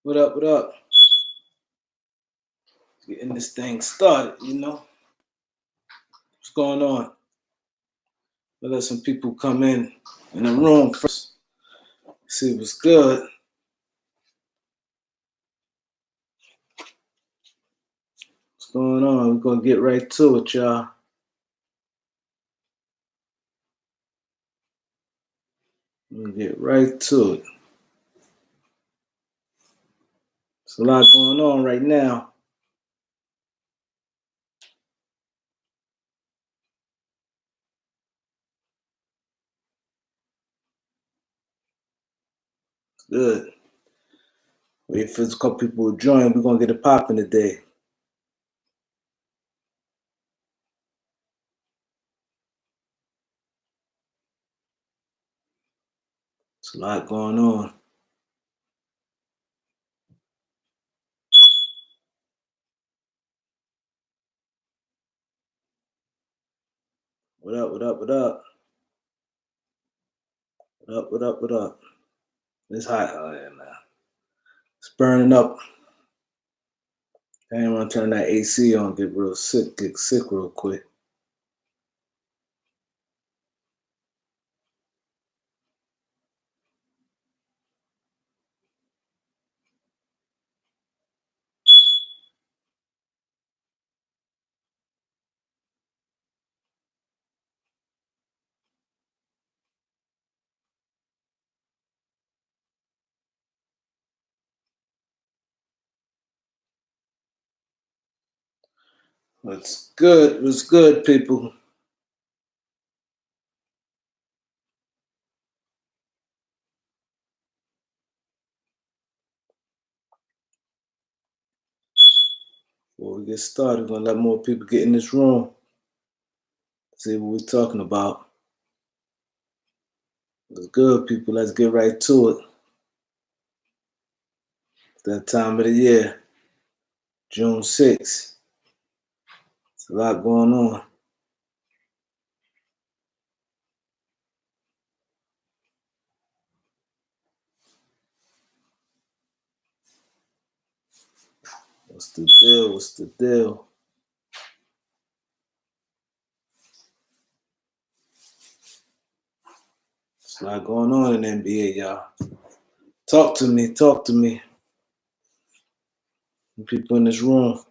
What up? What up? Getting this thing started, you know. What's going on? We'll let some people come in the room first. See what's good. What's going on? We're gonna get right to it, y'all. We're gonna get right to it. There's a lot going on right now. It's good. Wait for a couple people to join. We're gonna get it popping today. There's a lot going on. What up? What up? What up? What up? What up? What up? It's hot out here, man. It's burning up. I ain't want to turn that AC on, get sick real quick. What's good? What's good, people? Before we get started, we're gonna let more people get in this room. See what we're talking about. What's good, people? Let's get right to it. It's that time of the year, June 6th. There's a lot going on. What's the deal? What's the deal? There's a lot going on in the NBA, y'all. Talk to me. Talk to me. People in this room.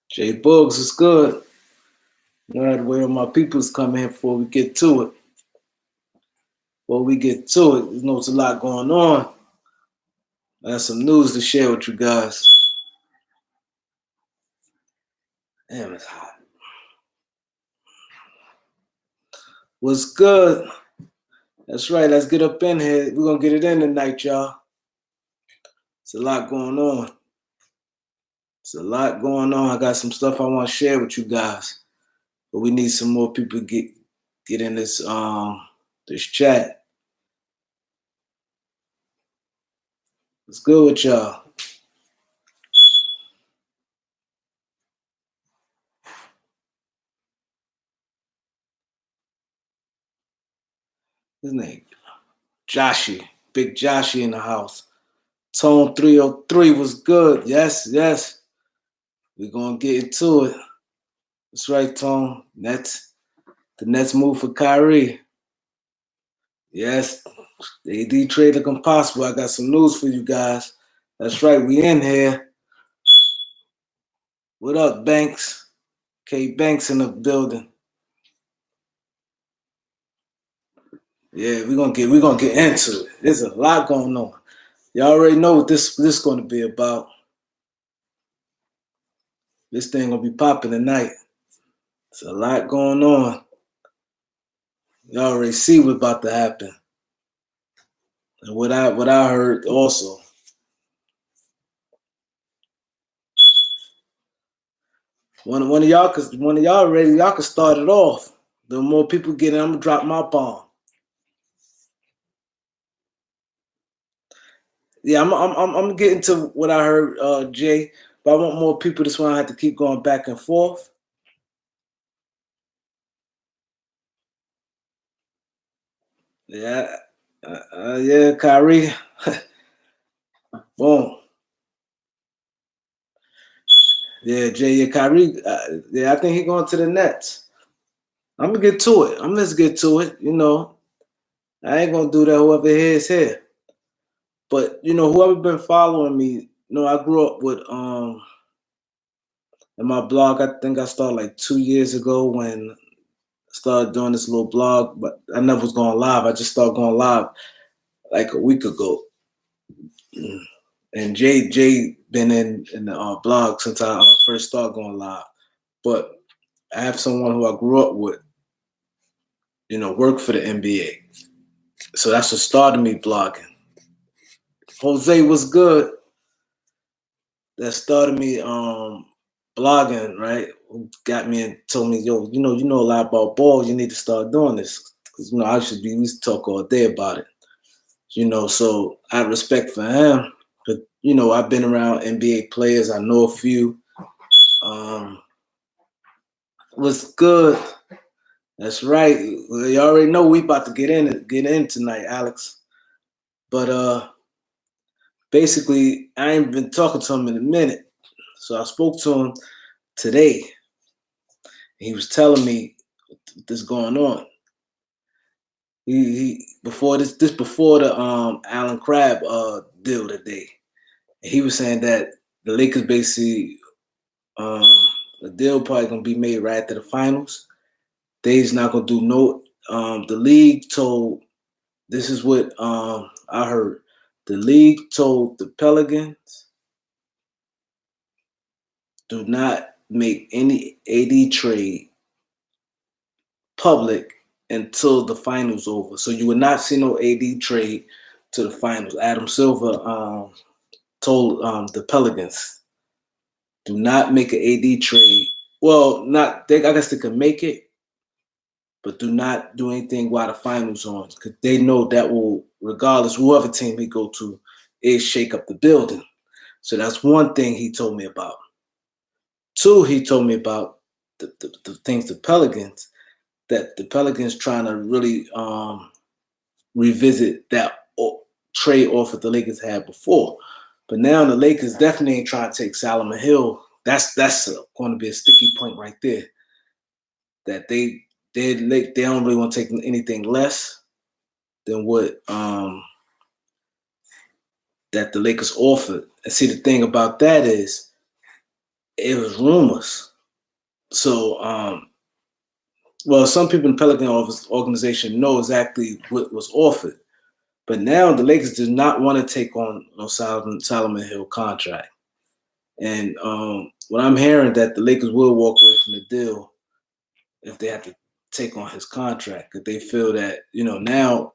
Jay Bugs is good. All right, wait till my peoples come in before we get to it. Before we get to it, you know there's a lot going on. I got some news to share with you guys. Damn, it's hot. What's good? That's right. Let's get up in here. We're going to get it in tonight, y'all. It's a lot going on. It's a lot going on. I got some stuff I want to share with you guys. But we need some more people to get in this this chat. What's good with y'all? His name, Joshy. Big Joshy in the house. Tone 303 was good. Yes, yes. We're going to get into it. That's right, Tone. The Nets move for Kyrie. Yes, the AD trade looking possible. I got some news for you guys. That's right, we in here. What up, Banks? K Banks in the building. Yeah, we're gonna get into it. There's a lot going on. Y'all already know what this gonna be about. This thing gonna be popping tonight. There's a lot going on. Y'all already see what's about to happen. And what I heard also, one of y'all, cause one of y'all ready, y'all can start it off. The more people get in, I'm gonna drop my bomb. Yeah, I'm getting to what I heard, Jay. But I want more people. This one I have to keep going back and forth. Yeah, yeah, Kyrie. Boom. Yeah, Jay. Yeah, Kyrie. Yeah, I think he going to the Nets. I'm gonna get to it. Let's get to it. I ain't gonna do that. Whoever here is here. But whoever been following me, I grew up with in my blog. I think I started like 2 years ago when I started doing this little blog, but I never was going live. I just started going live like a week ago. And Jay been in the blog since I first started going live. But I have someone who I grew up with, work for the NBA. So that's what started me blogging. Jose was good. That started me blogging, right? Who got me and told me, yo, you know a lot about ball. You need to start doing this. Because we used to talk all day about it. So I have respect for him. But I've been around NBA players. I know a few. Was good. That's right. You already know we about to get in tonight, Alex. But basically, I ain't been talking to him in a minute. So I spoke to him today. He was telling me what's going on. He before before the Allen Crabbe deal today. He was saying that the Lakers basically the deal probably gonna be made right after the finals. They's not gonna do no. The league told, this is what I heard. The league told the Pelicans, do not make any AD trade public until the finals over. So you would not see no AD trade to the finals. Adam Silver told the Pelicans, do not make an AD trade. Well, I guess they can make it, but do not do anything while the finals on, because they know that will, regardless, whoever team he go to, is shake up the building. So that's one thing he told me about. Two, he told me about the things the Pelicans, that the Pelicans trying to really revisit that trade offer the Lakers had before. But now the Lakers definitely ain't trying to take Solomon Hill. That's going to be a sticky point right there. That they don't really want to take anything less than what that the Lakers offered. And see, the thing about that is, it was rumors. So, well, some people in the Pelican organization know exactly what was offered. But now the Lakers do not want to take on Solomon Hill contract. And what I'm hearing, that the Lakers will walk away from the deal if they have to take on his contract, because they feel that now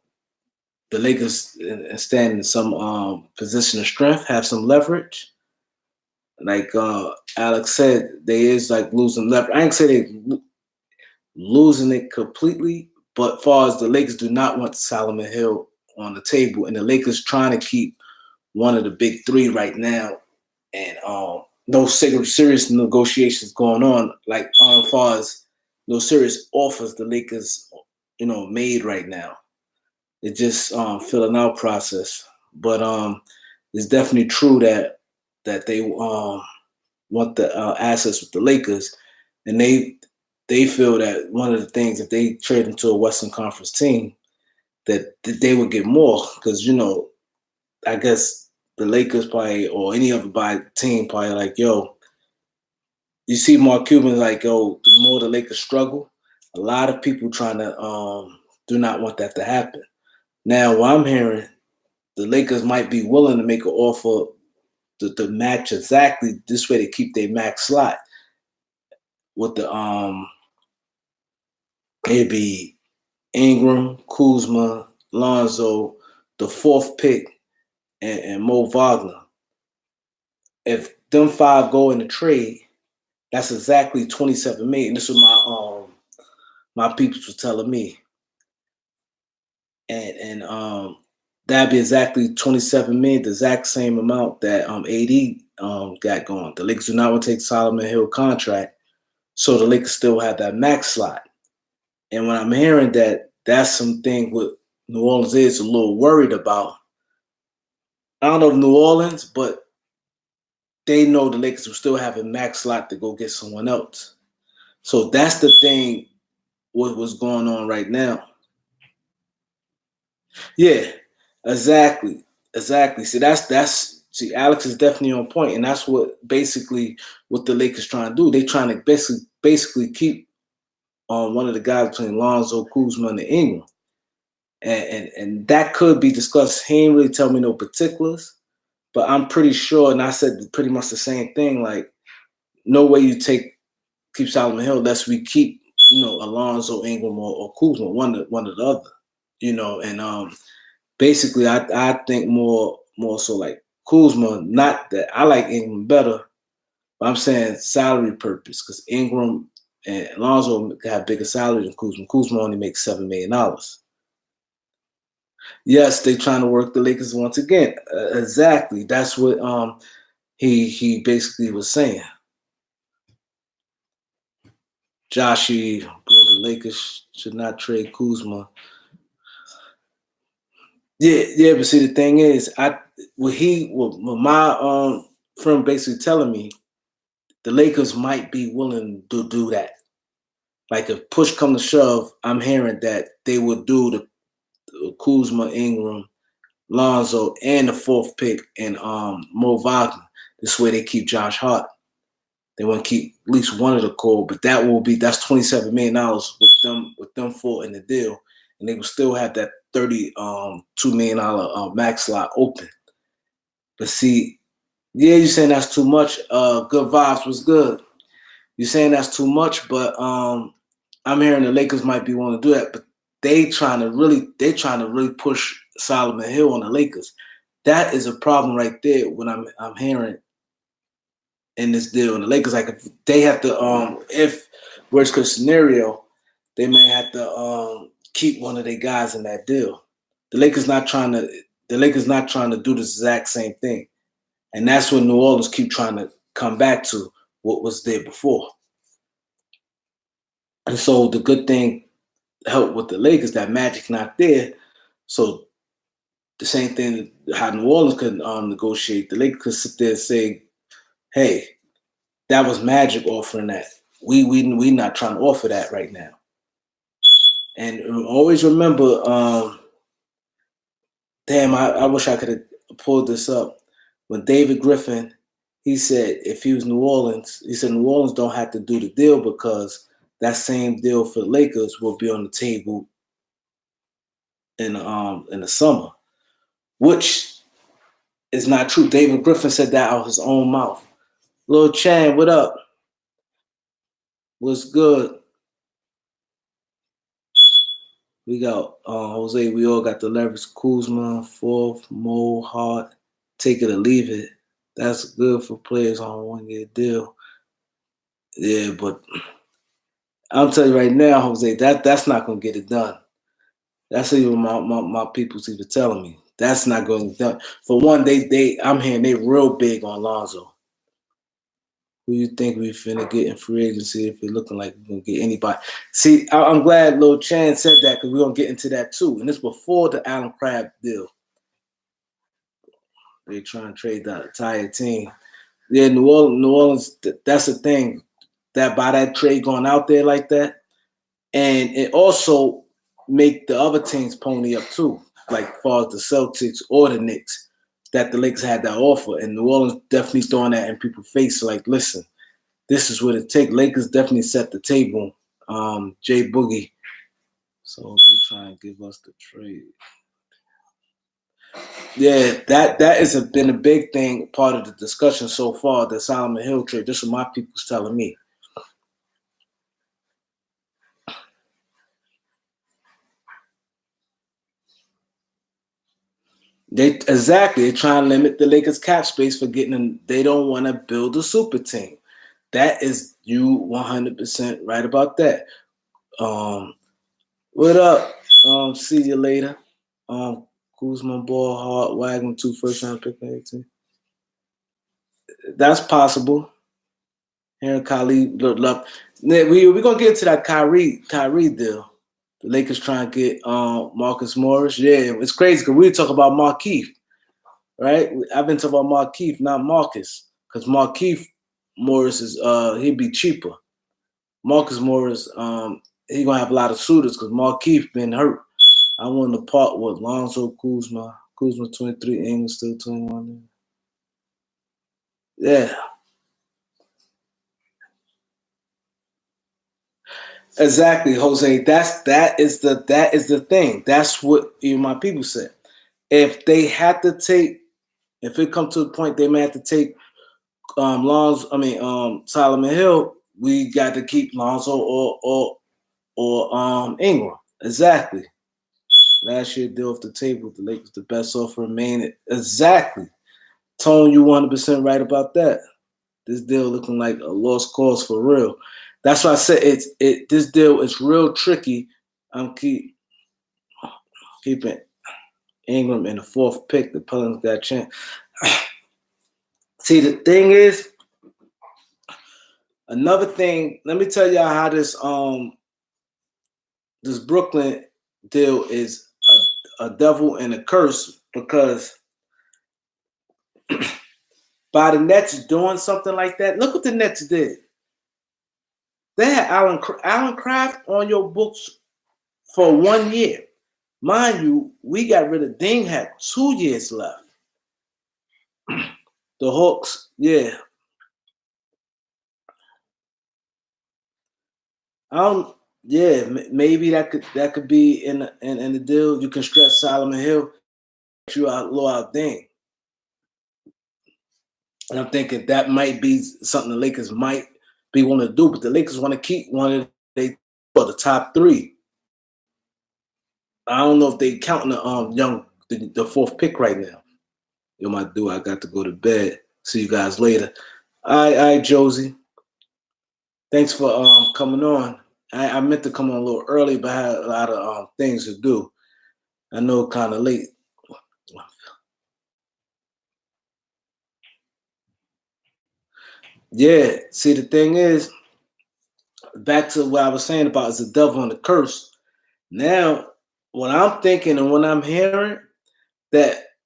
the Lakers stand in some position of strength, have some leverage. Like Alex said, they is like losing leverage. I ain't say they losing it completely, but far as the Lakers do not want Solomon Hill on the table, and the Lakers trying to keep one of the big three right now, and no serious negotiations going on, like as far as no serious offers the Lakers made right now. It's just filling out process. But it's definitely true that they want the assets with the Lakers, and they feel that one of the things, if they trade into a Western Conference team, that they would get more, because I guess the Lakers probably, or any other team probably, like, yo, you see Mark Cuban, like, yo, the more the Lakers struggle, a lot of people trying to do not want that to happen. Now, what I'm hearing, the Lakers might be willing to make an offer to match exactly this way, to keep their max slot with the it'd be Ingram, Kuzma, Lonzo, the fourth pick, and Mo Wagner. If them five go in the trade, that's exactly 27 million. This was my people were telling me, and that'd be exactly 27 million, the exact same amount that AD got going. The Lakers do not want to take Solomon Hill contract, so the Lakers still have that max slot. And when I'm hearing that, that's something what New Orleans is a little worried about. I don't know if New Orleans, but they know the Lakers will still have a max slot to go get someone else. So that's the thing what's going on right now. Yeah, exactly. See, Alex is definitely on point, and that's what basically what the Lakers trying to do. They trying to basically keep on one of the guys between Lonzo, Kuzma, and Ingram. And that could be discussed. He ain't really tell me no particulars, but I'm pretty sure, and I said pretty much the same thing, like, no way you keep Solomon Hill unless we keep, Alonzo, Ingram, or Kuzma, one or the other, and basically I think more so like Kuzma, not that I like Ingram better, but I'm saying salary purpose, because Ingram and Alonzo have bigger salary than Kuzma. Kuzma only makes $7 million. Yes, they trying to work the Lakers once again. Exactly. That's what he basically was saying. Joshie, bro, the Lakers should not trade Kuzma. Yeah, but see, the thing is, what my friend basically telling me, the Lakers might be willing to do that. Like, if push come to shove, I'm hearing that they would do the Kuzma, Ingram, Lonzo, and the fourth pick, and Mo Wagner. This way they keep Josh Hart. They want to keep at least one of the core, but that's $27 million with them four in the deal, and they will still have that $32 million max slot open. But see, yeah, you're saying that's too much. Good vibes was good. You're saying that's too much, but I'm hearing the Lakers might be wanting to do that, but they trying to really push Solomon Hill on the Lakers. That is a problem right there when I'm hearing in this deal. And the Lakers, like, if they have to, if worst case scenario, they may have to keep one of their guys in that deal. The Lakers not trying to do the exact same thing. And that's what New Orleans keep trying to come back to what was there before. And so the good thing helped with the Lakers, that Magic not there. So the same thing how New Orleans could negotiate. The Lakers could sit there and say, hey, that was Magic offering that. We not trying to offer that right now. And always remember, I wish I could have pulled this up. When David Griffin, he said if he was New Orleans, he said New Orleans don't have to do the deal because that same deal for the Lakers will be on the table in the summer, which is not true. David Griffin said that out of his own mouth. Lil Chan, what up? What's good? We got Jose. We all got the leverage. Kuzma, fourth, Mo, Hart. Take it or leave it. That's good for players on a 1-year deal. Yeah, but I'll tell you right now, Jose, that's not gonna get it done. That's even my people's even telling me. That's not going to get done. For one, I'm hearing they real big on Lonzo. Who you think we finna get in free agency if we're looking like we're gonna get anybody? See, I'm glad Lil Chan said that because we're gonna get into that too. And it's before the Allen Crabbe deal. They trying to trade the entire team. Yeah, New Orleans. That's the thing. That by that trade going out there like that, and it also make the other teams pony up too, like far as the Celtics or the Knicks, that the Lakers had that offer, and New Orleans definitely throwing that in people's face. Like, listen, this is what it takes. Lakers definitely set the table. Jay Boogie. So they try and give us the trade. Yeah, that has been a big thing, part of the discussion so far, the Solomon Hill trade. This is what my people's telling me. They're trying to limit the Lakers cap space for getting in. They don't want to build a super team. That is you 100% right about that. What up? See you later. Kuzma ball hard wagon 2 first round pick 18. That's possible. Here, Kyrie, look. We're gonna get to that Kyrie deal. The Lakers trying to get Marcus Morris. Yeah, it's crazy because we talk about Markieff, right? I've been talking about Markieff, not Marcus, because Markieff Morris is he'd be cheaper. Marcus Morris, he gonna have a lot of suitors because Markieff been hurt. I want to part with Lonzo Kuzma. Kuzma 23, Ingram still 21. Yeah. Exactly, Jose. That is the thing. That's what my people said. If they had to take, if it come to the point they may have to take Solomon Hill, we got to keep Lonzo or Ingram. Exactly. Last year deal off the table. The Lakers the best offer remaining. Exactly. Tone, you 100% right about that. This deal looking like a lost cause for real. That's why I said this deal is real tricky. I'm keeping Ingram in the 4th pick. The Pelicans got a chance. See, the thing is, another thing. Let me tell y'all how this Brooklyn deal is a devil and a curse because by the Nets doing something like that, look what the Nets did. They had Alan Craft on your books for 1 year. Mind you, we got rid of Ding, had 2 years left. The Hawks, yeah. Yeah, maybe that could be in the deal. You can stretch Solomon Hill, you out Ding. And I'm thinking that might be something the Lakers might be wanting to do, but the Lakers want to keep one of the top 3. I don't know if they counting the 4th pick right now. I got to go to bed. See you guys later. All right, Josie. Thanks for coming on. I meant to come on a little early, but I had a lot of things to do. I know kind of late. Yeah, see, the thing is, back to what I was saying about is the devil and the curse. Now, what I'm thinking and what I'm hearing, that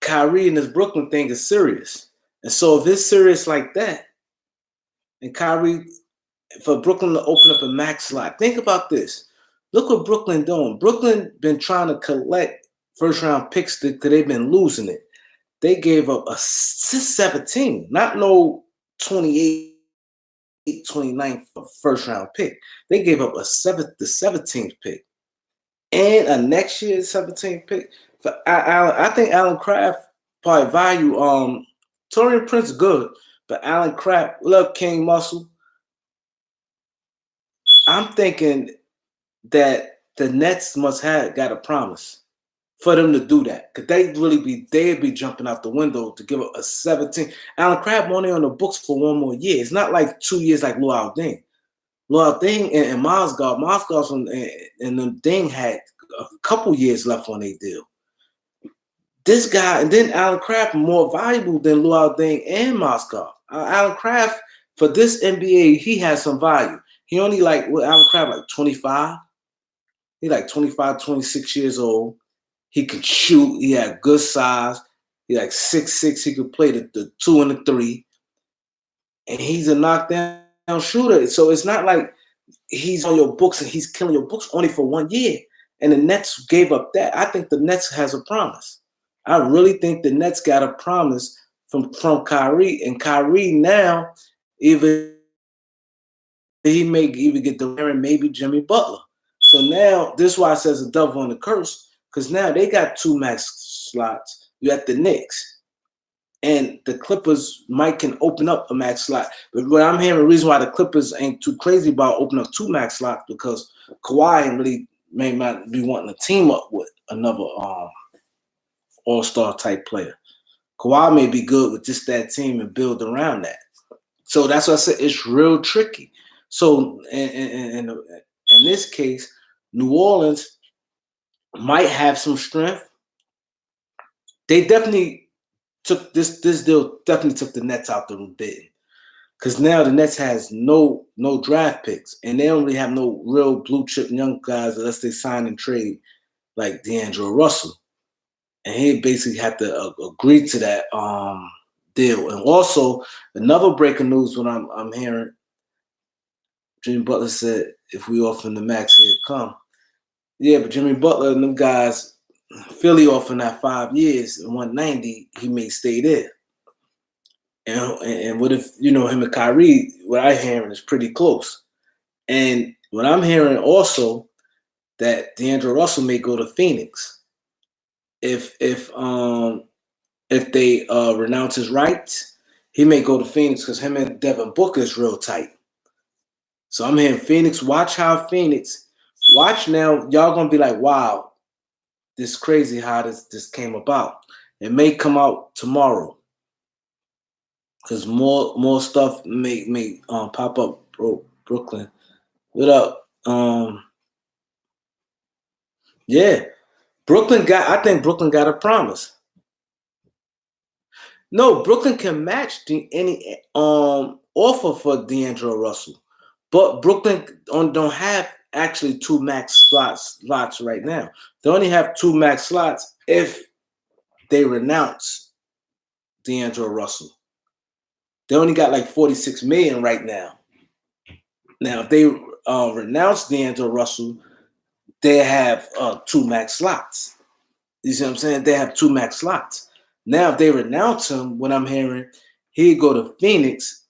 Kyrie and this Brooklyn thing is serious. And so if it's serious like that, and Kyrie, for Brooklyn to open up a max slot, think about this. Look what Brooklyn doing. Brooklyn been trying to collect first-round picks because they've been losing it. They gave up a 17, not no 28, 29 first-round pick. They gave up the 17th pick. And a next year's 17th pick. I think Alan Craft probably value Taurean Prince good, but Alan Craft, look, King Muscle. I'm thinking that the Nets must have got a promise for them to do that. Because they'd be jumping out the window to give up a 17. Alan Craft only on the books for 1 more year. It's not like 2 years like Luol Deng. Luol Deng and Mozgov and them Deng had a couple years left on their deal. This guy, and then Alan Craft more valuable than Luol Deng and Mozgov. Alan Craft, for this NBA, he has some value. He only Alan Craft like 25. He like 25, 26 years old. He could shoot. He had good size. He like 6'6". He could play the 2 and the 3. And he's a knockdown shooter. So it's not like he's on your books and he's killing your books only for 1 year. And the Nets gave up that. I think the Nets has a promise. I really think the Nets got a promise from Kyrie. And Kyrie now, he may even get the and maybe Jimmy Butler. So now, this is why it says the devil and the curse, because now they got 2 max slots. You got the Knicks. And the Clippers can open up a max slot. But what I'm hearing, the reason why the Clippers ain't too crazy about opening up 2 max slots, because Kawhi really may not be wanting to team up with another all-star type player. Kawhi may be good with just that team and build around that. So that's what I said. It's real tricky. So in this case, New Orleans might have some strength. They definitely took this deal. Definitely took the Nets out the bid, because now the Nets has no draft picks, and they don't really have no real blue chip young guys unless they sign and trade like D'Angelo Russell, and he basically had to agree to that deal. And also another breaking news when I'm hearing, Jimmy Butler said, if we offer him the max, he'd come. Yeah, but Jimmy Butler and them guys, Philly offering that 5 years and 190, he may stay there. And what if, him and Kyrie, what I'm hearing is pretty close. And what I'm hearing also, that D'Angelo Russell may go to Phoenix if they renounce his rights. He may go to Phoenix because him and Devin Booker is real tight. So I'm hearing Phoenix. Watch now. Y'all gonna be like, wow, this is crazy how this came about. It may come out tomorrow because more stuff may pop up. Brooklyn, what up? Yeah, I think Brooklyn got a promise. No, Brooklyn can match any offer for D'Angelo Russell, but Brooklyn don't have actually 2 max slots right now. They only have 2 max slots if they renounce D'Angelo Russell. They only got like $46 million right now. Now, if they renounce D'Angelo Russell, they have 2 max slots. You see what I'm saying? They have 2 max slots. Now, if they renounce him, what I'm hearing, he'd go to Phoenix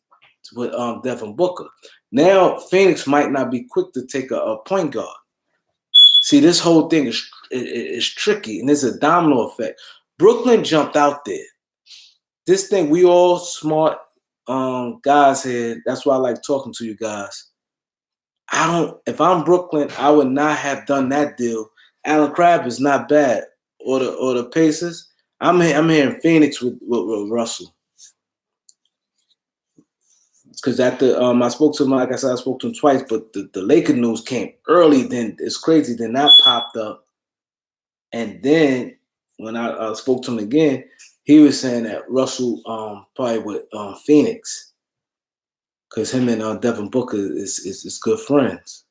with Devin Booker. Now, Phoenix might not be quick to take a point guard. See, this whole thing is tricky, and there's a domino effect. Brooklyn jumped out there. This thing, we all smart guys here. That's why I like talking to you guys. If I'm Brooklyn, I would not have done that deal. Allen Crabbe is not bad, or the Pacers. I'm hearing Phoenix with Russell. Because after I spoke to him, like I said, I spoke to him twice, but the Laker news came early. Then it's crazy. Then that popped up, and then when I spoke to him again, he was saying that Russell probably with Phoenix, because him and Devin Booker is good friends.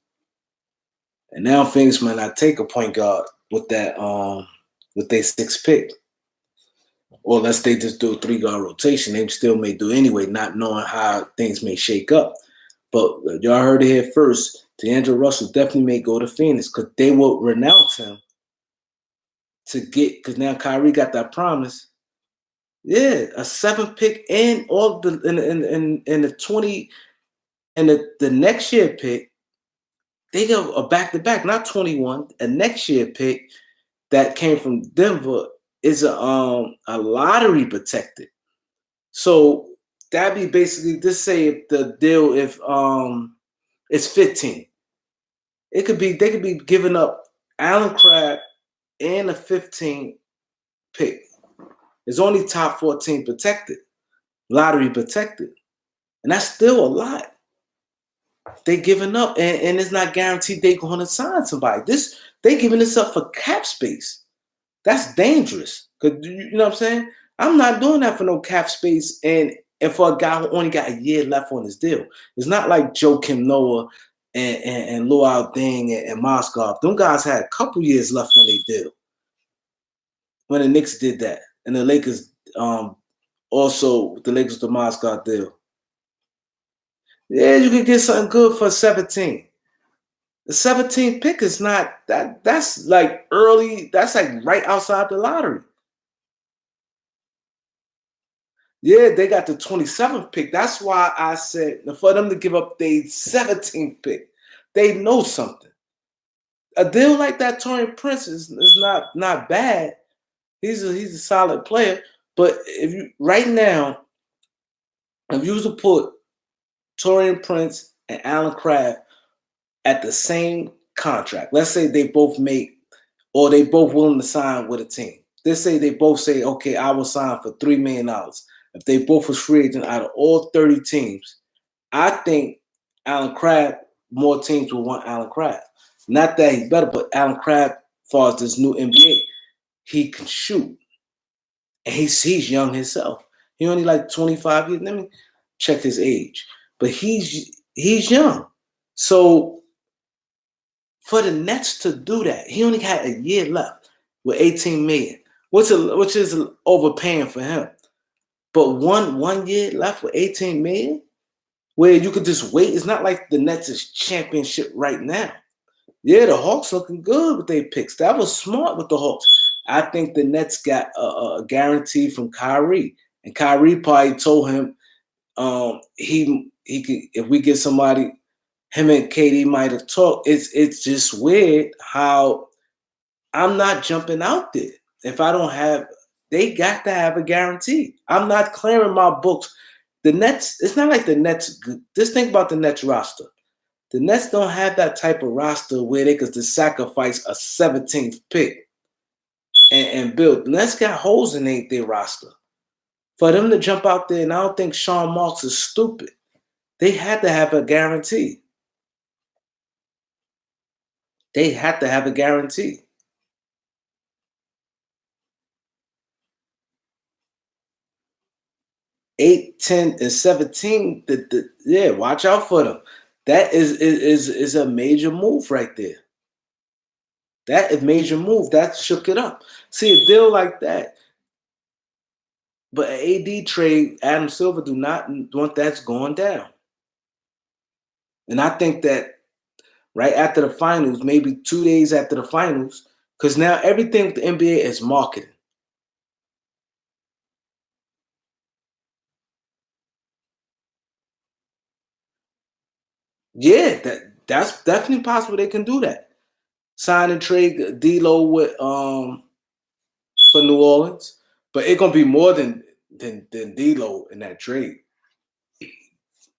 And now Phoenix might not take a point guard with that with their 6th pick. Or unless they just do a 3-guard rotation, they still may do anyway, not knowing how things may shake up. But y'all heard it here first. D'Angelo Russell definitely may go to Phoenix because they will renounce him because now Kyrie got that promise. Yeah, a 7th pick and all the in the 20 and the next year pick. They got a back-to-back, not 21, a next year pick that came from Denver. Is a lottery protected. So that'd be basically, just say if the deal, if it's 15. They could be giving up Allen Crabbe and a 15 pick. It's only top 14 protected, lottery protected. And that's still a lot. They giving up, and it's not guaranteed they're going to sign somebody. They giving this up for cap space. That's dangerous. Because, you know what I'm saying? I'm not doing that for no cap space and for a guy who only got a year left on his deal. It's not like Joakim Noah and Luol Deng and Moskov. Them guys had a couple years left on their deal when the Knicks did that. And the Lakers, also, the Lakers, the Moskov deal. Yeah, you could get something good for 17. The 17th pick is not that's like early, that's like right outside the lottery. Yeah, they got the 27th pick. That's why I said for them to give up their 17th pick, they know something. A deal like that, Taurean Prince is not bad. He's a solid player. But if you right now, if you was to put Taurean Prince and Allen Crabbe at the same contract, let's say they both make, or they both willing to sign with a team. They say they both say, okay, I will sign for $3 million. If they both was free agent out of all 30 teams, I think Allen Crabbe, more teams will want Allen Crabbe. Not that he's better, but Allen Crabbe, as far as this new NBA, he can shoot. And he's young himself. He only like 25 years. Let me check his age. But he's young. So for the Nets to do that, he only had a year left with 18 million, which is overpaying for him. But one year left with 18 million, where you could just wait. It's not like the Nets is championship right now. Yeah, the Hawks looking good with their picks. That was smart with the Hawks. I think the Nets got a guarantee from Kyrie, and Kyrie probably told him he could, if we get somebody. Him and KD might have talked. It's just weird how I'm not jumping out there if I don't have. They got to have a guarantee. I'm not clearing my books. The Nets. It's not like the Nets. Just think about the Nets roster. The Nets don't have that type of roster where they could just sacrifice a 17th pick and build. The Nets got holes in their roster. For them to jump out there, and I don't think Sean Marks is stupid. They had to have a guarantee. They had to have a guarantee. 8, 10, and 17. Yeah, watch out for them. That is a major move right there. That is a major move. That shook it up. See, a deal like that, but an AD trade, Adam Silver do not want that's going down. And I think that right after the finals, maybe 2 days after the finals, because now everything with the NBA is marketing. Yeah, that's definitely possible. They can do that. Sign and trade D'Lo with for New Orleans, but it's gonna be more than D'Lo in that trade.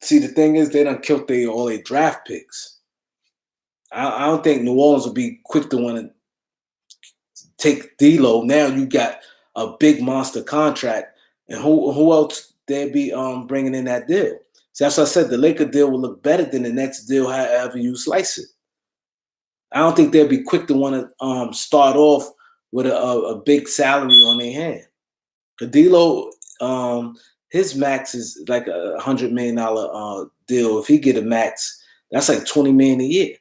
See, the thing is, they done killed all their draft picks. I don't think New Orleans will be quick to want to take D'Lo. Now you got a big monster contract, and who else they be bringing in that deal? So that's what I said. The Laker deal will look better than the next deal, however you slice it. I don't think they'll be quick to want to start off with a big salary on their hand. D'Lo, his max is like $100 million deal. If he get a max, that's like $20 million a year.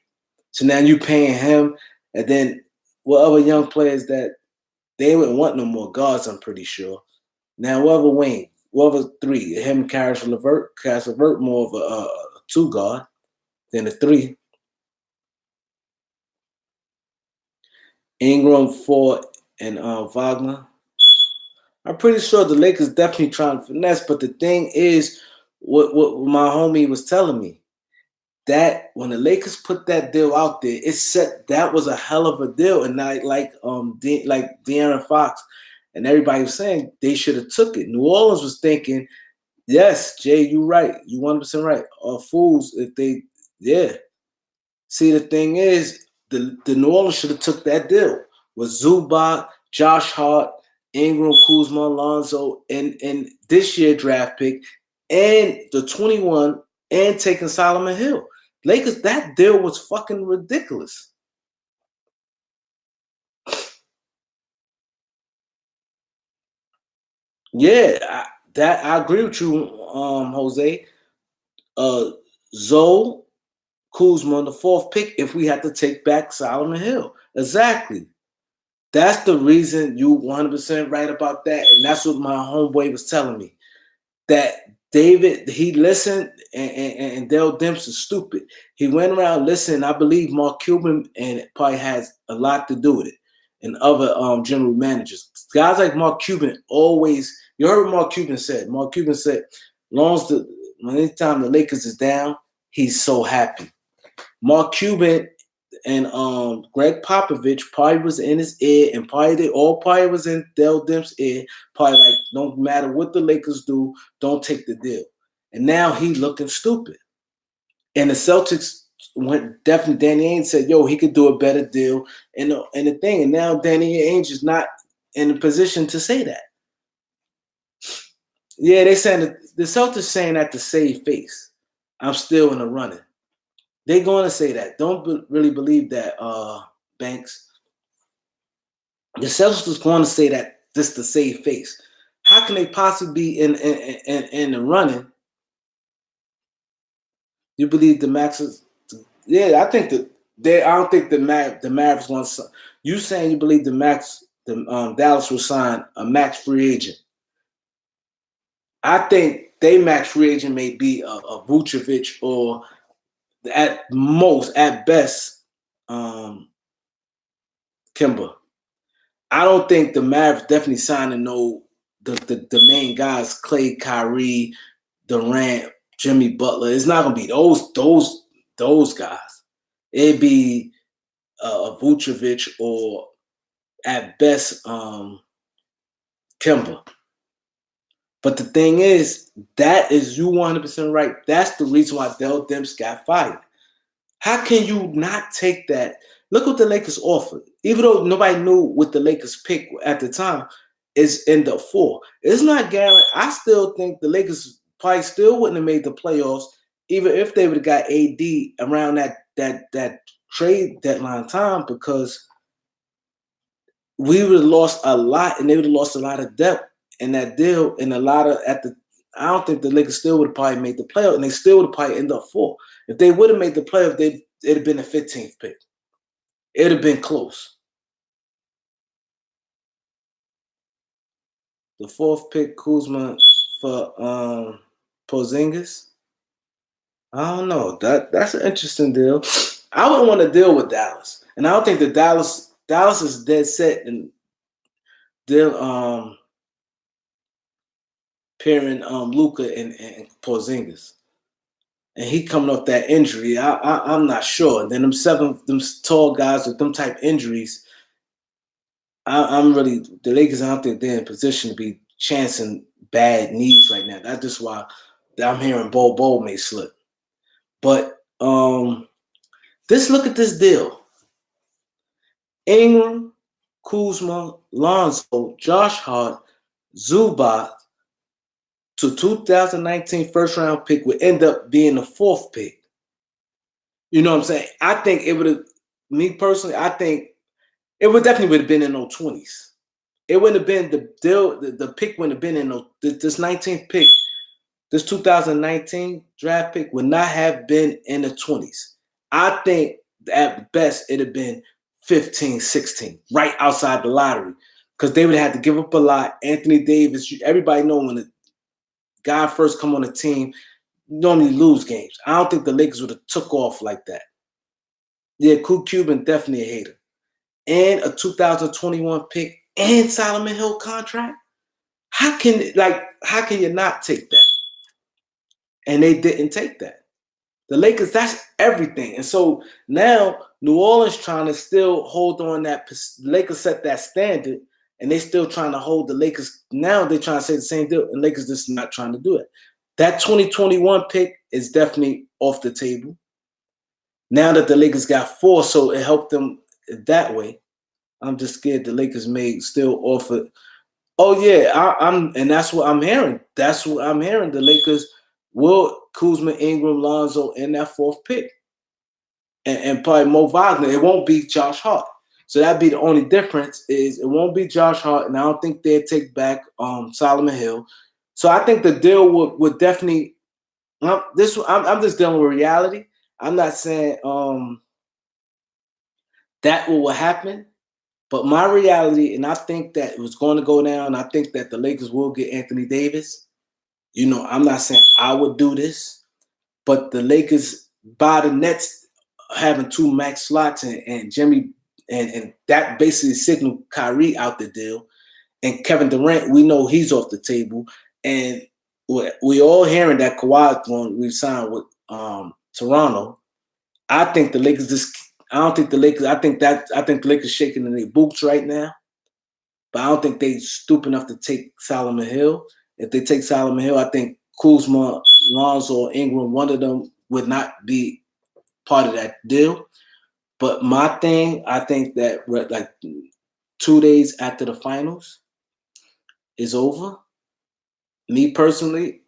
So now you paying him, and then what other young players that they wouldn't want no more guards, I'm pretty sure. Now whoever wing, whoever three, him, Caris LeVert more of a 2 guard than a 3. Ingram, 4, and Wagner. I'm pretty sure the Lakers definitely trying to finesse, but the thing is, what my homie was telling me, that when the Lakers put that deal out there, it said that was a hell of a deal, and like De'Aaron Fox and everybody was saying they should have took it. New Orleans was thinking, yes, Jay, you right, you 100% right. Fools if they, yeah. See, the thing is, the New Orleans should have took that deal with Zubac, Josh Hart, Ingram, Kuzma, Alonzo, and this year draft pick, and the 21, and taking Solomon Hill. Lakers, that deal was fucking ridiculous. Yeah, I agree with you, Jose. Zoe, Kuzma, the 4th pick, if we had to take back Solomon Hill. Exactly. That's the reason you 100% right about that. And that's what my homeboy was telling me. That David, he listened, and Dell Demps is stupid. He went around listening. I believe Mark Cuban and probably has a lot to do with it, and other general managers. Guys like Mark Cuban always, you heard what Mark Cuban said. Mark Cuban said, long as anytime the Lakers is down, he's so happy. Mark Cuban and Greg Popovich probably was in his ear, and probably was in Dell Demps' ear. Probably like, no matter what the Lakers do, don't take the deal. And now he looking stupid. And the Celtics went definitely. Danny Ainge said, "Yo, he could do a better deal." And the thing, and now Danny Ainge is not in a position to say that. Yeah, they saying that the Celtics saying that to save face. I'm still in the running. They're going to say that. Don't really believe that, Banks. The Celtics was going to say that just to save face. How can they possibly be in the running? You believe the Max is? Yeah, I think that they. I don't think the Mavericks want to. You saying you believe the Dallas will sign a max free agent? I think they max free agent may be a Vucevic or at best, Kemba. I don't think the Mavericks definitely signing the main guys, Clay, Kyrie, Durant, Jimmy Butler. It's not gonna be those guys. It'd be a Vucevic or at best Kemba. But the thing is, that is you 100% right. That's the reason why Dell Demps got fired. How can you not take that? Look what the Lakers offered. Even though nobody knew what the Lakers pick at the time is in the 4. It's not guaranteed. I still think the Lakers probably still wouldn't have made the playoffs, even if they would have got AD around that trade deadline time, because we would have lost a lot and they would have lost a lot of depth in that deal, and I don't think the Lakers still would have probably made the playoff, and they still would have probably ended up 4. If they would have made the playoff, it'd have been the 15th pick. It'd have been close. The 4th pick, Kuzma for Porzingis. I don't know. That's an interesting deal. I wouldn't want to deal with Dallas, and I don't think that Dallas is dead set and deal pairing Luka and Porzingis. And he coming off that injury, I'm not sure. And then them tall guys with them type injuries, I'm really the Lakers. I don't think they're in position to be chancing bad knees right now. That's just why I'm hearing Bol may slip. But just look at this deal: Ingram, Kuzma, Lonzo, Josh Hart, Zubac to 2019 first round pick would end up being the 4th pick. You know what I'm saying? I think it would have, me personally, I think it would definitely have been in the 20s. It wouldn't have been the deal, the pick wouldn't have been in this 19th pick, this 2019 draft pick would not have been in the 20s. I think at best it'd have been 15, 16, right outside the lottery, because they would have had to give up a lot. Anthony Davis, everybody know when the guy first come on the team, normally lose games. I don't think the Lakers would have took off like that. Yeah, Cuban definitely a hater. And a 2021 pick and Solomon Hill contract. How can you not take that? And they didn't take that. The Lakers, that's everything. And so now New Orleans trying to still hold on that. Lakers set that standard, and they still trying to hold the Lakers. Now they're trying to say the same deal, and Lakers just not trying to do it. That 2021 pick is definitely off the table. Now that the Lakers got 4, so it helped them that way. I'm just scared the Lakers may still offer. Oh yeah, and that's what I'm hearing. That's what I'm hearing. The Lakers will Kuzma, Ingram, Lonzo, and that 4th pick, and probably Mo Wagner. It won't be Josh Hart. So that'd be the only difference. Is it won't be Josh Hart, and I don't think they'd take back Solomon Hill. So I think the deal would definitely. I'm just dealing with reality. I'm not saying that will happen, but my reality, and I think that it was going to go down. I think that the Lakers will get Anthony Davis. You know, I'm not saying I would do this, but the Lakers, by the Nets having 2 max slots and Jimmy and that basically signaled Kyrie out the deal, and Kevin Durant, we know he's off the table, and we all hearing that Kawhi is going to resign with Toronto. I think the Lakers I think the Lakers shaking in their boots right now, but I don't think they stupid enough to take Solomon Hill. If they take Solomon Hill, I think Kuzma, Lonzo, Ingram, one of them would not be part of that deal. But my thing, I think that like 2 days after the finals is over, me personally,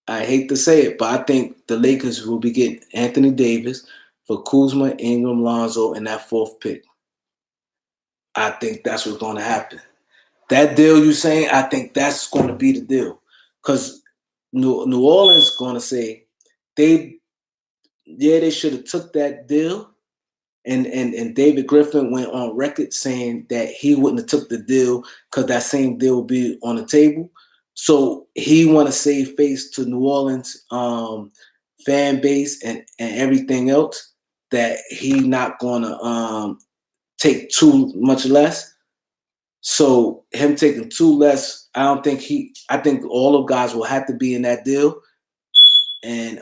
I hate to say it, but I think the Lakers will be getting Anthony Davis for Kuzma, Ingram, Lonzo, and that 4th pick. I think that's what's going to happen. That deal you saying, I think that's going to be the deal. Because New Orleans is going to say they should have took that deal. And David Griffin went on record saying that he wouldn't have took the deal because that same deal would be on the table. So he want to save face to New Orleans fan base and everything else, that he not going to take too much less. So him taking 2 less, I think all of guys will have to be in that deal. And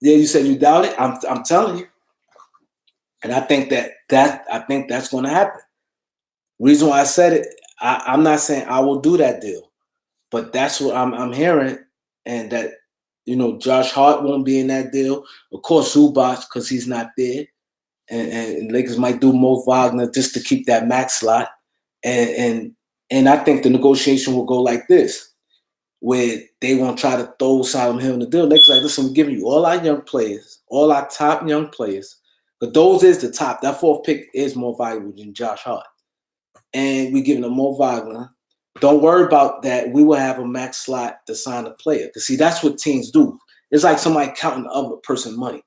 you said you doubt it. I'm telling you. And I think that's going to happen. Reason why I said it, I'm not saying I will do that deal, but that's what I'm hearing, and that Josh Hart won't be in that deal. Of course, Zubac, because he's not there, and Lakers might do Mo Wagner just to keep that max slot, and I think the negotiation will go like this, where they won't try to throw Solomon Hill in the deal. Lakers like, listen, we're giving you all our young players, all our top young players. But those is the top. That 4th pick is more valuable than Josh Hart. And we giving them Mo Wagner. Don't worry about that. We will have a max slot to sign a player. Because, see, that's what teams do. It's like somebody counting the other person's money.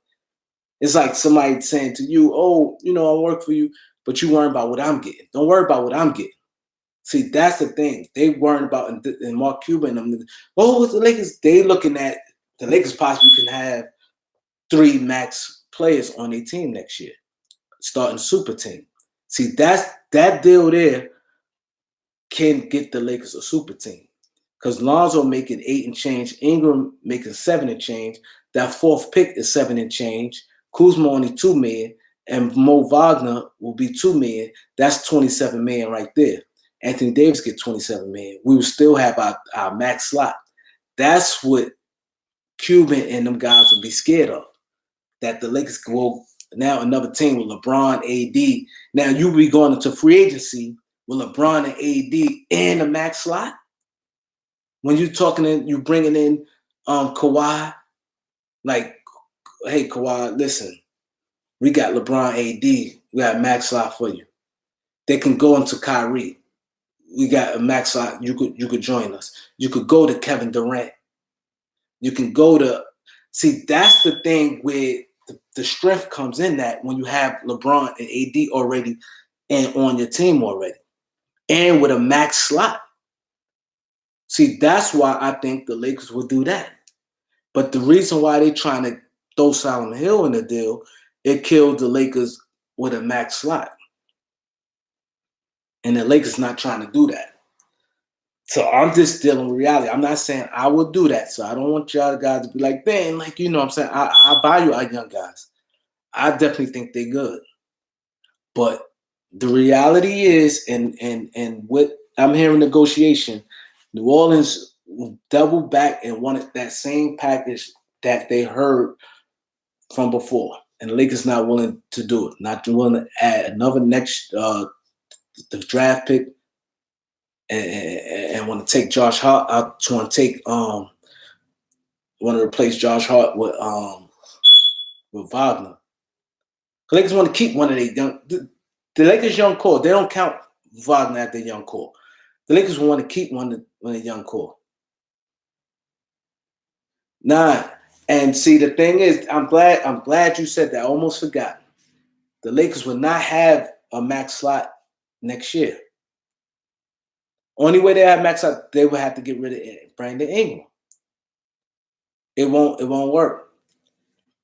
It's like somebody saying to you, oh, I work for you, but you worry about what I'm getting. Don't worry about what I'm getting. See, that's the thing. They worrying about, and Mark Cuban and them, the Lakers, they looking at the Lakers possibly can have 3 max players on their team next year, starting super team. See, that deal there can get the Lakers a super team, because Lonzo making 8 and change, Ingram making 7 and change. That 4th pick is 7 and change. Kuzma only $2 million, and Mo Wagner will be $2 million. That's $27 million right there. Anthony Davis get $27 million. We will still have our max slot. That's what Cuban and them guys will be scared of. That the Lakers will now another team with LeBron, AD. Now you be going into free agency with LeBron and AD in the max slot. When you bringing in Kawhi, like, hey Kawhi, listen, we got LeBron, AD, we got a max slot for you. They can go into Kyrie. We got a max slot. You could join us. You could go to Kevin Durant. You can go to. See, that's the thing where the strength comes in, that when you have LeBron and AD already and on your team already, and with a max slot. See, that's why I think the Lakers will do that. But the reason why they're trying to throw Solomon Hill in the deal, it killed the Lakers with a max slot. And the Lakers not trying to do that. So I'm just dealing with reality. I'm not saying I will do that. So I don't want y'all guys to be like, dang, like, what I'm saying, I value our young guys. I definitely think they're good. But the reality is, and what I'm hearing negotiation, New Orleans doubled back and wanted that same package that they heard from before. And the Lakers not willing to do it. Not willing to add another next the draft pick, and want to take Josh Hart out, to want to take want to replace Josh Hart with Wagner. The Lakers want to keep one of their young. The Lakers young core, they don't count Wagner at their young core. The Lakers want to keep one of the young core. Nah, and see, the thing is, I'm glad you said that. I almost forgot. The Lakers will not have a max slot next year. Only way they have max slot, they will have to get rid of Brandon Ingram. It won't work.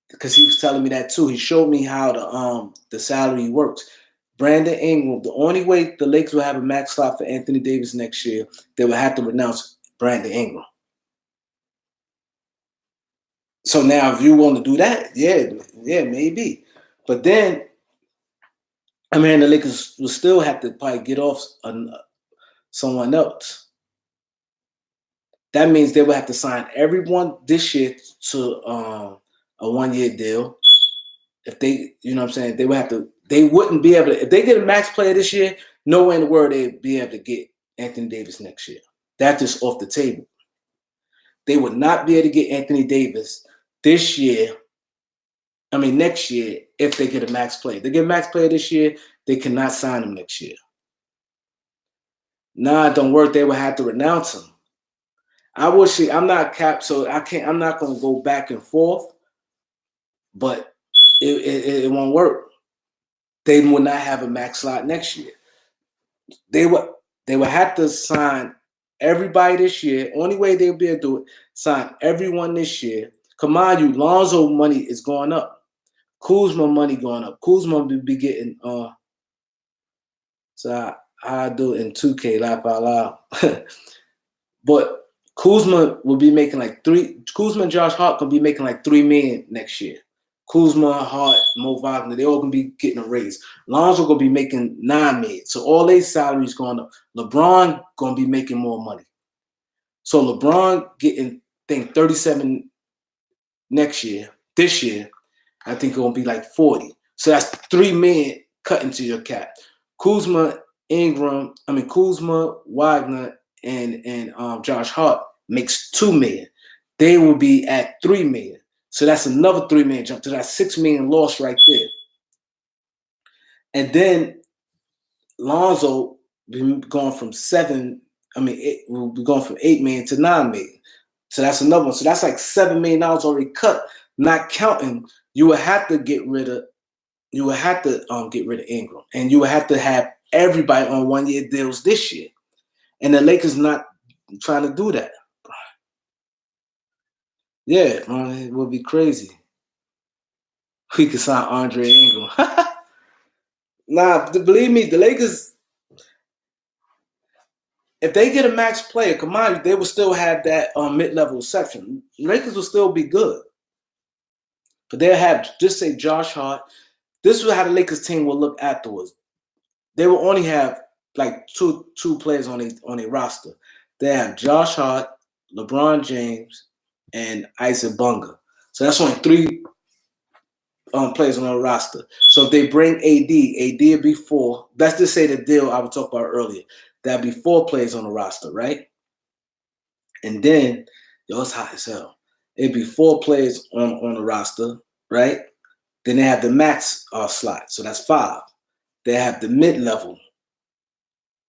Because he was telling me that too. He showed me how the salary works. Brandon Ingram, the only way the Lakers will have a max slot for Anthony Davis next year, they will have to renounce Brandon Ingram. So now, if you want to do that, yeah, maybe. But then, the Lakers will still have to probably get off someone else. That means they will have to sign everyone this year to a 1-year deal. If they, they would have to they wouldn't be able to, if they get a max player this year, nowhere in the world they'd be able to get Anthony Davis next year. That's just off the table. They would not be able to get Anthony Davis next year, if they get a max player. If they get a max player this year, they cannot sign him next year. Nah, it don't work. They would have to renounce him. I will see. I'm not capped, so I'm not going to go back and forth, but it won't work. They will not have a max slot next year. They would have to sign everybody this year. Only way they'll be able to do it, sign everyone this year. Come on, you, Lonzo money is going up. Kuzma money going up. Kuzma will be getting so I do it in 2K, laugh out loud. But Kuzma will be making like Kuzma and Josh Hart gonna be making like $3 million next year. Kuzma, Hart, Mo Wagner, they all gonna be getting a raise. Lonzo gonna be making $9 million. So all their salaries going up. LeBron gonna be making more money. So LeBron getting, I think, 37 next year. This year, I think it's gonna be like 40. So that's $3 million cut into your cap. Kuzma, Wagner, and Josh Hart makes $2 million. They will be at $3 million. So that's another $3 million jump. So that's $6 million loss right there. And then Lonzo going from we'll be going from $8 million to $9 million. So that's another one. So that's like $7 million already cut. Not counting, you would have to get rid of Ingram, and you would have to have everybody on 1-year deals this year. And the Lakers not trying to do that. Yeah, man, it would be crazy. We could sign Andre Ingram. Nah, believe me, the Lakers, if they get a max player, come on, they will still have that mid-level section. The Lakers will still be good. But they'll have, just say Josh Hart. This is how the Lakers team will look afterwards. They will only have like two players on a roster. They have Josh Hart, LeBron James, and Isaac Bonga. So that's only 3 players on the roster. So if they bring AD will be 4. Let's just say the deal I was talking about earlier. That'd be 4 players on the roster, right? And then, it's hot as hell. It'd be 4 players on the roster, right? Then they have the max slot, so that's 5. They have the mid-level,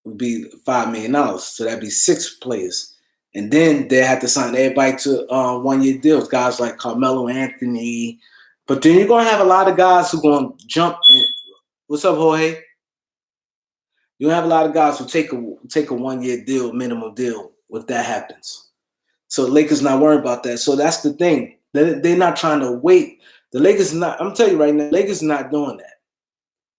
would be $5 million, so that'd be 6 players. And then they have to sign everybody to 1-year deals, guys like Carmelo Anthony. But then you're going to have a lot of guys who are going to jump in. What's up, Jorge? You have a lot of guys who take a 1-year deal, minimum deal, if that happens. So Lakers not worried about that. So that's the thing. They're not trying to wait. The Lakers not. I'm telling you right now, Lakers not doing that.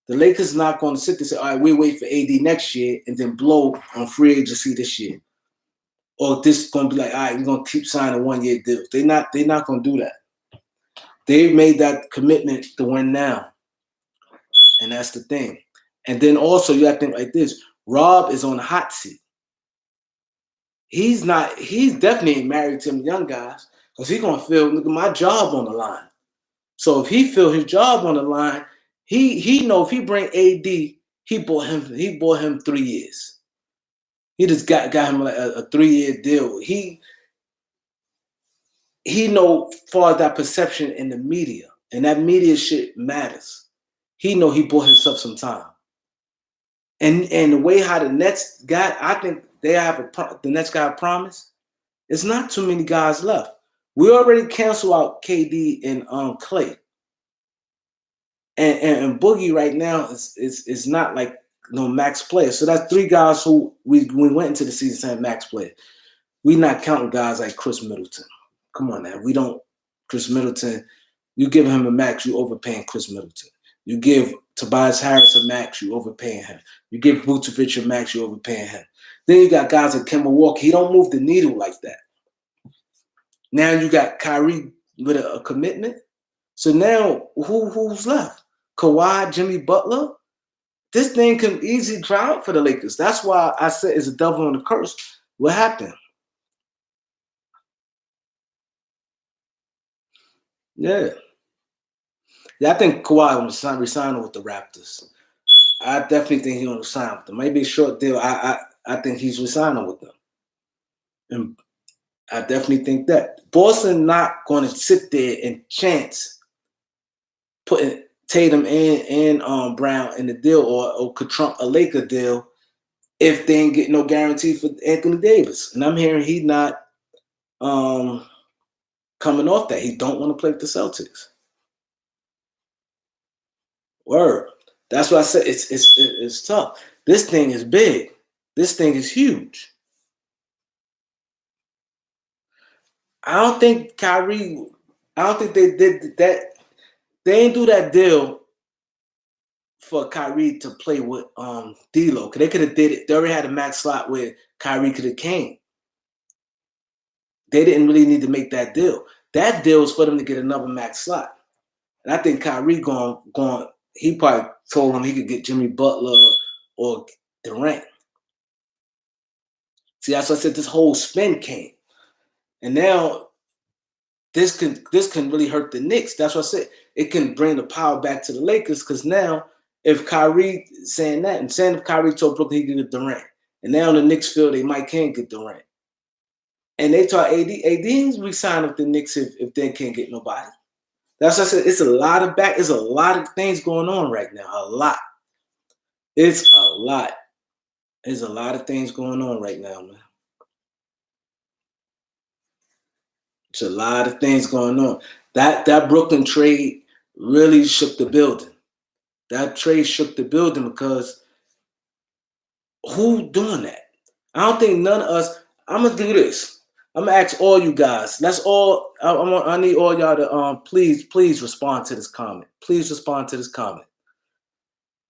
The Lakers not going to sit there and say, all right, we wait for AD next year and then blow on free agency this year. Or this is going to be like, all right, we're going to keep signing 1-year deals. They're not going to do that. They made that commitment to win now. And that's the thing. And then also you have to think like this. Rob is on the hot seat. He's definitely married to them young guys because he's going to feel, look at my job on the line. So if he feel his job on the line, he know if he bring AD, he bought him 3 years. He just got him like a 3-year deal. He know far that perception in the media, and that media shit matters. He know he bought himself some time. And the way how the Nets got, I think they have the Nets got a promise. It's not too many guys left. We already canceled out KD and Clay. And Boogie right now is not like no max player. So that's 3 guys who we went into the season saying max player. We not counting guys like Chris Middleton. Come on now. We don't. Chris Middleton, you give him a max, you overpaying Chris Middleton. You give Tobias Harris a max, you overpaying him. You give Vucevic a max, you overpaying him. Then you got guys like Kemba Walker. He don't move the needle like that. Now you got Kyrie with a commitment. So now who's left? Kawhi, Jimmy Butler? This thing can easily dry out for the Lakers. That's why I said it's a devil on the curse. What happened? Yeah. Yeah, I think Kawhi will resigning with the Raptors. I definitely think he's going to sign with them. Maybe a short deal. I think he's resigning with them. And I definitely think that. Boston not going to sit there and chance putting Tatum and Brown in the deal or could trump a Laker deal if they ain't get no guarantee for Anthony Davis. And I'm hearing he not coming off that. He don't want to play with the Celtics. Word. That's why I said it's tough. This thing is big. This thing is huge. I don't think Kyrie. I don't think they did that. They ain't do that deal for Kyrie to play with D'Lo. Cause they could have did it. They already had a max slot where Kyrie could have came. They didn't really need to make that deal. That deal was for them to get another max slot. And I think Kyrie going. He probably told him he could get Jimmy Butler or Durant. See, that's why I said this whole spin came, and now this can really hurt the Knicks. That's what I said. It can bring the power back to the Lakers because now if Kyrie saying that and saying if Kyrie told Brooklyn he could get Durant, and now the Knicks feel they might can't get Durant, and they told AD resign with the Knicks if they can't get nobody. That's what I said. It's a lot of things going on right now. A lot. It's a lot. There's a lot of things going on right now, man. It's a lot of things going on. That Brooklyn trade really shook the building. That trade shook the building because who doing that? I don't think none of us. I'm gonna do this. I'm gonna ask all you guys. That's all. I need all y'all to please respond to this comment. Please respond to this comment.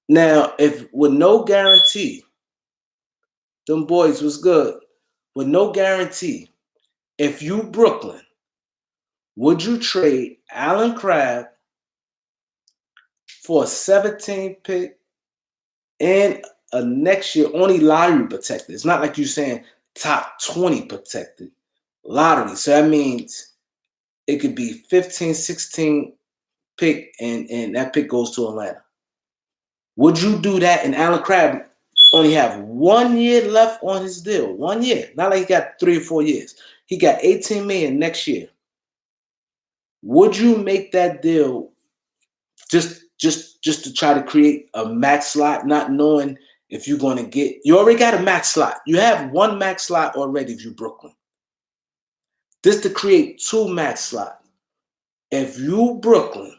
Now, if with no guarantee, them boys was good. With no guarantee, if you Brooklyn, would you trade Allen Crabbe for a 17th pick and a next year only lottery protected? It's not like you're saying top 20 protected. Lottery. So that means it could be 15, 16 pick and that pick goes to Atlanta. Would you do that? And Allen Crabbe only have 1 year left on his deal. 1 year. Not like he got 3 or 4 years. He got $18 million next year. Would you make that deal just to try to create a max slot, not knowing if you're going to get? You already got a max slot. You have one max slot already if you Brooklyn. Just to create 2 max slots. If you Brooklyn,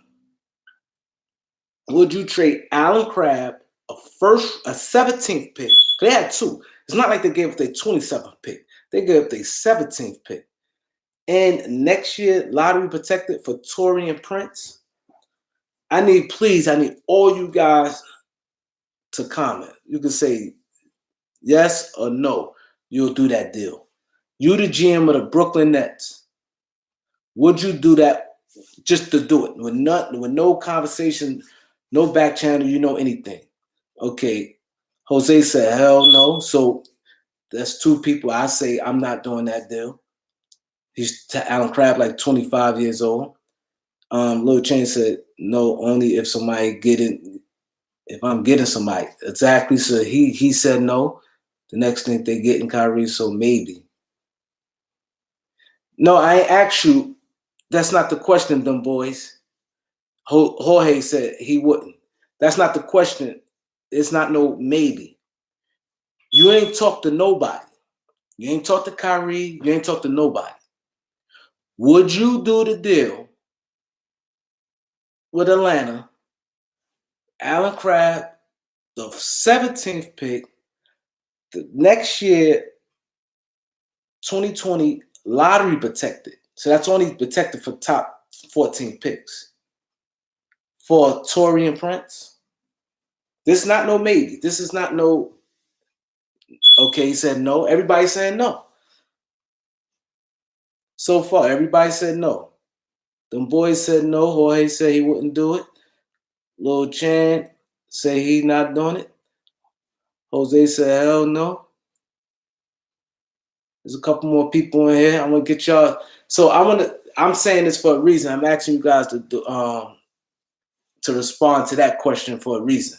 would you trade Allen Crabbe a 17th pick? They had 2. It's not like they gave up their 27th pick. They gave up their 17th pick. And next year, lottery protected for Taurean Prince. I need all you guys to comment. You can say yes or no. You'll do that deal. You the GM of the Brooklyn Nets. Would you do that just to do it? With no conversation, no back channel, anything. Okay. Jose said, hell no. So that's 2 people. I say I'm not doing that deal. He's Allen Crabbe, like 25 years old. Lil Chain said, no, only if somebody if I'm getting somebody. Exactly. So he said no. The next thing they getting Kyrie, so maybe. No, I ain't asked you. That's not the question, them boys. Jorge said he wouldn't. That's not the question. It's not no maybe. You ain't talked to nobody. You ain't talked to Kyrie. You ain't talked to nobody. Would you do the deal with Atlanta? Allen Crabbe, the 17th pick, the next year, 2020, lottery protected. So that's only protected for top 14 picks. For Taurean Prince. This is not no maybe. This is not no, okay, he said no. Everybody's saying no. So far, everybody said no. Them boys said no. Jorge said he wouldn't do it. Lil Chan said he not doing it. Jose said hell no. There's a couple more people in here. I'm gonna get y'all. So I'm saying this for a reason. I'm asking you guys to do to respond to that question for a reason.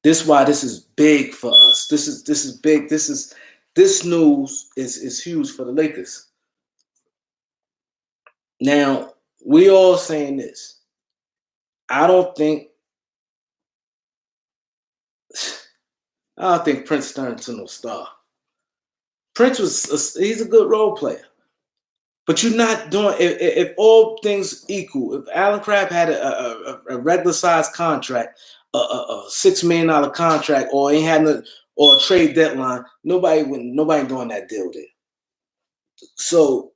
This is why this is big for us. This is big. This news is huge for the Lakers. Now, we all saying this. I don't think Prince turned into no star. Prince he's a good role player. But you're not doing, if all things equal, if Alan Crabb had a regular sized contract, a $6 million contract, or ain't had or a trade deadline, nobody doing that deal there. So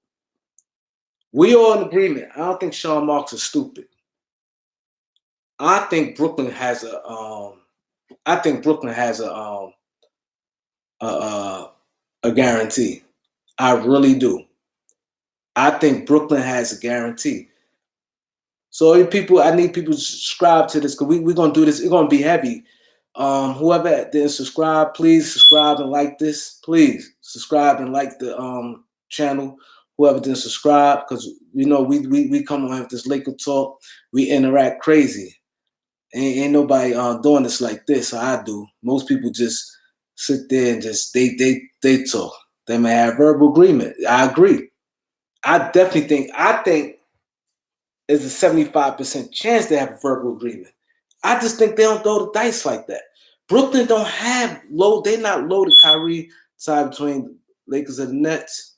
we all in agreement. I don't think Sean Marks is stupid. I think Brooklyn has a guarantee. I really do. I think Brooklyn has a guarantee. So I need people to subscribe to this because we're gonna do this. It's gonna be heavy. Whoever didn't subscribe, please subscribe and like this. Please subscribe and like the channel. Whoever didn't subscribe, because we come on with this Laker talk. We interact crazy. Ain't nobody doing this like this. I do. Most people just sit there and just they talk. They may have verbal agreement. I agree. I think there's a 75% chance they have a verbal agreement. I just think they don't throw the dice like that. Brooklyn don't have they're not loaded. Kyrie side between Lakers and the Nets.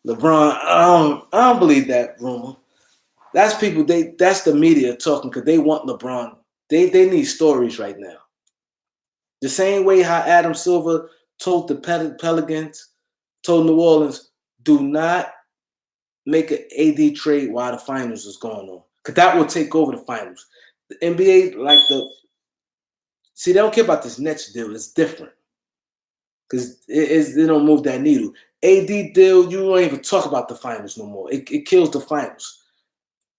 LeBron, I don't believe that rumor. That's people. That's the media talking because they want LeBron. They need stories right now. The same way how Adam Silver told the Pelicans, told New Orleans, do not make an AD trade while the finals is going on, because that will take over the finals. The NBA they don't care about this Nets deal. It's different because they don't move that needle. AD deal, you don't even talk about the finals no more. It kills the finals.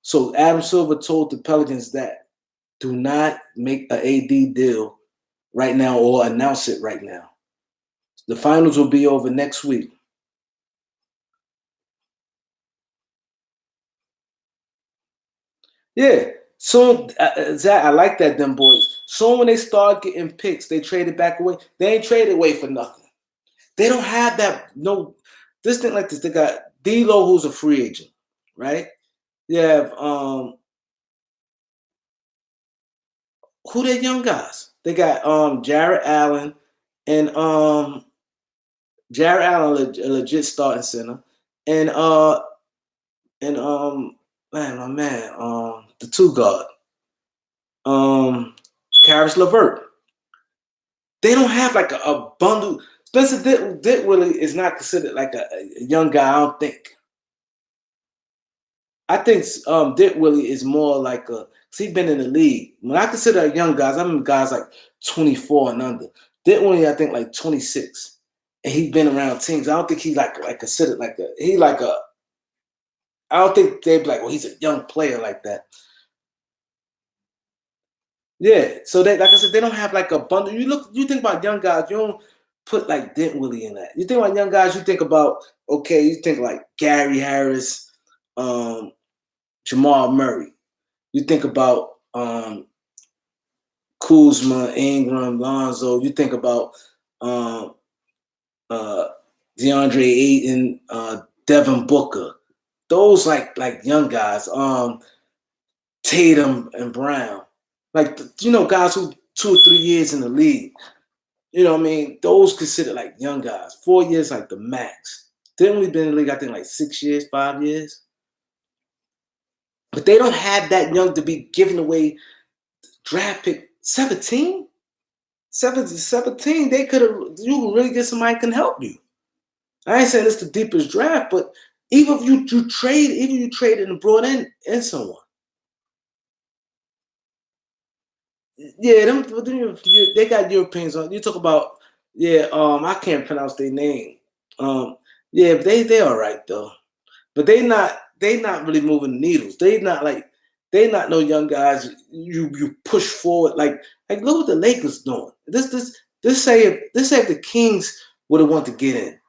So Adam Silver told the Pelicans that do not make an AD deal right now or announce it right now. The finals will be over next week. Yeah. So Zach, I like that them boys. So when they start getting picks, they trade it back away. They ain't traded away for nothing. They don't have that. No, this thing like this. They got D'Lo, who's a free agent, right? You have who they young guys? They got Jarrett Allen and Jarrett Allen, a legit starting center, and the two guard, Caris LeVert. They don't have like a bundle. Spencer Dinwiddie is not considered like a young guy. I don't think. I think Dinwiddie is more like he's been in the league. When I consider young guys, I mean guys like 24 and under. Dinwiddie, I think like 26, and he's been around teams. I don't think he's like considered like a. I don't think they'd be like, well, he's a young player like that. Yeah, so like I said, they don't have like a bundle. You think about young guys, you don't put like Dinwiddie in that. You think about young guys, you think about you think like Gary Harris, Jamal Murray. You think about Kuzma, Ingram, Lonzo. You think about DeAndre Ayton, Devin Booker. Those like young guys. Tatum and Brown. Like, guys who 2 or 3 years in the league. You know what I mean? Those considered like young guys. 4 years like the max. Then we've been in the league, I think, like 6 years, 5 years. But they don't have that young to be giving away draft pick 17. 17, they could have. You can really get somebody who can help you. I ain't saying it's the deepest draft, but even if you traded and brought in someone. Yeah, they got Europeans on. You talk about I can't pronounce their name. Yeah, they all right though, but they not really moving the needles. They not no young guys. You push forward like look what the Lakers doing. This say if the Kings would have wanted to get in,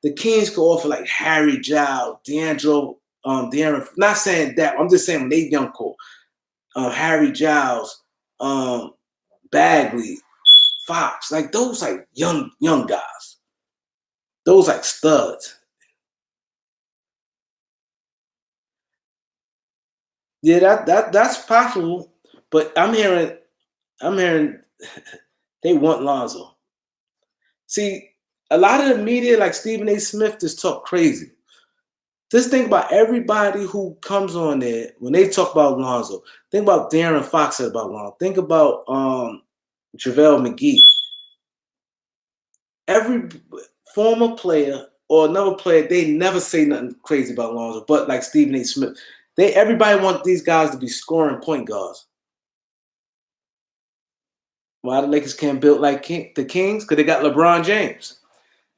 the Kings could offer like Harry Giles, De'Aaron. Not saying that. I'm just saying when they young core, Harry Giles, Bagley, Fox, like those like young guys, those like studs. Yeah, that's possible. But I'm hearing they want Lonzo. See, a lot of the media, like Stephen A. Smith, just talk crazy. Just think about everybody who comes on there when they talk about Lonzo. Think about Darren Fox said about Lonzo. Think about JaVale McGee. Every former player or another player, they never say nothing crazy about Lonzo, but like Stephen A. Smith. Everybody want these guys to be scoring point guards. Why the Lakers can't build like the Kings? Because they got LeBron James.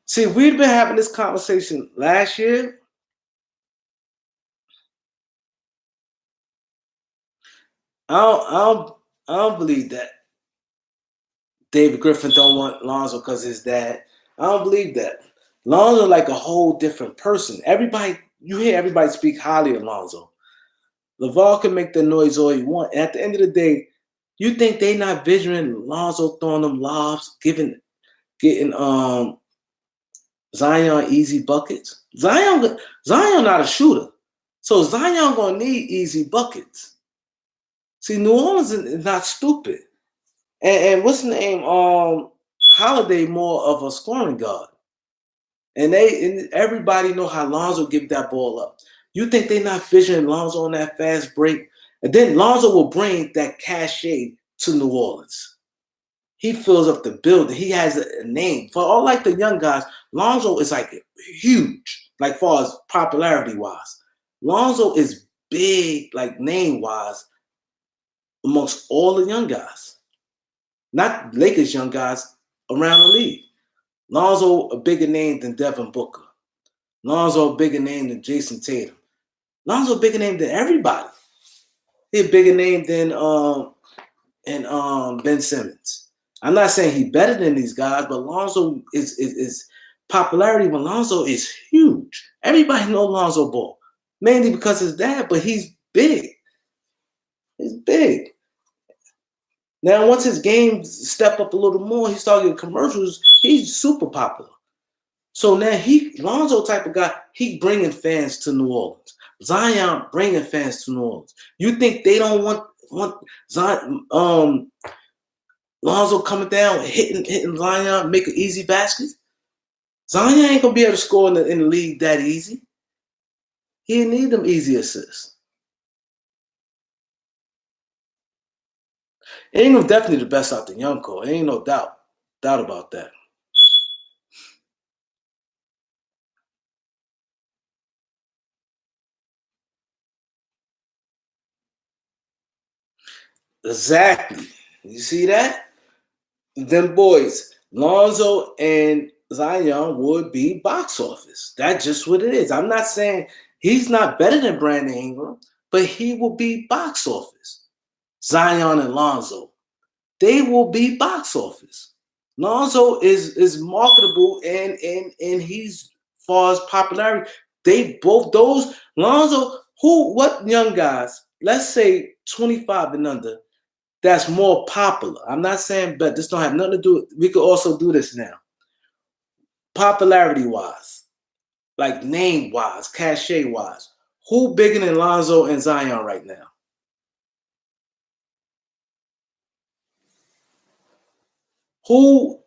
See, we've been having this conversation last year. I don't believe that David Griffin don't want Lonzo because his dad. I don't believe that. Lonzo like a whole different person. You hear everybody speak highly of Lonzo. LaVar can make the noise all you want. And at the end of the day, you think they not visioning Lonzo throwing them lobs, getting Zion easy buckets? Zion not a shooter. So Zion gonna need easy buckets. See, New Orleans is not stupid. And what's the name? Holiday more of a scoring guard. And everybody know how Lonzo give that ball up. You think they not visioning Lonzo on that fast break? And then Lonzo will bring that cachet to New Orleans. He fills up the building. He has a name. For all like the young guys, Lonzo is like huge, like far as popularity wise. Lonzo is big, like name wise, amongst all the young guys. Not Lakers young guys around the league. Lonzo a bigger name than Devin Booker. Lonzo a bigger name than Jason Tatum. Lonzo a bigger name than everybody. He's a bigger name than Ben Simmons. I'm not saying he's better than these guys, but Lonzo is popularity when Lonzo is huge. Everybody knows Lonzo Ball. Mainly because his dad, but he's big. He's big. Now, once his game step up a little more, he started getting commercials. He's super popular. So now Lonzo type of guy, he bringing fans to New Orleans. Zion bringing fans to New Orleans. You think they don't want Zion, Lonzo coming down, hitting Zion, making easy baskets? Zion ain't gonna be able to score in the league that easy. He need them easy assists. Ingram's definitely the best out the young core. Ain't no doubt about that. Exactly. You see that? Them boys, Lonzo and Zion would be box office. That's just what it is. I'm not saying he's not better than Brandon Ingram, but he will be box office. Zion and Lonzo, they will be box office. Lonzo is marketable and he's far as popularity. They both those Lonzo, what young guys, let's say 25 and under, that's more popular. I'm not saying, but this don't have nothing to do with, we could also do this now. Popularity wise, like name wise, cachet wise, who bigger than Lonzo and Zion right now? Who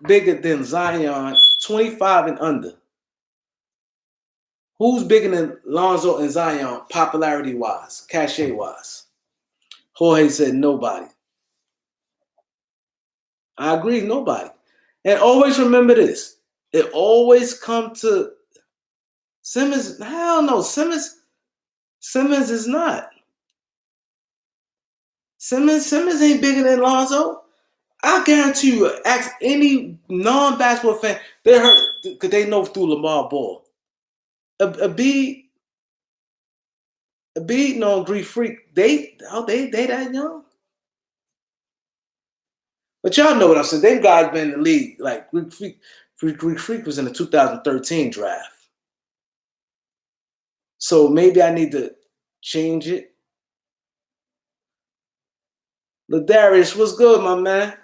bigger than Zion, 25 and under? Who's bigger than Lonzo and Zion, popularity wise, cachet wise? Jorge said nobody. I agree, nobody. And always remember this. It always come to Simmons. Hell no, Simmons is not. Simmons ain't bigger than Lonzo. I guarantee you, ask any non-basketball fan, they heard because they know through Lamar Ball. A B no Greek Freak. They that young. But y'all know what I'm saying. Them guys been in the league like Greek Freak Greek Freak was in the 2013 draft. So maybe I need to change it. Ladarius, what's good, my man?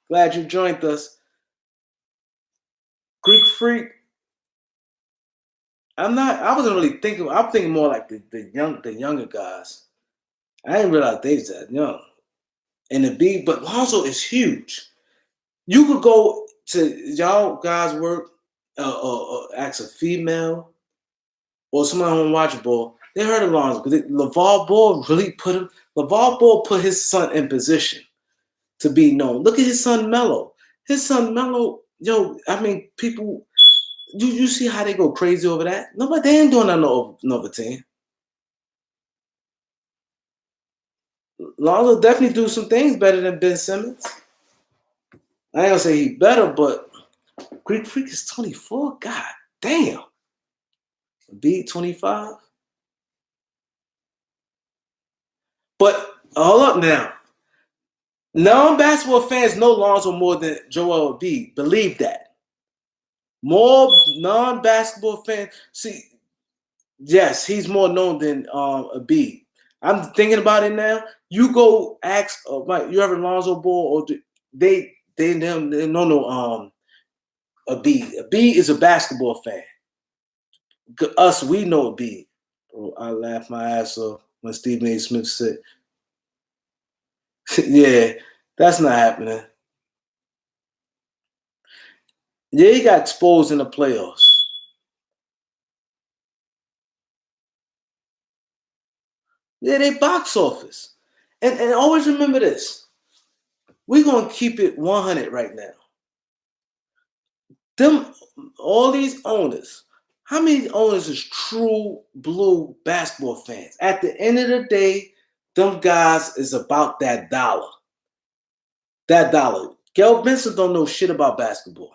Glad you joined us. Greek Freak. I wasn't really thinking. I'm thinking more like the younger guys. I didn't realize they was that young. And the B, but Lonzo is huge. You could go to y'all guys work, ask a female or someone on watch ball. They heard of Lonzo because LeVar Ball really put him. LeVar Ball put his son in position to be known. Look at his son Melo. His son Melo, yo, I mean, people, you see how they go crazy over that? Nobody, they ain't doing nothing over 10. Lonzo definitely do some things better than Ben Simmons. I ain't gonna say he better, but Greek Freak is 24. God damn. B 25. But hold up now. Non-basketball fans know Lonzo more than Joel Embiid. Believe that. More non-basketball fans. See, yes, he's more known than Embiid. I'm thinking about it now. You go ask, you ever Lonzo Ball, or they don't know Embiid. Embiid is a basketball fan. Us, we know Embiid. Bro, I laughed my ass off when Stephen A. Smith said, yeah, that's not happening. Yeah, he got exposed in the playoffs. Yeah, they box office. And always remember this. We're going to keep it 100 right now. All these owners, how many owners is true blue basketball fans? At the end of the day, them guys is about that dollar. That dollar. Gail Benson don't know shit about basketball.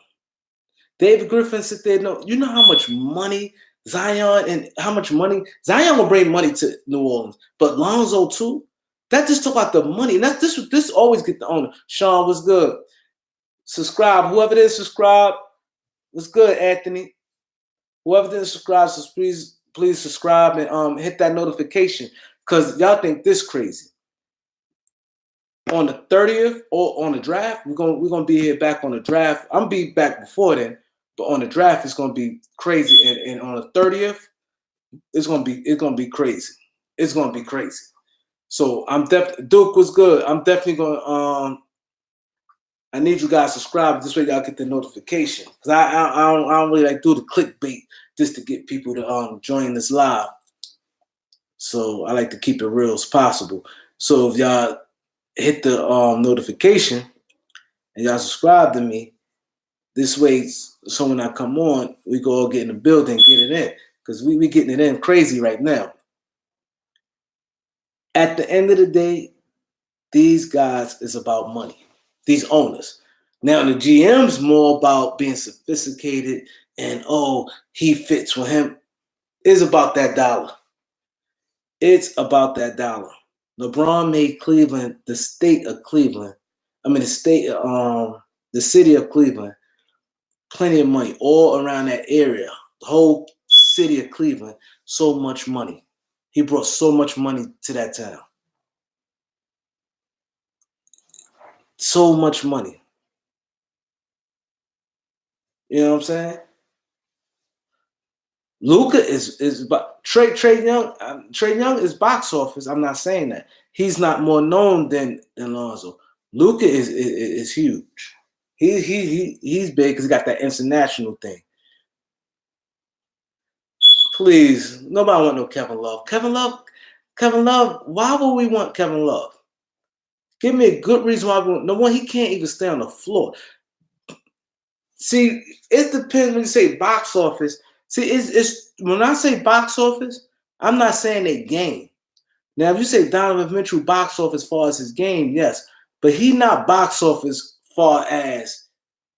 David Griffin sit there. You know how much money Zion and how much money Zion will bring money to New Orleans, but Lonzo too. That just talk about the money, and this always get the owner. Sean, what's good? Subscribe, whoever it is, subscribe. What's good, Anthony? Whoever didn't subscribe, so please subscribe and hit that notification because y'all think this crazy. On the 30th or on the draft, we're gonna be here back on the draft. I'm gonna be back before then. But on the draft, it's gonna be crazy, and on the 30th, it's gonna be crazy. It's gonna be crazy. So I'm definitely Duke was good. I'm definitely gonna I need you guys to subscribe. This way y'all get the notification because I don't really like do the clickbait just to get people to join this live. So I like to keep it real as possible. So if y'all hit the notification and y'all subscribe to me. This way, so when I come on, we go all get in the building, get it in. Because we getting it in crazy right now. At the end of the day, these guys is about money. These owners. Now, the GM's more about being sophisticated and, he fits with him. It's about that dollar. It's about that dollar. LeBron made Cleveland, the state of Cleveland. I mean, the city of Cleveland. Plenty of money all around that area. The whole city of Cleveland, so much money. He brought so much money to that town. So much money. You know what I'm saying? Luka is Trae Young. Trae Young is box office. I'm not saying that. He's not more known than Lonzo. Luka is huge. He's big because he got that international thing. Please, nobody want no Kevin Love. Kevin Love. Why would we want Kevin Love? Give me a good reason why we want. No one, he can't even stay on the floor. See, it depends when you say box office. See, it's when I say box office, I'm not saying a game. Now, if you say Donovan Mitchell box office as far as his game, yes, but he not box office far as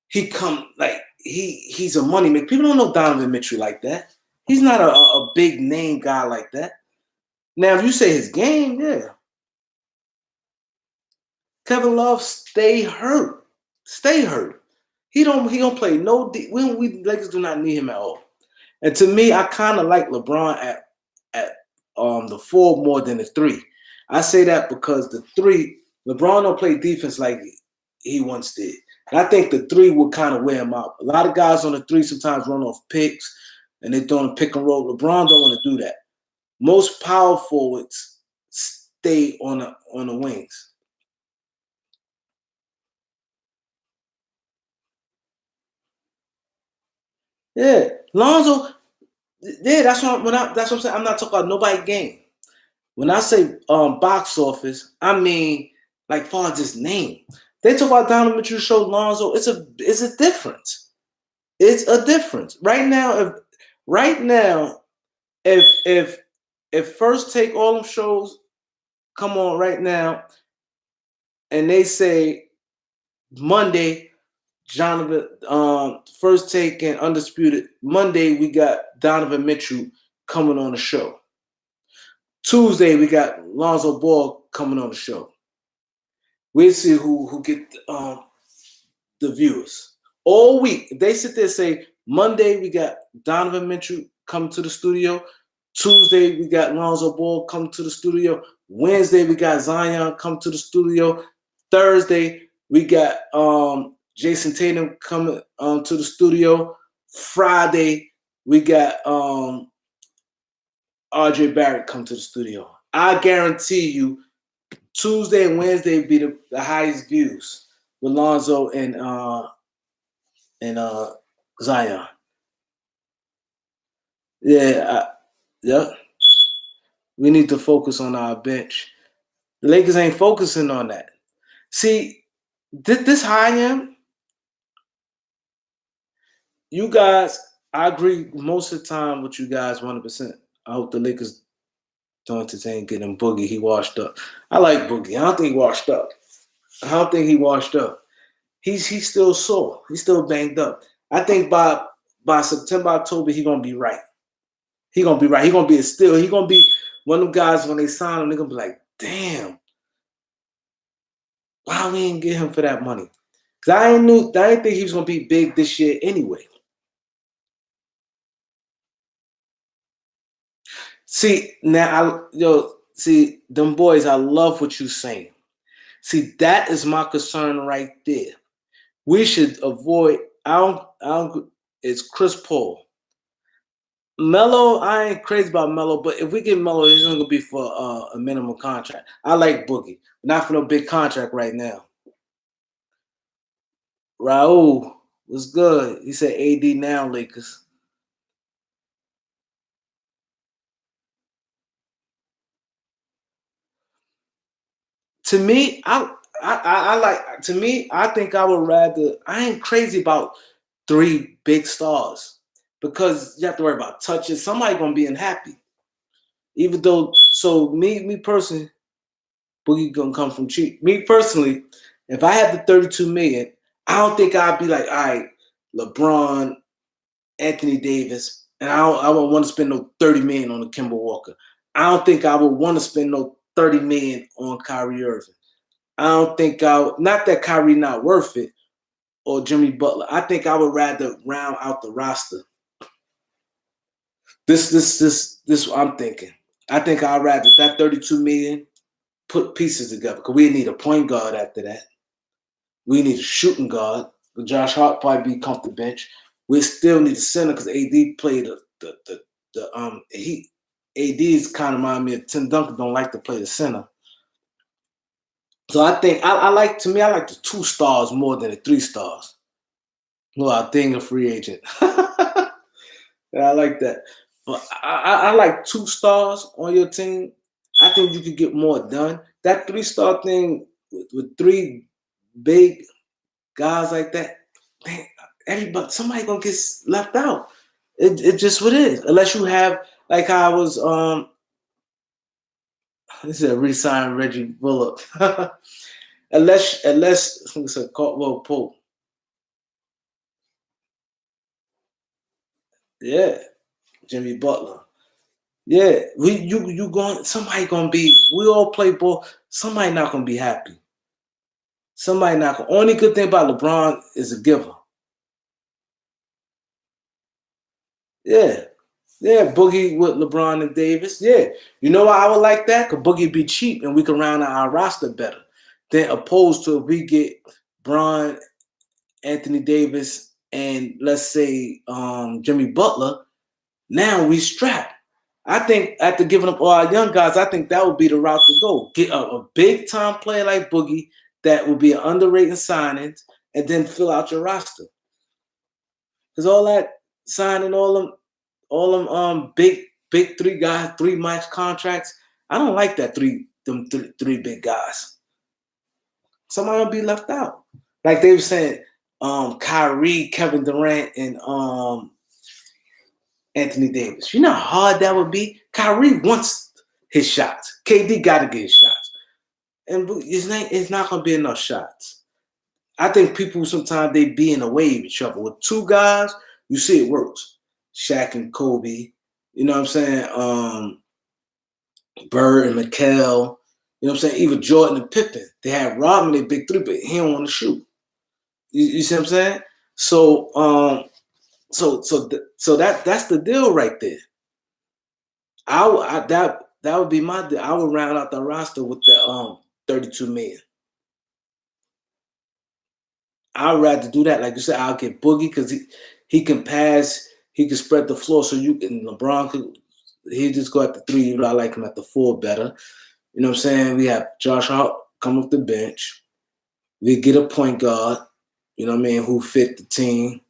he come like he's a money maker. People don't know Donovan Mitchell like that. He's not a big name guy like that. Now, if you say his game, yeah. Kevin Love stay hurt. He don't play no. We Lakers do not need him at all. And to me, I kind of like LeBron at the 4 more than the 3. I say that because the 3, LeBron don't play defense like he once did. And I think the 3 would kind of wear him out. A lot of guys on the 3 sometimes run off picks and they're doing pick and roll. LeBron don't want to do that. Most power forwards stay on the wings. Yeah, Lonzo. Yeah, that's what I'm saying. I'm not talking about nobody game. When I say box office, I mean like far as his name. They talk about Donovan Mitchell show Lonzo. It's a difference. It's a difference. Right now, if First Take all them shows come on right now, and they say Monday, Jonathan, First Take and Undisputed. Monday we got Donovan Mitchell coming on the show. Tuesday we got Lonzo Ball coming on the show. We'll see who get the viewers. All week, they sit there and say, Monday we got Donovan Mitchell coming to the studio. Tuesday we got Lonzo Ball come to the studio. Wednesday we got Zion come to the studio. Thursday we got Jason Tatum coming to the studio. Friday we got RJ Barrett come to the studio. I guarantee you Tuesday and Wednesday be the highest views with Lonzo and Zion. Yeah. We need to focus on our bench. The Lakers ain't focusing on that. See, this high end, you guys, I agree most of the time with you guys 100%. I hope the Lakers don't entertain getting Boogie. He washed up. I like Boogie. I don't think he washed up. He's still sore. He's still banged up. I think by September, October, he's gonna be right. He's gonna be right. He's gonna be He's gonna be one of them guys when they sign him, they're gonna be like, damn, why we didn't get him for that money? Cause I didn't think he was gonna be big this year anyway. See, now them boys, I love what you're saying. See, that is my concern right there. We should avoid. It's Chris Paul. Melo, I ain't crazy about Melo, but if we get Melo, it's only gonna be for a minimum contract. I like Boogie, not for no big contract right now. Raul was good. He said AD now Lakers. To me, I think I would rather. I ain't crazy about 3 big stars because you have to worry about touches. Somebody gonna be unhappy. Even though, so me personally, Boogie gonna come from cheap. Me personally, if I had the 32 million, I don't think I'd be like, all right, LeBron, Anthony Davis, and I wouldn't want to spend no 30 million on a Kemba Walker. I don't think I would want to spend no 30 million on Kyrie Irving. I don't think not that Kyrie not worth it or Jimmy Butler. I think I would rather round out the roster. This what I'm thinking. I think I'd rather that 32 million put pieces together because we need a point guard after that. We need a shooting guard. Josh Hart probably be comfortable bench. We still need a center because AD played AD is kind of remind me of Tim Duncan. Don't like to play the center. So I think I like the 2 stars more than the 3 stars. No, I think a free agent. Yeah, I like that. But I like 2 stars on your team. I think you could get more done. That 3-star thing with 3 big guys like that, man, somebody gonna get left out. It just what it is. Unless you have like I was this is a re-sign Reggie Bullock. unless it's a Caldwell Pope. Yeah, Jimmy Butler. Yeah, you going somebody gonna be. We all play ball. Somebody not gonna be happy. Somebody not gonna. Only good thing about LeBron is a giver. Yeah. Yeah, Boogie with LeBron and Davis. Yeah. You know why I would like that? Because Boogie be cheap and we can round out our roster better. Than opposed to if we get Bron, Anthony Davis, and let's say Jimmy Butler, now we strapped. I think after giving up all our young guys, I think that would be the route to go. Get a big time player like Boogie that would be an underrated signing, and then fill out your roster. Because all that signing, all them big three guys, 3 max contracts. I don't like that three big guys. Somebody will be left out. Like they were saying, Kyrie, Kevin Durant, and Anthony Davis. You know how hard that would be? Kyrie wants his shots. KD got to get his shots. And it's not going to be enough shots. I think people sometimes they be in a wave of each other. With 2 guys, you see it works. Shaq and Kobe. You know what I'm saying? Bird and McHale. You know what I'm saying? Even Jordan and Pippen. They had Rodman, they big 3, but he don't want to shoot. You see what I'm saying? So that's the deal right there. That would be my deal. I would round out the roster with the 32 million. I'd rather do that. Like you said, I'll get Boogie because he can pass, he can spread the floor, so you can LeBron could he just go at the 3. I like him at the 4 better. You know what I'm saying? We have Josh Hart come off the bench. We get a point guard, you know what I mean, who fit the team.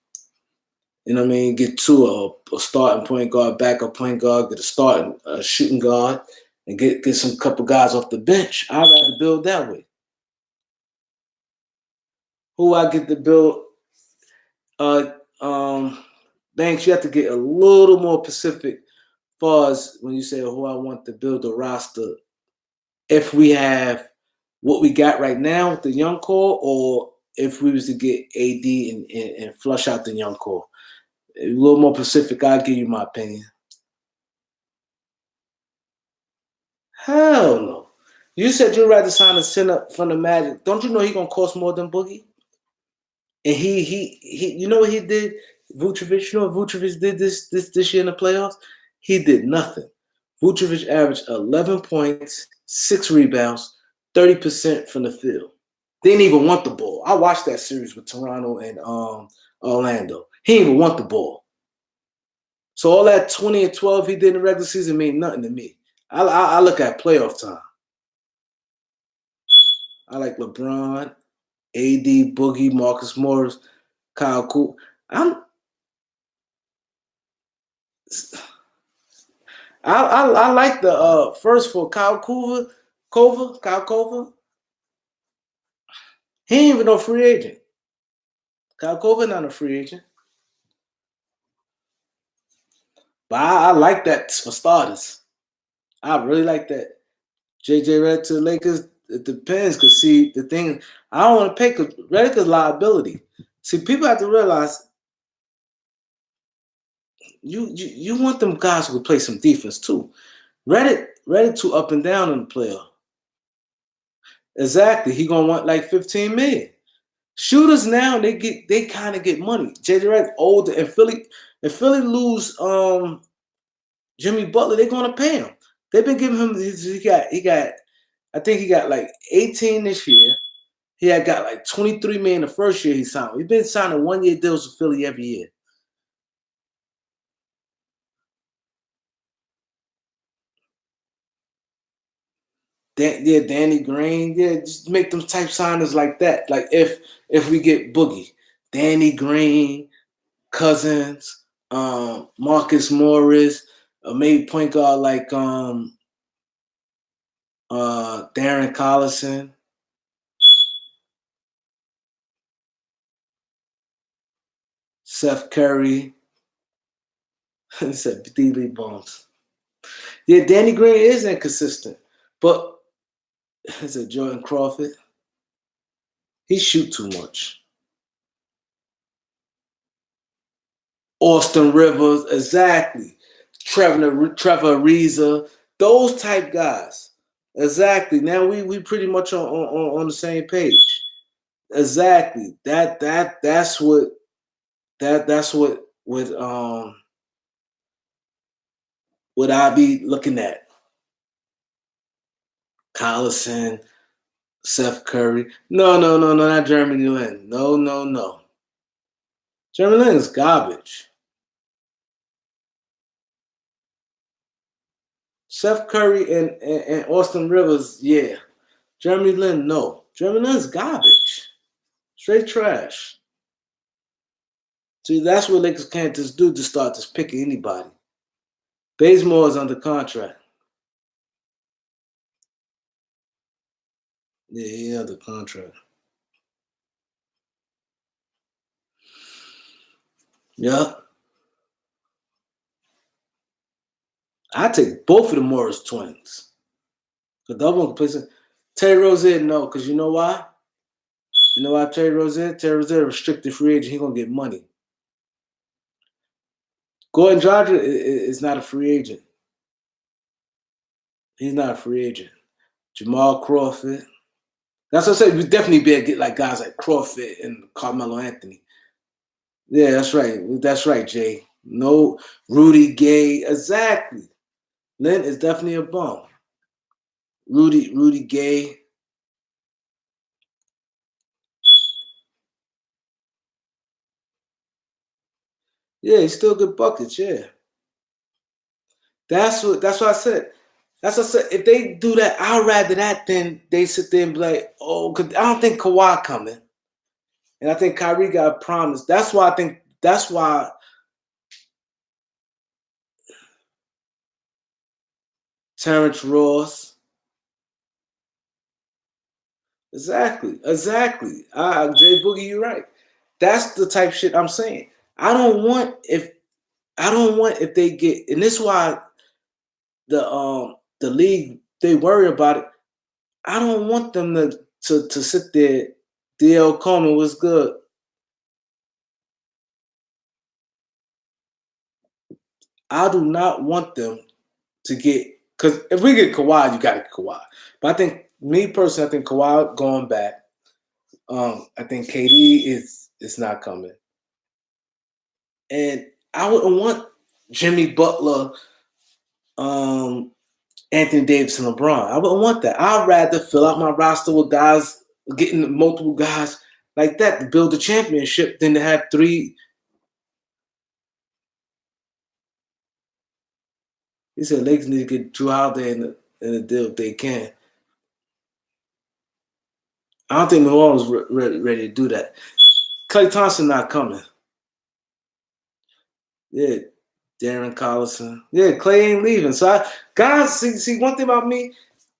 You know what I mean? Get 2 a starting point guard, backup point guard, get a starting shooting guard, and get some couple guys off the bench. I'd rather build that way. Who I get to build? Banks, you have to get a little more specific as far as when you say who I want to build a roster. If we have what we got right now with the young core, or if we was to get AD and flush out the young core. A little more specific, I'll give you my opinion. Hell no. You said you'd rather sign a center from the Magic. Don't you know he's gonna cost more than Boogie? And he you know what he did? Vucevic, you know what Vucevic did this year in the playoffs? He did nothing. Vucevic averaged 11 points, 6 rebounds, 30% from the field. They didn't even want the ball. I watched that series with Toronto and Orlando. He didn't even want the ball. So all that 20 and 12 he did in the regular season mean nothing to me. I look at playoff time. I like LeBron, AD, Boogie, Marcus Morris, Kyle Kuzma. I like the first for Kyle Kuzma. Kyle Kuzma. He ain't even no free agent. Kyle Kuzma not a free agent. But I like that for starters. I really like that. JJ Redick to the Lakers, it depends. Because, see, the thing, I don't want to pay because Redick is liability. See, people have to realize you want them guys who can play some defense too. Redick too up and down in the player. Exactly. He going to want like 15 million. Shooters now, they kind of get money. JJ Redick older, and Philly lose Jimmy Butler, they're going to pay him. They've been giving him. He got. I think he got like 18 this year. He had got like 23 million the first year he signed. He's been signing 1-year deals with Philly every year. Danny Green. Yeah, just make them type signers like that. Like if we get Boogie, Danny Green, Cousins, Marcus Morris, maybe point guard like Darren Collison. Seth Curry. He said D-Lee Bones. Yeah, Danny Green is inconsistent. But is it Jordan Crawford? He shoot too much. Austin Rivers, exactly. Trevor Ariza, those type guys. Exactly. Now we pretty much on the same page. Exactly. That's what would I be looking at Collison, Seth Curry? No, not Jeremy Lin. No. Jeremy Lin is garbage. Seth Curry and Austin Rivers, yeah. Jeremy Lin, no. Jeremy Lin's garbage. Straight trash. See, that's what Lakers can't just do to start just picking anybody. Bazemore is under contract. Yeah, he's under contract. Yeah. I take both of the Morris twins. Because the other one can play some. Terry Rozier, no, because you know why? You know why Terry Rozier? Terry Rozier, restricted free agent. He's going to get money. Gordon Dragic is not a free agent. He's not a free agent. Jamal Crawford. That's what I said. We definitely better get like guys like Crawford and Carmelo Anthony. Yeah, that's right. That's right, Jay. No, Rudy Gay. Exactly. Lynn is definitely a bum. Rudy Gay. Yeah, he's still good buckets. Yeah. That's what I said. That's what I said. If they do that, I'd rather that than they sit there and be like, oh, cause I don't think Kawhi coming. And I think Kyrie got promised. That's why Terrence Ross. Exactly. Jay Boogie, you're right. That's the type of shit I'm saying. I don't want if they get, and this is why the league, they worry about it. I don't want them to sit there. DL Coleman was good. I do not want them to get, because if we get Kawhi, you got to get Kawhi. But I think, me personally, I think Kawhi going back. I think KD is not coming, and I wouldn't want Jimmy Butler, Anthony Davis, and LeBron. I wouldn't want that. I'd rather fill out my roster with guys, getting multiple guys like that to build a championship than to have three. He said Lakers need to get Drew Holiday in the deal if they can. I don't think Milwaukee's ready to do that. Klay Thompson not coming. Yeah, Darren Collison. Yeah, Klay ain't leaving. So guys, see one thing about me,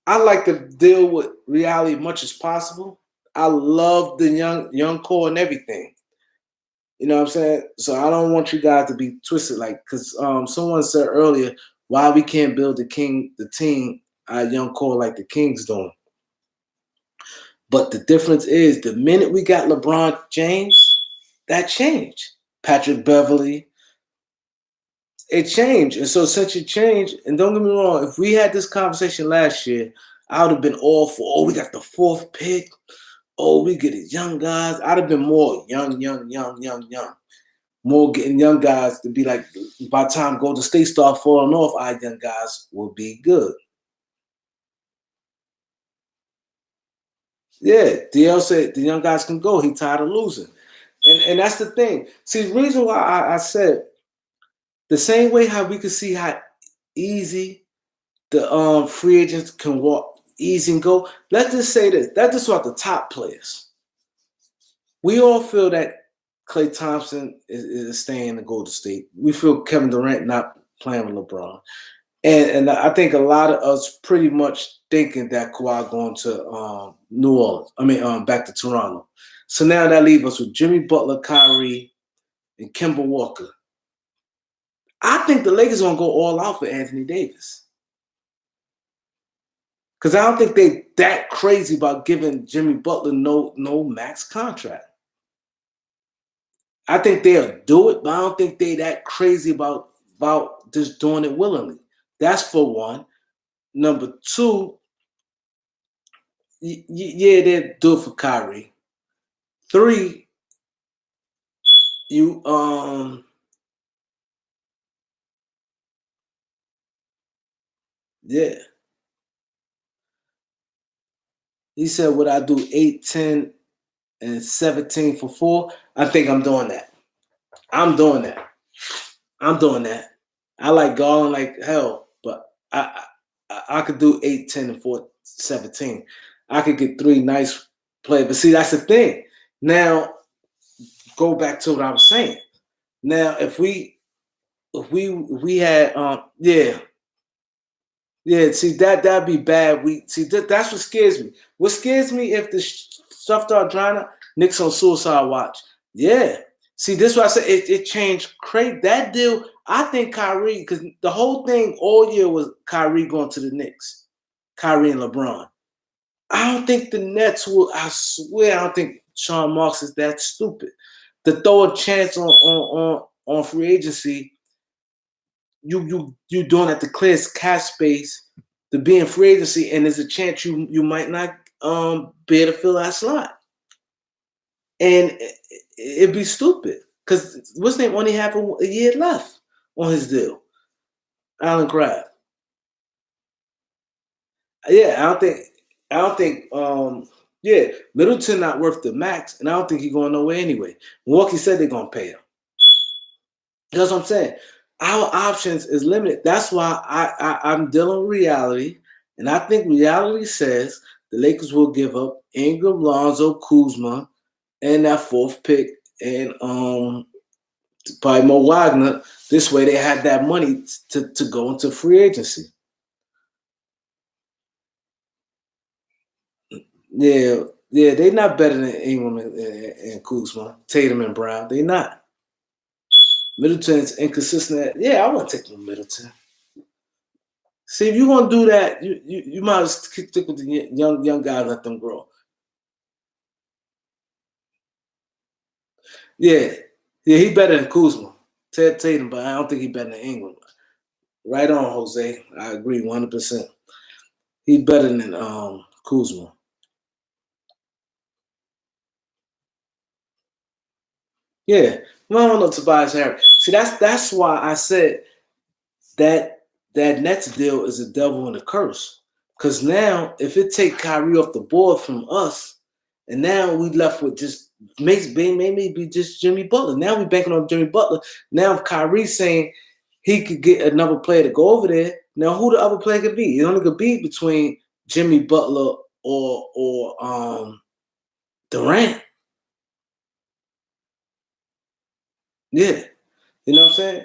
I like to deal with reality as much as possible. I love the young core and everything. You know what I'm saying? So I don't want you guys to be twisted, like, because someone said earlier why we can't build the team, our young core like the Kings doing. But the difference is the minute we got LeBron James, that changed. Patrick Beverly, it changed. And so since it changed, and don't get me wrong, if we had this conversation last year, I would have been all for, oh, we got the 4th pick. Oh, we get it, young guys. I'd have been more young. More getting young guys to be like, by the time Golden State start falling off, our young guys will be good. Yeah, DL said the young guys can go. He tired of losing. And that's the thing. See, the reason why I said the same way how we could see how easy the free agents can walk easy and go. Let's just say this. That's just about the top players. We all feel that Klay Thompson is staying in Golden State. We feel Kevin Durant not playing with LeBron. And I think a lot of us pretty much thinking that Kawhi going to New Orleans. Back to Toronto. So now that leaves us with Jimmy Butler, Kyrie, and Kemba Walker. I think the Lakers gonna go all out for Anthony Davis. Because I don't think they that crazy about giving Jimmy Butler no max contract. I think they'll do it, but I don't think they that crazy about just doing it willingly. That's for one. Number two, yeah, they do it for Kyrie. 3, you Yeah. He said, would I do 8, 10, and 17 for 4? I think I'm doing that. I'm doing that. I'm doing that. I like Garland like hell, but I could do 8, 10, and 4, 17. I could get 3 nice plays. But see, that's the thing. Now, go back to what I was saying. Now, if we had yeah, see that'd be bad. We see that's what scares me. What scares me if the stuff start drying up, Knicks on suicide watch. Yeah. See, this is why I said it changed crazy. That deal, I think Kyrie, because the whole thing all year was Kyrie going to the Knicks. Kyrie and LeBron. I don't think the Nets will, I swear, I don't think Sean Marks is that stupid. To throw a chance on free agency, you doing at the clearest cash space to be in free agency, and there's a chance you might not be able to fill that slot, and it'd be stupid because what's name only have a year left on his deal. Alan Crabb. Yeah, I don't think yeah, Middleton not worth the max, and I don't think he's going nowhere anyway. Milwaukee said they're gonna pay him. That's what I'm saying. Our options is limited. That's why I'm dealing with reality, and I think reality says the Lakers will give up Ingram, Lonzo, Kuzma, and that 4th pick, and probably Mo Wagner. This way, they had that money to go into free agency. Yeah, yeah, they not better than Ingram and Kuzma, Tatum and Brown. They not. Middleton's inconsistent. Yeah, I want to take Middleton. See, if you're gonna do that, you might as well stick with the young guys, let them grow. Yeah, yeah, he better than Kuzma, Ted Tatum, but I don't think he better than Ingram. Right on, Jose. I agree 100%. He better than Kuzma. Yeah, well, I don't know Tobias Harris. See, that's why I said that Nets deal is a devil and a curse. Because now, if it take Kyrie off the board from us, and now we left with just maybe just Jimmy Butler. Now we banking on Jimmy Butler. Now if Kyrie's saying he could get another player to go over there, now who the other player could be? It only could be between Jimmy Butler or Durant. Yeah, you know what I'm saying?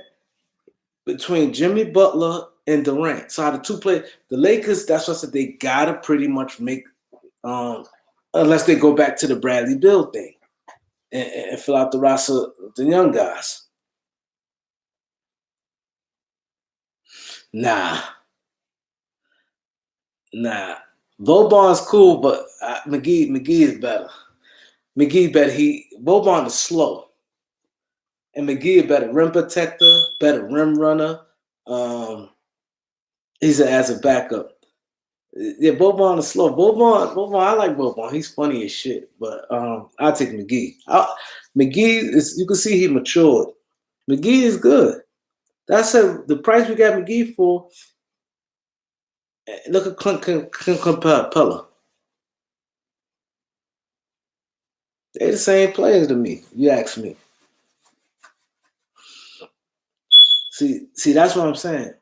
Between Jimmy Butler and Durant. So out of two players, the Lakers, that's what I said, they gotta pretty much make unless they go back to the Bradley Beal thing and fill out the roster of the young guys. Nah, nah. Boban's cool, but McGee is better. McGee better. Boban is slow, and McGee is better rim protector, better rim runner. He's as a backup. Yeah, Boban is slow. Boban, I like Boban. He's funny as shit. But I'll take McGee. McGee is, you can see he matured. McGee is good. That's the price we got McGee for. Look at Clint Capella. They're the same players to me. You ask me. See, that's what I'm saying.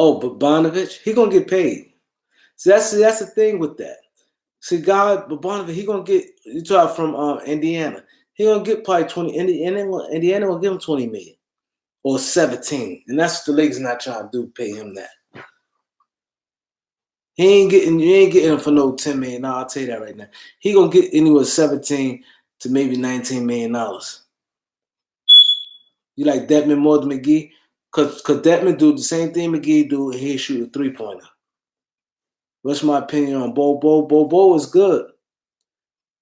Oh, but Bonovich, he gonna get paid. See, that's the thing with that. See, Bonovich, he gonna get. You talk from Indiana. He gonna get probably 20. Indiana will give him 20 million or 17, and that's what the Lakers not trying to do. Pay him that. You ain't getting him for no 10 million. No, I'll tell you that right now. He gonna get anywhere 17 to maybe 19 million dollars. You like Detman more than McGee? Cause Detman do the same thing McGee do, and he shoot a 3-pointer. What's my opinion on Bo? Bo is good.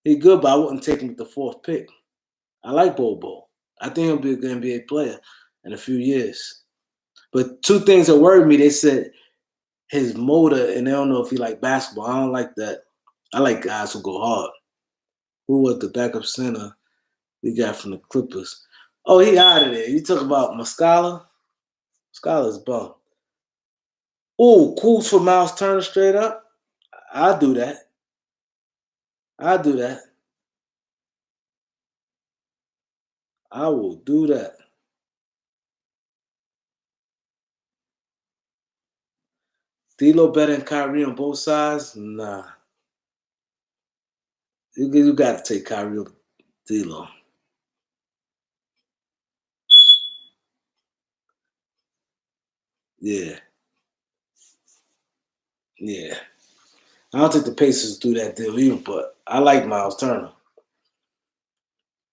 He's good, but I wouldn't take him with the 4th pick. I like Bo. I think he'll be a good NBA player in a few years. But two things that worried me, they said his motor, and they don't know if he like basketball. I don't like that. I like guys who go hard. Who was the backup center we got from the Clippers? Oh, he out of there. You talk about Muscala? Scholar's bum. Oh, Kuz for Miles Turner straight up. I'll do that. I'll do that. I will do that. D'Lo better than Kyrie on both sides? Nah. You got to take Kyrie over D'Lo. Yeah. Yeah. I don't think the Pacers do that deal either, but I like Miles Turner.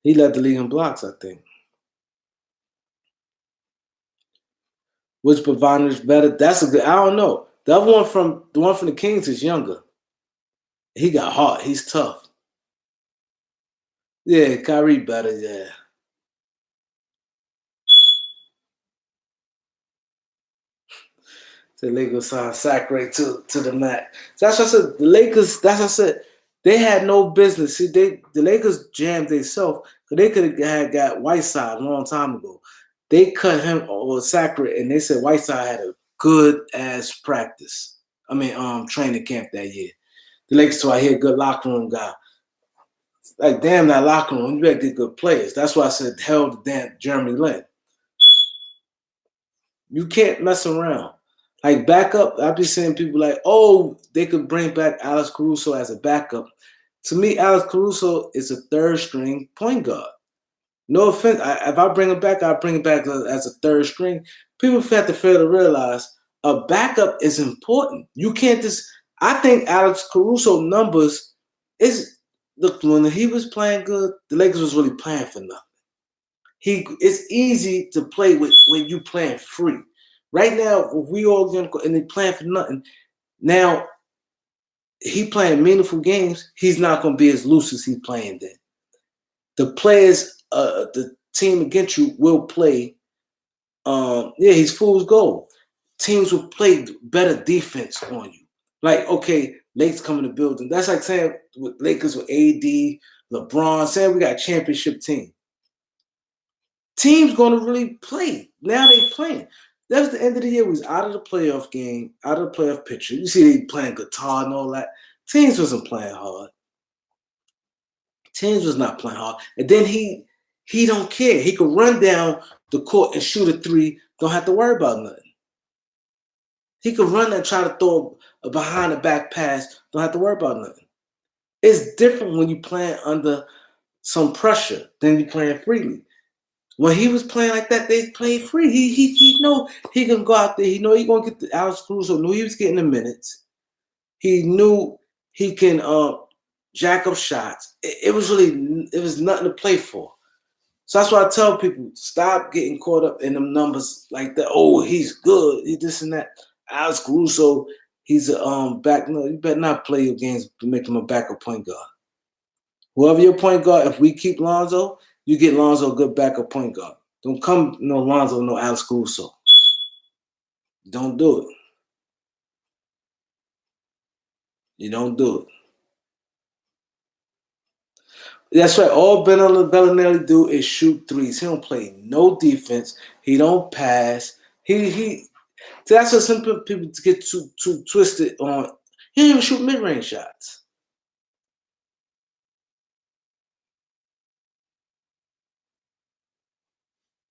He led the league in blocks, I think. Which Bogdanovich is better? That's a good. I don't know. The one from the Kings is younger. He got heart. He's tough. Yeah, Kyrie better. Yeah. The Lakers signed Sacre to the max. So that's what I said. The Lakers. That's what I said. They had no business. See, the Lakers jammed themselves because they could have got Whiteside a long time ago. They cut him or Sacre, and they said Whiteside had a good ass practice. Training camp that year. The Lakers told I hear good locker room guy. Like damn that locker room, you better get good players. That's why I said hell to damn Jeremy Lin. You can't mess around. Like backup, I've been seeing people like, oh, they could bring back Alex Caruso as a backup. To me, Alex Caruso is a third string point guard. No offense, if I bring him back, I'll bring him back as a third string. People have to fail to realize a backup is important. You can't just. I think Alex Caruso numbers is look when he was playing good, the Lakers was really playing for nothing. It's easy to play with when you playing free. Right now, we all gonna go and they playing for nothing. Now he playing meaningful games. He's not gonna be as loose as he playing then. The players, the team against you will play. He's fool's gold. Teams will play better defense on you. Like, okay, Lakers come in the building. That's like saying with Lakers with AD, LeBron, saying we got a championship team. Teams gonna really play. Now they playing. That's the end of the year. We was out of the playoff game, out of the playoff picture. You see they playing guitar and all that. Teams wasn't playing hard. Teams was not playing hard. And then he don't care. He could run down the court and shoot a three. Don't have to worry about nothing. He could run and try to throw a behind the back pass. Don't have to worry about nothing. It's different when you playing under some pressure than you playing freely. When he was playing like that, they played free. He know he can go out there. He know he gonna get the Alex Caruso. Knew he was getting the minutes. He knew he can jack up shots. It was nothing to play for. So that's why I tell people stop getting caught up in them numbers like that. Oh, he's good. He this and that. Alex Caruso, he's a back. No, you better not play your games to make him a backup point guard. Whoever your point guard, if we keep Lonzo, you get Lonzo a good backup point guard. Don't come no Lonzo, no Alex Caruso. Don't do it. You don't do it. That's right. All Bellinelli do is shoot threes. He don't play no defense. He don't pass. He. That's what some people get too twisted on. He don't even shoot mid range shots.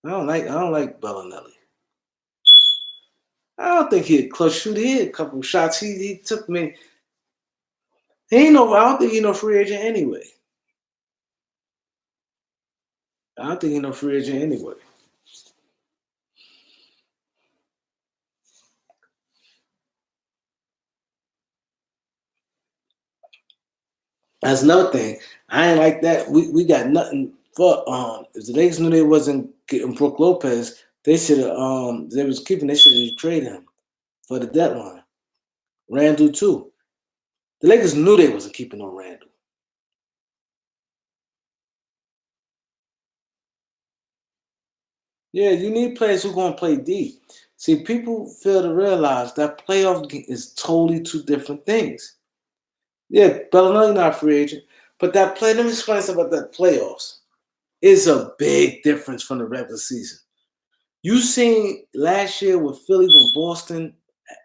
I don't like Bellinelli. I don't think he'd clutch shoot. He had a couple shots. He took me. He ain't no. I don't think he's no free agent anyway. I don't think he's no free agent anyway. That's another thing. I ain't like that. We got nothing for if the Lakers knew they wasn't getting Brook Lopez, they should have they was keeping they should have traded him for the deadline. Randall too. The Lakers knew they wasn't keeping on Randall. Yeah, you need players who gonna play D. See, people fail to realize that playoff is totally two different things. Yeah, Bellinelli not a free agent, but that play. Let me explain something about that playoffs. It's a big difference from the regular season. You seen last year with Philly when Boston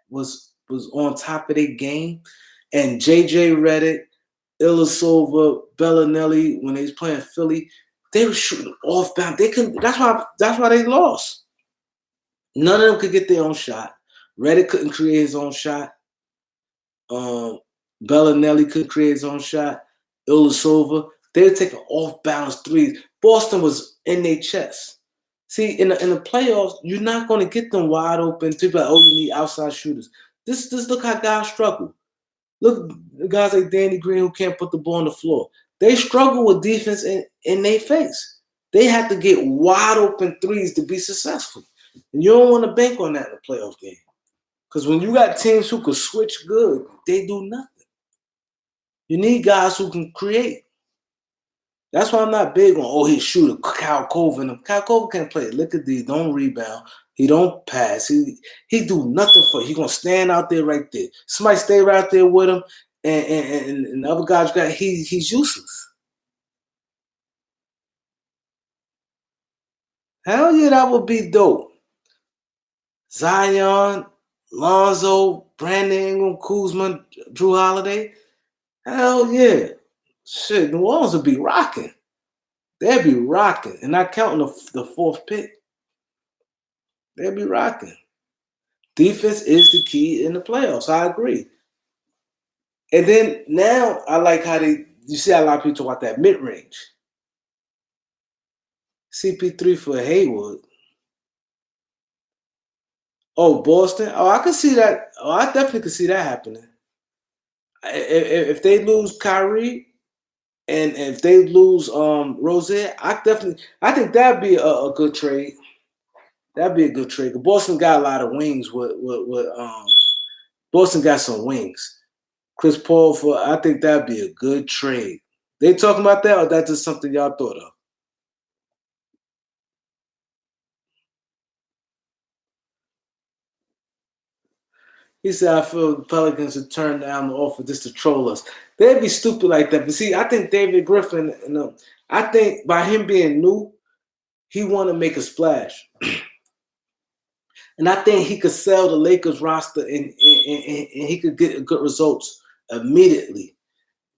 was on top of their game, and JJ Redick, Ilyasova, Bellinelli, when they was playing Philly, they were shooting off bounds. They couldn't. That's why they lost. None of them could get their own shot. Redick couldn't create his own shot. Bellinelli couldn't create his own shot. Ilyasova, they were taking off balance threes. Boston was in their chest. See, in the playoffs, you're not going to get them wide open. People like, oh, you need outside shooters. This look how guys struggle. Look, guys like Danny Green who can't put the ball on the floor. They struggle with defense in their face. They have to get wide open threes to be successful. And you don't want to bank on that in a playoff game. Because when you got teams who can switch good, they do nothing. You need guys who can create. That's why I'm not big on, oh, he's shooter, Kyle Coven. Kyle Coven can't play. Look at these, don't rebound. He don't pass. He do nothing for you. He gonna stand out there right there. Somebody stay right there with him, and the other guys got he's useless. Hell yeah, that would be dope. Zion, Lonzo, Brandon Ingram, Kuzma, Drew Holiday. Hell yeah. Shit, New Orleans would be rocking. They'd be rocking. And not counting the fourth pick. They'd be rocking. Defense is the key in the playoffs. I agree. And then now I like how you see a lot of people talk about that mid-range. CP3 for Hayward. Oh, Boston? Oh, I can see that. Oh, I definitely could see that happening. If they lose Kyrie and if they lose Rozier, I think that'd be a good trade. That'd be a good trade. Boston got a lot of wings. Boston got some wings. Chris Paul I think that'd be a good trade. They talking about that, or that's just something y'all thought of? He said, I feel the Pelicans would turn down the offer just to troll us. They'd be stupid like that. But see, I think David Griffin, I think by him being new, he want to make a splash. And I think he could sell the Lakers roster and he could get good results immediately.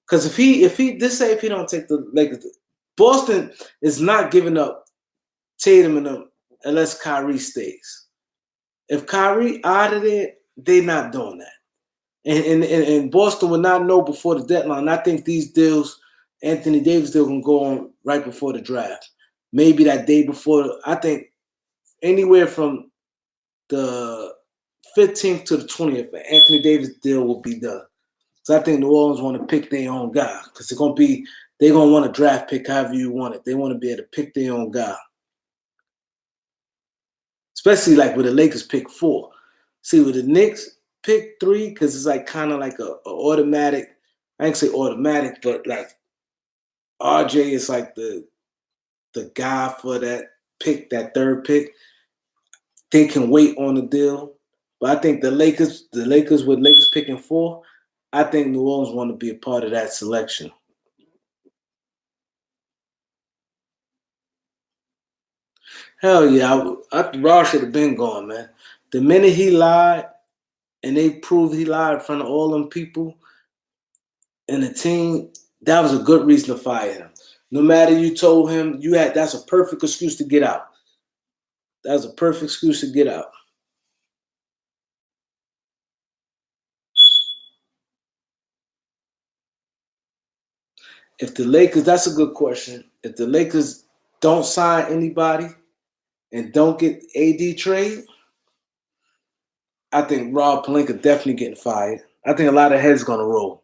Because if he don't take the Lakers, Boston is not giving up Tatum and them unless Kyrie stays. If Kyrie out of there, they're not doing that. And Boston would not know before the deadline. I think these deals, Anthony Davis deal, can go on right before the draft. Maybe that day before. I think anywhere from the 15th to the 20th, Anthony Davis deal will be done. So I think New Orleans want to pick their own guy because they're going to want a draft pick however you want it. They want to be able to pick their own guy. Especially like with the Lakers pick 4. See, with the Knicks pick 3, because it's like kind of like a automatic. I ain't say automatic, but like RJ is like the guy for that pick, that third pick. They can wait on the deal. But I think the Lakers with Lakers picking 4, I think New Orleans want to be a part of that selection. Hell yeah, Ross should have been gone, man. The minute he lied, and they proved he lied in front of all them people and the team, that was a good reason to fire him. No matter you told him that's a perfect excuse to get out. That was a perfect excuse to get out. If the Lakers, that's a good question. If the Lakers don't sign anybody and don't get AD trade, I think Rob Pelinka definitely getting fired. I think a lot of heads going to roll.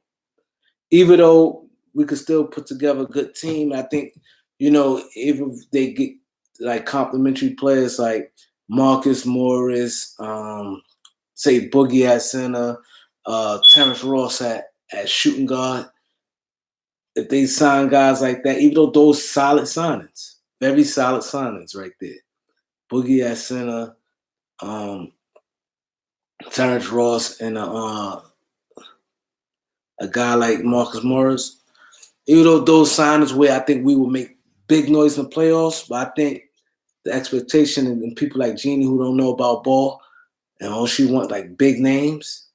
Even though we could still put together a good team, I think, if they get like complimentary players like Marcus Morris, say Boogie at center, Terrence Ross at shooting guard, if they sign guys like that, even though those solid signings, very solid signings right there. Boogie at center, Terrence Ross, and a guy like Marcus Morris. Even though those signings where I think we will make big noise in the playoffs, but I think the expectation and people like Jeannie who don't know about ball and all she want like big names.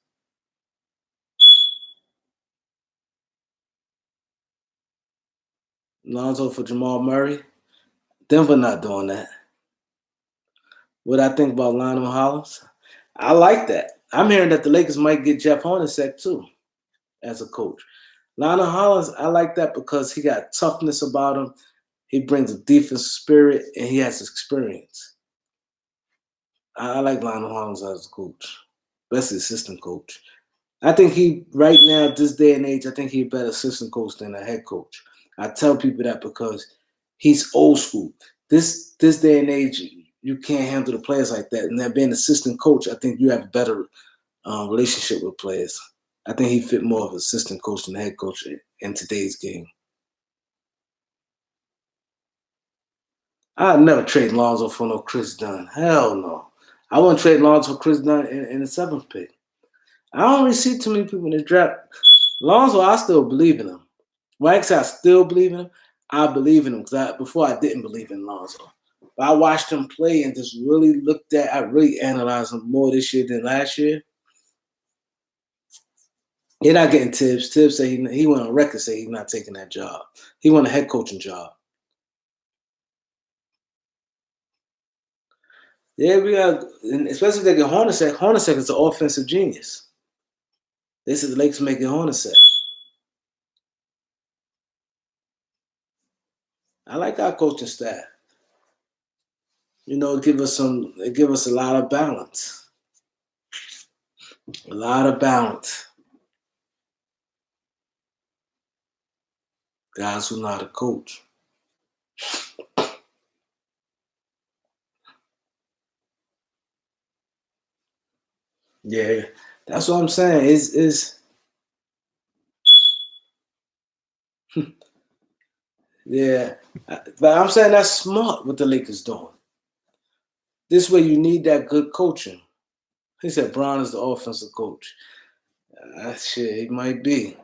Lonzo for Jamal Murray. Denver not doing that. What I think about Lionel Hollins? I like that. I'm hearing that the Lakers might get Jeff Hornacek too as a coach. Lionel Hollins, I like that because he got toughness about him. He brings a defensive spirit and he has experience. I like Lionel Hollins as a coach, best assistant coach. I think he right now, this day and age, I think he's a better assistant coach than a head coach. I tell people that because he's old school. This day and age, you can't handle the players like that. And then being an assistant coach, I think you have a better relationship with players. I think he fit more of an assistant coach than a head coach in today's game. I'd never trade Lonzo for no Chris Dunn. Hell no. I wouldn't trade Lonzo for Chris Dunn in the 7th pick. I don't really see too many people in the draft. Lonzo, I still believe in him. When I say I still believe in him, I believe in him because before I didn't believe in Lonzo. But I watched him play and just really I really analyzed him more this year than last year. They're not getting Tibbs. Tibbs said he went on record say he's not taking that job. He won a head coaching job. Yeah, we got, especially if they get Hornacek. Hornacek is an offensive genius. They said the Lakers making Hornacek. I like our coaching staff. You know, give us a lot of balance. A lot of balance. Guys who know how to coach. Yeah, that's what I'm saying. Is yeah, but I'm saying that's smart what the Lakers doing. This way you need that good coaching. He said Bron is the offensive coach. Shit, it might be.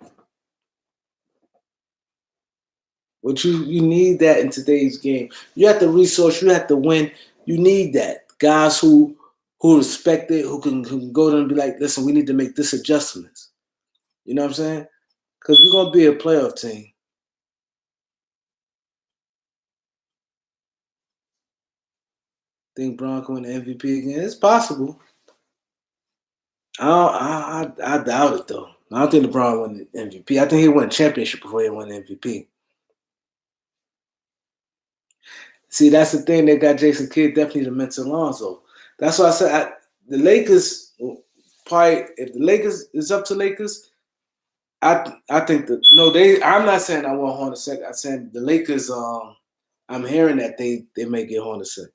But you need that in today's game. You have the resource. You have to win. You need that. Guys who respect it, who can go there and be like, listen, we need to make this adjustments. You know what I'm saying? Because we're going to be a playoff team. Think Bron can win the MVP again? It's possible. I doubt it, though. I don't think LeBron won the MVP. I think he won a championship before he won the MVP. See, that's the thing. They got Jason Kidd definitely to mentor Lonzo. That's why I said the Lakers probably, if the Lakers is up to Lakers, I think that no, I'm not saying I want Hornacek. I'm saying the Lakers. I'm hearing that they may get Hornacek.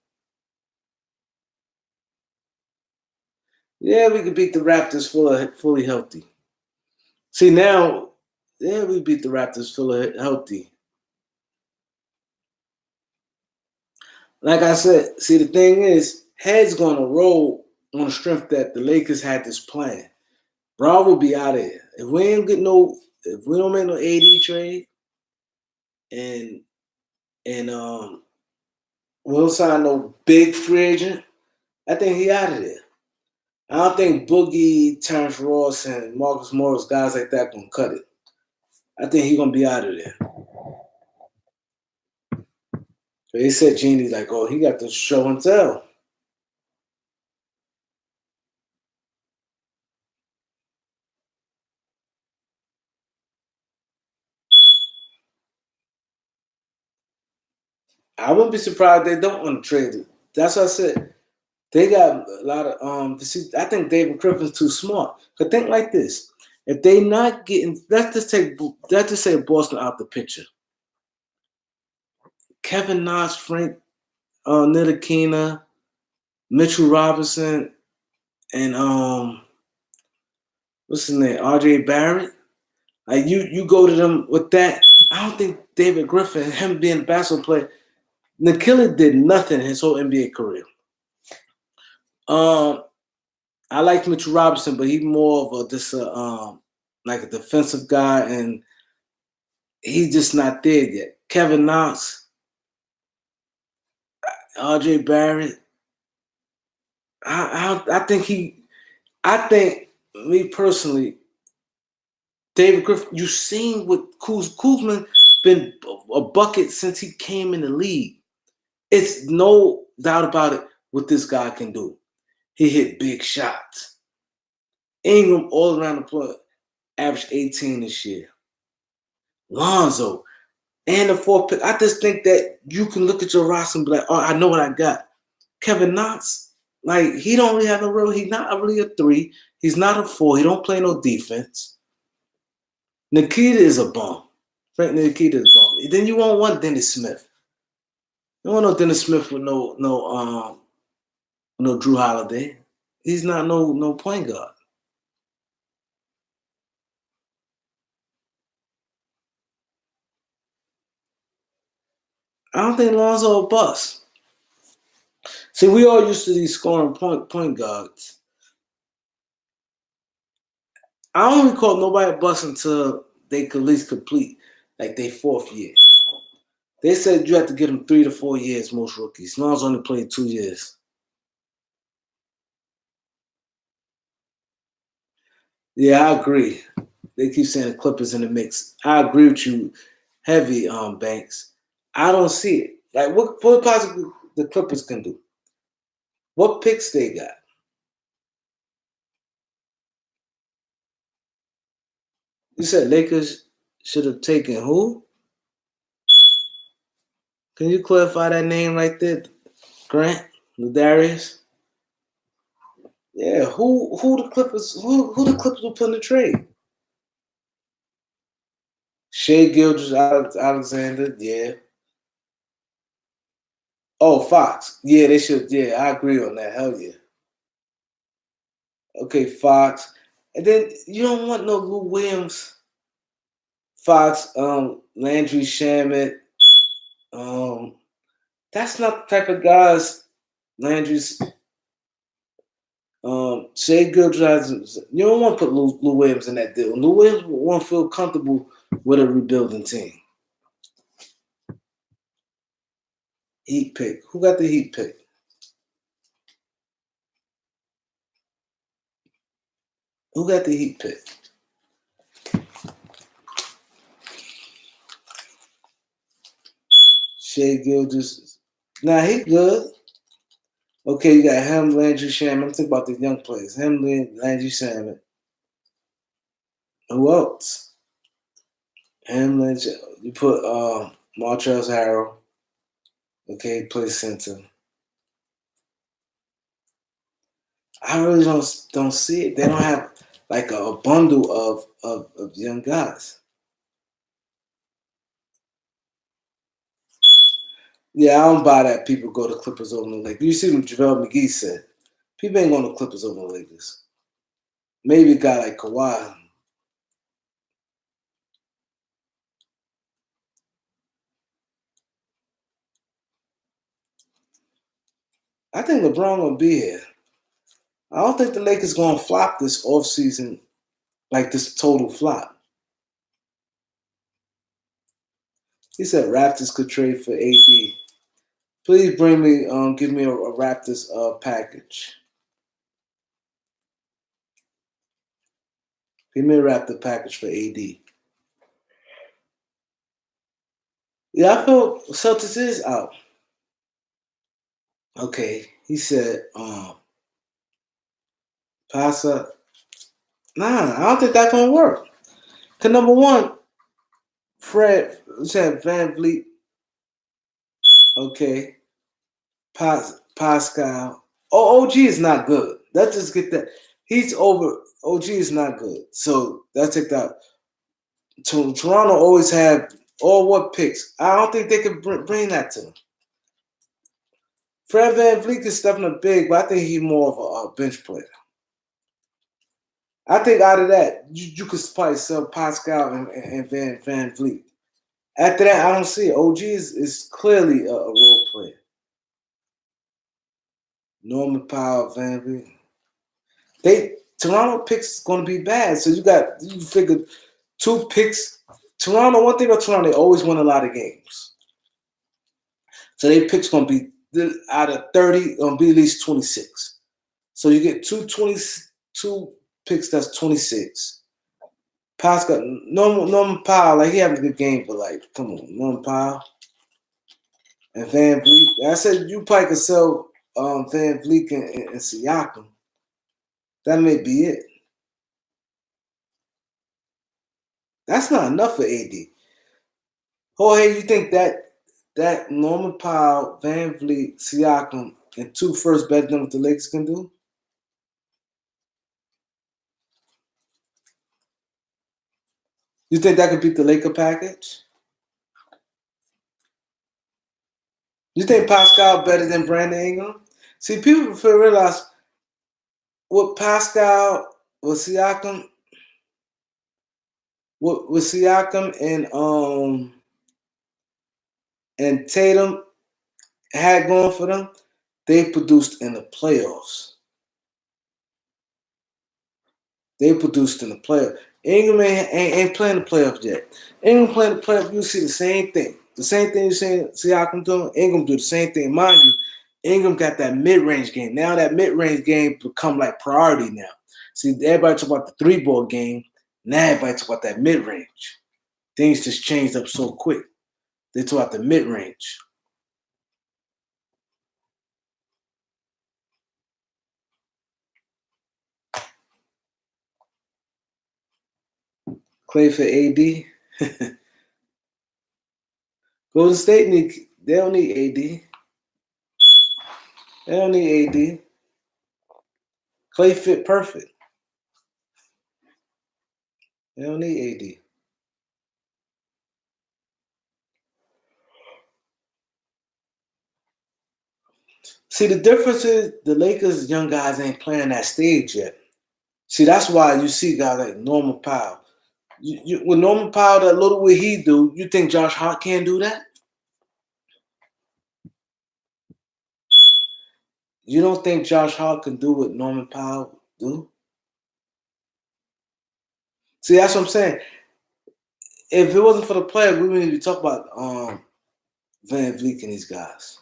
Yeah, we could beat the Raptors fully healthy. See now, yeah, we beat the Raptors fully healthy. Like I said, see the thing is, heads gonna roll on the strength that the Lakers had this plan. Bron will be out of here. If we don't make no AD trade, and we don't sign no big free agent, I think he out of there. I don't think Boogie, Terrence Ross, and Marcus Morris, guys like that, gonna cut it. I think he gonna be out of there. But they said Genie's like, oh, he got the show and tell. I wouldn't be surprised they don't want to trade it. That's what I said. They got a lot of see, I think David Griffin's too smart. But think like this: if they not getting, let's just say Boston out the picture. Kevin Knox, Frank Ntilikina, Mitchell Robinson, and what's his name, R.J. Barrett. Like you go to them with that. I don't think David Griffin, him being a basketball player, Ntilikina did nothing his whole NBA career. I like Mitchell Robinson, but he's more of like a defensive guy, and he's just not there yet. Kevin Knox, R.J. Barrett. I think me personally, David Griffin. You seen what Kuzma been a bucket since he came in the league. It's no doubt about it what this guy can do. He hit big shots. Ingram all around the floor averaged 18 this year. Lonzo and the fourth pick. I just think that you can look at your roster and be like, oh, I know what I got. Kevin Knox, like he don't really have no real. He's not really a 3. He's not a 4. He don't play no defense. Nikita is a bum. Frank Nikita is a bum. Then you won't want Dennis Smith. You don't want no Dennis Smith with no Drew Holiday. He's not no point guard. I don't think Lonzo a bust. See, we all used to these scoring point guards. I don't recall nobody a bust until they could at least complete like their 4th year. They said you have to get them 3 to 4 years, most rookies. Lonzo only played 2 years. Yeah, I agree. They keep saying the Clippers in the mix. I agree with you, heavy Banks. I don't see it. Like what possibly the Clippers can do? What picks they got? You said Lakers should have taken who? Can you clarify that name right there, Grant? Darius? Yeah, who the Clippers will put in the trade? Shea Alexander, yeah. Oh, Fox. Yeah, they should. Yeah, I agree on that. Hell yeah. Okay, Fox. And then you don't want no Lou Williams. Fox, Landry Shamet. That's not the type of guys Landry's Shea Gilgeous. You don't want to put Lou Williams in that deal. Lou Williams won't feel comfortable with a rebuilding team. Heat pick. Who got the Heat pick? Who got the Heat pick? Shea Gilgeous. Nah, he good. Okay, you got him, Landry Shamet. I'm thinking about the young players. Him, Landry Shamet. Who else? Him, Landry. You put Montrezl Harrell. Okay, play center. I really don't see it. They don't have like a bundle of young guys. Yeah, I don't buy that people go to Clippers over the Lakers. You see what JaVale McGee said. People ain't going to Clippers over the Lakers. Maybe a guy like Kawhi. I think LeBron gonna be here. I don't think the Lakers gonna flop this offseason like this total flop. He said Raptors could trade for AD. Please bring me, give me a Raptors package. Give me a Raptor package for AD. Yeah, I feel Celtics is out. Okay, he said, Pasa. Nah, I don't think that's gonna work. Cause number one, Fred said Van Vliet. Okay, Pascal. Oh, OG is not good. Let's just get that. He's over. OG is not good. So let's take that. Toronto always had all what picks. I don't think they could bring that to them. Fred Van Vliet is stepping up big, but I think he's more of a bench player. I think out of that, you could probably sell Pascal and Van Vliet. After that, I don't see it. OG is clearly a role player. Norman Powell, Van Vliet. Toronto picks going to be bad. So you figured 2 picks. Toronto, one thing about Toronto, they always win a lot of games. So their picks going to be out of 30, gonna be at least 26. So you get two picks. That's 26. Pascal, Norman Powell, like he having a good game, but like, come on, Norman Powell and Van Vliet. I said you probably could sell Van Vliet and Siakam. That may be it. That's not enough for AD. Jorge, you think that Norman Powell, Van Vliet, Siakam, and 2 first better than what the Lakers can do? You think that could beat the Laker package? You think Pascal better than Brandon Ingram? See, people realize what Pascal, with Siakam, with Siakam and Tatum had going for them, they produced in the playoffs. Ingram ain't playing the playoffs yet. Ingram playing the playoffs, you see the same thing. The same thing you're saying Siakam doing, Ingram do the same thing. Mind you, Ingram got that mid-range game. Now that mid-range game become like priority now. See, everybody talk about the 3-ball game. Now everybody talk about that mid-range. Things just changed up so quick. They talk about the mid-range. Clay for AD. Golden State they don't need AD. They don't need AD. Clay fit perfect. They don't need AD. See, the difference is the Lakers young guys ain't playing that stage yet. See, that's why you see guys like Norman Powell. With Norman Powell, that little what he do, you think Josh Hart can't do that? You don't think Josh Hart can do what Norman Powell do? See, that's what I'm saying. If it wasn't for the player, we wouldn't even talk about Van Vliet and these guys.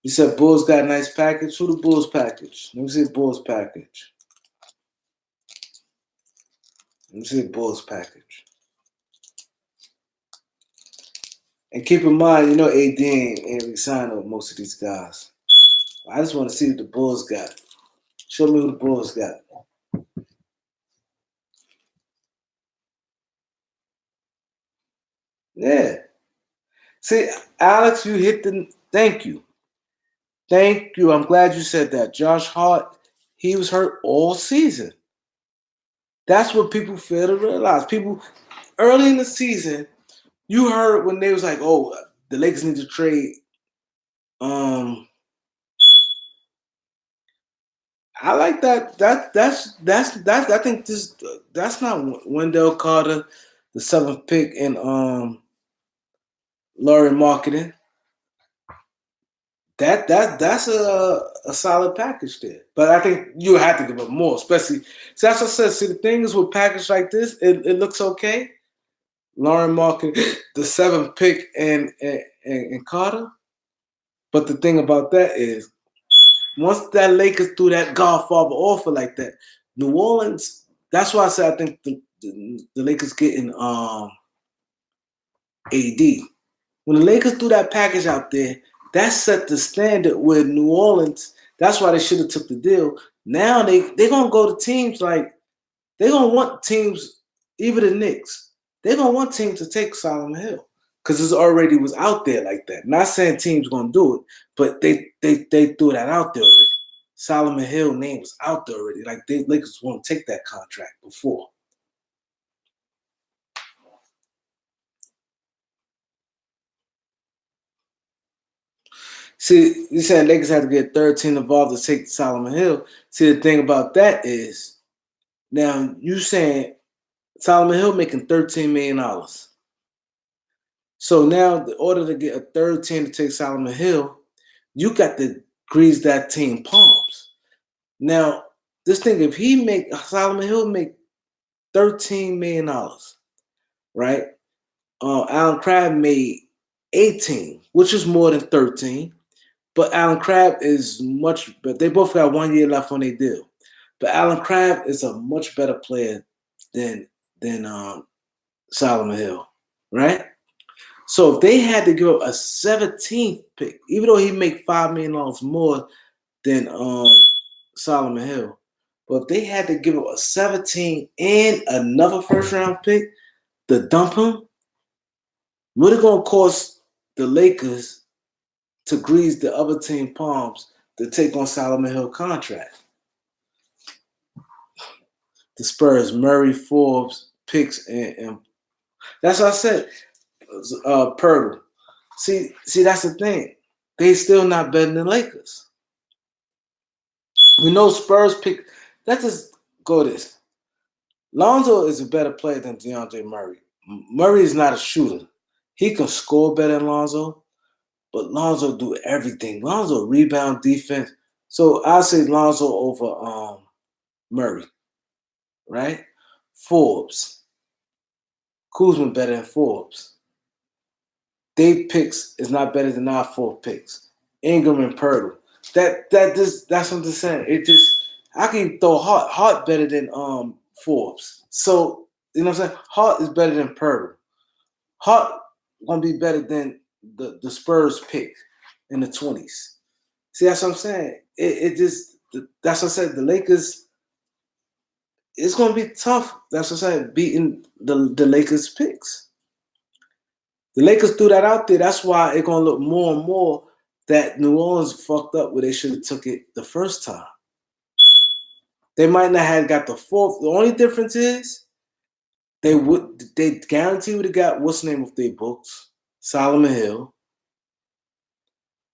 You said Bulls got a nice package. Who the Bulls package? Let me see the Bulls package. Let me see the Bulls package. And keep in mind, AD ain't re-signed with most of these guys. I just want to see what the Bulls got. Show me who the Bulls got. Yeah. See, Alex, you hit the. Thank you. Thank you. I'm glad you said that. Josh Hart, he was hurt all season. That's what people fail to realize. People early in the season, you heard when they was like, "Oh, the Lakers need to trade." I like that. That's. I think that's not Wendell Carter, the 7th pick, and Laurie Marketing. That's a solid package there. But I think you have to give up more, especially. So that's what I said. See, the thing is with package like this, it looks okay. Lauren Markin, the 7th pick, and Carter. But the thing about that is, once that Lakers threw that Godfather offer like that, New Orleans. That's why I said I think the Lakers getting AD. When the Lakers threw that package out there, that set the standard with New Orleans. That's why they should have took the deal. Now they're gonna go to teams like they're gonna want teams, even the Knicks. They're gonna want teams to take Solomon Hill because it already was out there like that. Not saying teams gonna do it, but they threw that out there already. Solomon Hill name was out there already. Like they Lakers want to take that contract before. See, you said Lakers had to get 13 involved to take Solomon Hill. See, the thing about that is, now you saying Solomon Hill making $13 million. So now, in order to get a third team to take Solomon Hill, you got to grease that team palms. Now, this thing, if Solomon Hill make $13 million, right? Alan Crabbe made 18, which is more than 13. But Alan Crabb is much. But they both got 1 year left on their deal. But Alan Crabb is a much better player than than Solomon Hill, right? So if they had to give up a 17th pick, even though he make $5 million more than Solomon Hill, but if they had to give up a 17 and another first round pick to dump him, what it gonna cost the Lakers to grease the other team palms to take on Solomon Hill contract? The Spurs, Murray, Forbes, picks, and that's what I said. Purtle. See, that's the thing. They still not better than Lakers. We know Spurs pick. Let's just go this. Lonzo is a better player than DeAndre Murray. Murray is not a shooter. He can score better than Lonzo, but Lonzo do everything. Lonzo rebound, defense. So I'll say Lonzo over Murray, right? Forbes. Kuzma better than Forbes. They picks is not better than our 4 picks. Ingram and Pirtle. That's what I'm just saying. It just I can throw Hart better than Forbes. So you know what I'm saying? Hart is better than Pirtle. Hart gonna be better than the Spurs pick in the 20s. See, that's what I'm saying. It just that's what I said. The Lakers, it's gonna be tough. That's what I said, beating the Lakers picks. The Lakers threw that out there. That's why it's gonna look more and more that New Orleans fucked up where they should have took it the first time. They might not have got the 4th. The only difference is they guarantee would have got what's the name of their books? Solomon Hill.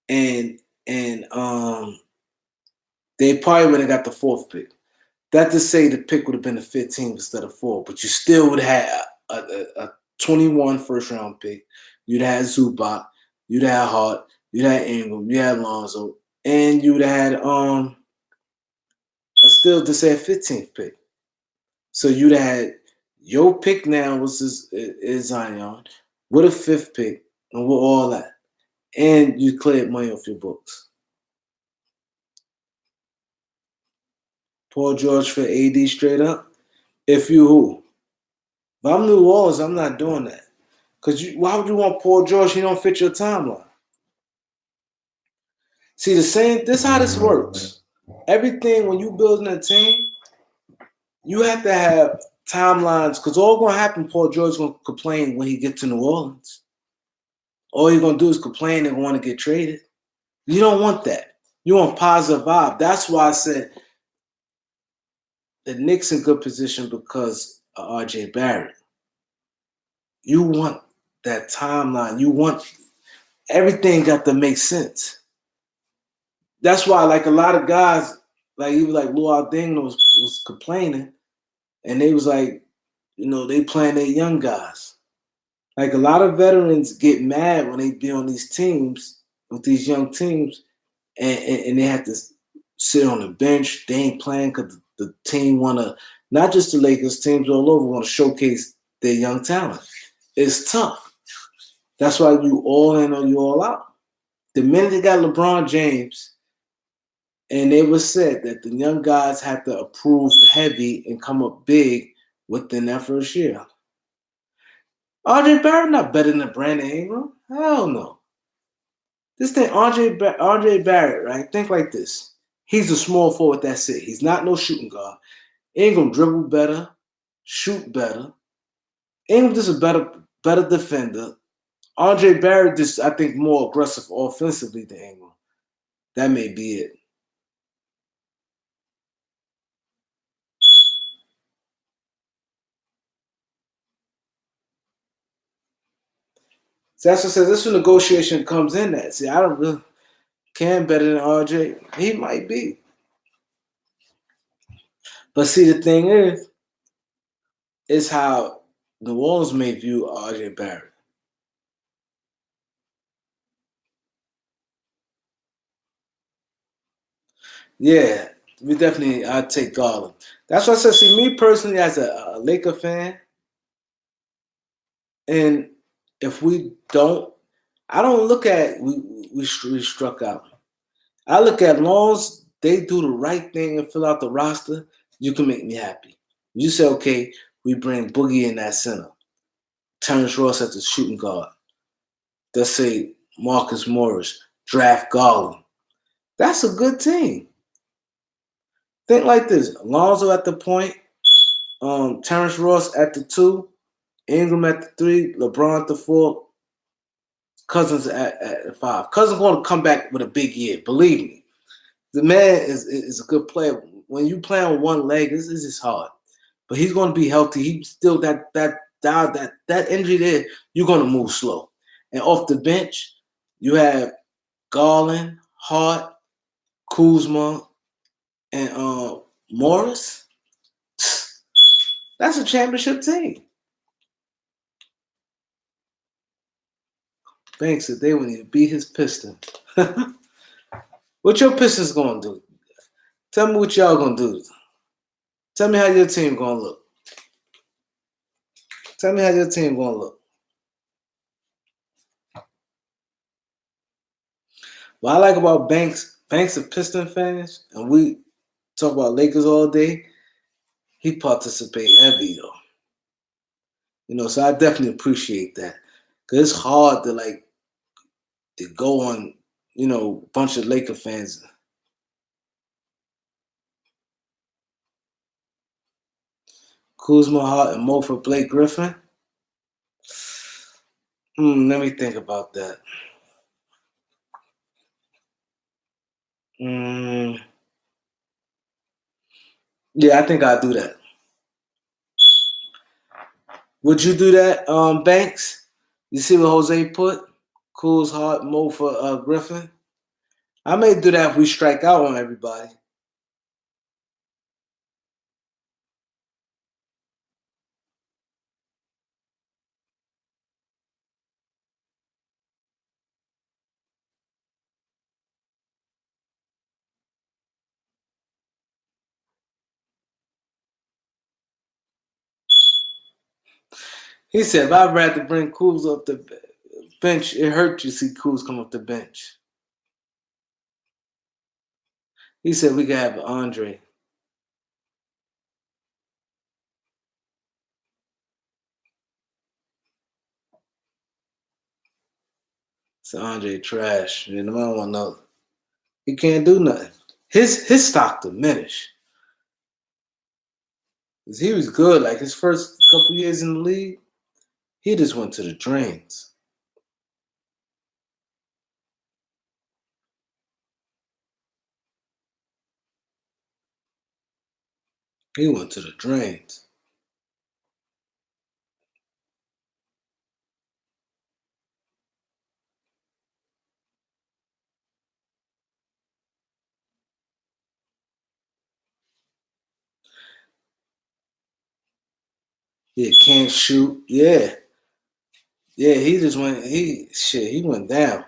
And they probably would have got the 4th pick. That to say the pick would have been the 15th instead of 4, but you still would have had a 21 first round pick. You'd have had Zubac, you'd have Hart, you'd have Ingram, you'd have Lonzo, and you'd have had still to say a 15th pick. So you'd have had your pick now is Zion with a 5th pick and with all that. And you cleared money off your books. Paul George for AD straight up. If you who? If I'm New Orleans, I'm not doing that. Because why would you want Paul George? He don't fit your timeline. See, this is how this works. Everything, when you building a team, you have to have timelines. Because all going to happen, Paul George's going to complain when he gets to New Orleans. All you're going to do is complain and want to get traded. You don't want that. You want positive vibe. That's why I said the Knicks in good position because of RJ Barrett. You want that timeline. You want everything got to make sense. That's why, like a lot of guys, like even like Lou Aldigno was complaining, and they was like, you know, they playing their young guys. Like a lot of veterans get mad when they be on these teams with these young teams, and they have to sit on the bench. They ain't playing because the team want to, not just the Lakers, teams all over want to showcase their young talent. It's tough. That's why you all in or you all out. The minute they got LeBron James, and it was said that the young guys had to approve heavy and come up big within that first year. RJ Barrett not better than Brandon Ingram. Hell no. This thing, RJ Barrett, right? Think like this. He's a small forward, that's it. He's not no shooting guard. Ingram dribble better, shoot better. Ingram just a better defender. RJ Barrett just, I think, more aggressive offensively than Ingram. That may be it. So that's what says this negotiation comes in at. See, I don't really Cam better than RJ. He might be. But see, the thing is how New Orleans may view RJ Barrett. Yeah, I'd take Garland. That's what I said. See, me personally, as a Laker fan, and if we don't, I don't look at we struck out. I look at long as they do the right thing and fill out the roster, you can make me happy. You say, okay, we bring Boogie in that center, Terrence Ross at the shooting guard. Let's say Marcus Morris, draft Garland. That's a good team. Think like this: Alonzo at the point, Terrence Ross at the two, Ingram at the three, LeBron at the four, Cousins at five. Cousins going to come back with a big year. Believe me, the man is a good player. When you play on one leg, this is just hard. But he's going to be healthy. He's still that injury there. You're going to move slow. And off the bench, you have Garland, Hart, Kuzma, and Morris. That's a championship team. Banks said they would need to beat his Piston. What your Pistons gonna do? Tell me what y'all gonna do. Tell me how your team gonna look. Tell me how your team gonna look. What I like about Banks of Piston fans, and we talk about Lakers all day. He participate heavy though. So I definitely appreciate that. Cause it's hard to go on, a bunch of Laker fans. Kuzma, Hart, and Mo for Blake Griffin. Let me think about that. Yeah, I think I'll do that. Would you do that, Banks? You see what Jose put? Kuz, Hart, Mo for Griffin. I may do that if we strike out on everybody. He said, if I'd rather bring Kuz off the bench, it hurt you see Kuz come off the bench. He said we could have Andre. So Andre trash. I don't want to know. He can't do nothing. His stock diminished. He was good. Like his first couple years in the league, he just went to the drains. He went to the drains. Yeah, can't shoot. Yeah. Yeah, he just went he went down.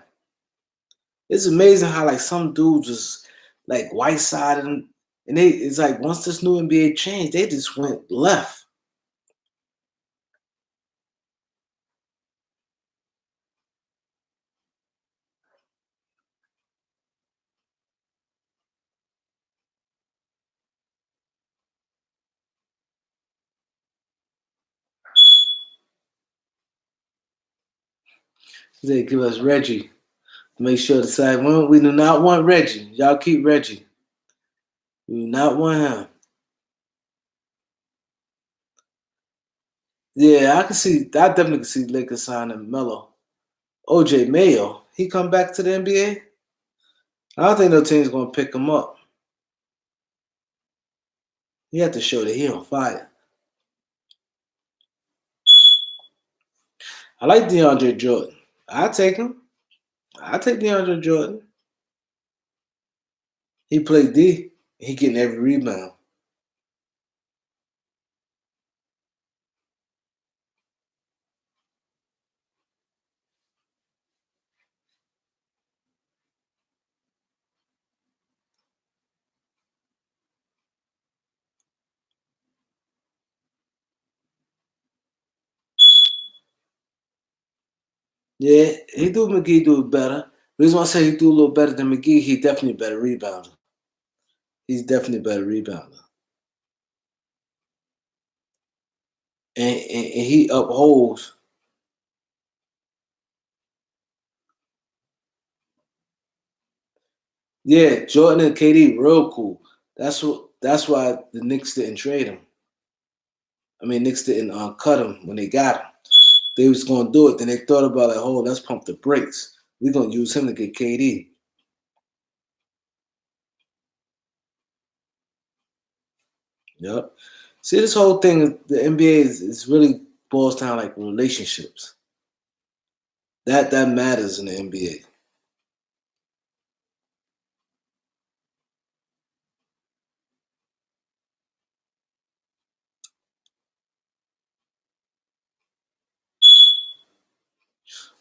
It's amazing how some dudes just white side and it's like once this new NBA changed, they just went left. They give us Reggie. Make sure to say, well, we do not want Reggie. Y'all keep Reggie. We do not want him. Yeah, I definitely can see Lakers signing Melo. OJ Mayo, he come back to the NBA? I don't think no team's gonna pick him up. He had to show that he on fire. I like DeAndre Jordan. I take him. I take DeAndre Jordan. He played D. He getting every rebound. Yeah, he do McGee do better. reason why I say he do a little better than McGee, he definitely a better rebounder. He's definitely a better rebounder. And he upholds. Yeah, Jordan and KD, real cool. That's why the Knicks didn't trade him. I mean, Knicks didn't cut him when they got him. They was gonna do it. Then they thought about like, oh, let's pump the brakes. We're gonna use him to get KD. Yep. See, this whole thing, the NBA is really boils down like relationships. That matters in the NBA.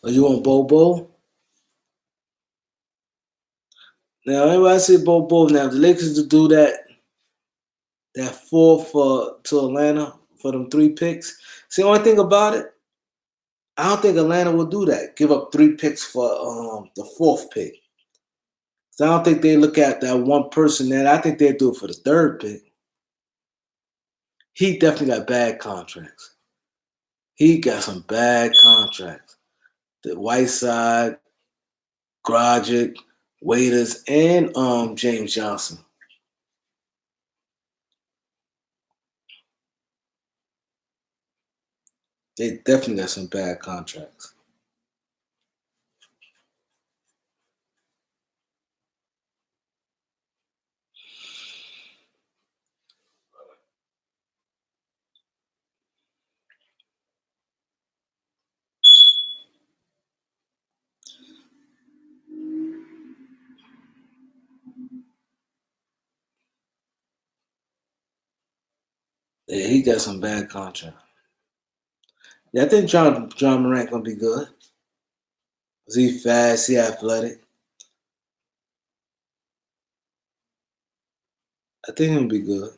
Are you on Bobo? Now, everybody say Bobo. Now, if the Lakers to do that four for to Atlanta for them 3 picks. See, the only thing about it, I don't think Atlanta will do that. Give up 3 picks for the fourth pick. So I don't think they look at that one person there. I think they do it for the third pick. He definitely got bad contracts. He got some bad contracts. The Whiteside, Grogic, Waiters, and James Johnson. They definitely got some bad contracts. Yeah, he got some bad contracts. Yeah, I think John Morant gonna be good. Cause he fast, he athletic. I think he'll be good.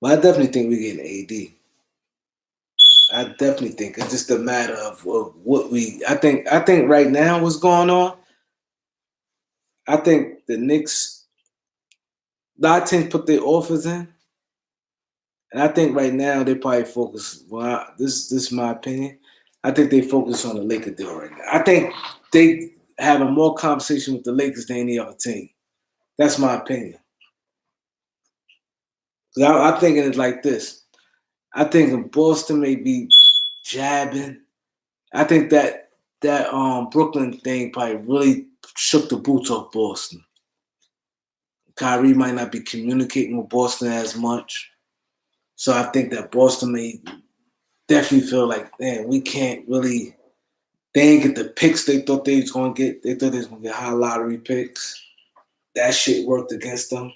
But I definitely think we get an AD. I definitely think it's just a matter of what we. I think right now what's going on. I think the Knicks, a lot of teams put their offers in, and I think right now they probably focus. Well, this is my opinion. I think they focus on the Lakers deal right now. I think they having more conversation with the Lakers than any other team. That's my opinion. 'Cause I'm thinking it like this. I think Boston may be jabbing. I think that Brooklyn thing probably really shook the boots off Boston. Kyrie might not be communicating with Boston as much. So I think that Boston may definitely feel like, man, we can't really. They ain't get the picks they thought they was gonna get. They thought they was gonna get high lottery picks. That shit worked against them.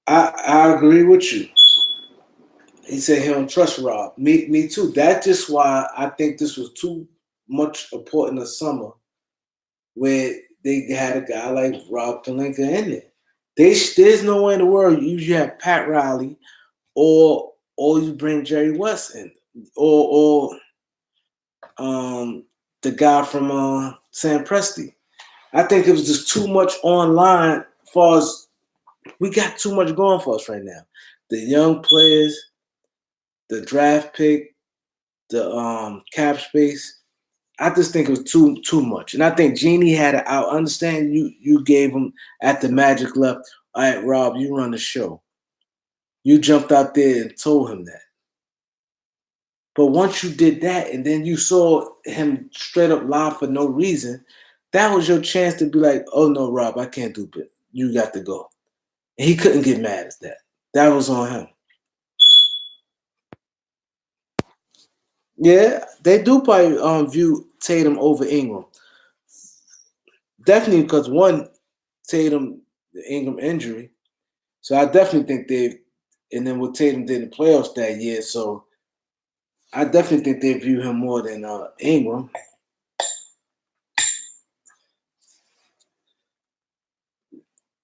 I agree with you. He said he don't trust Rob. Me too. That's just why I think this was too much important a summer where they had a guy like Rob Pelinka in there. There's no way in the world you have Pat Riley or you bring Jerry West in or the guy from Sam Presti. I think it was just too much online as far as we got too much going for us right now. The young players, the draft pick, the cap space. I just think it was too much. And I think Jeannie had it out. Understand you gave him at the Magic left. All right, Rob, you run the show. You jumped out there and told him that. But once you did that and then you saw him straight up lie for no reason, that was your chance to be like, oh no, Rob, I can't do it. You got to go. And he couldn't get mad at that. That was on him. Yeah, they do probably view Tatum over Ingram. Definitely because one, Tatum, the Ingram injury. So I definitely think they and then what Tatum did in the playoffs that year. So I definitely think they view him more than Ingram.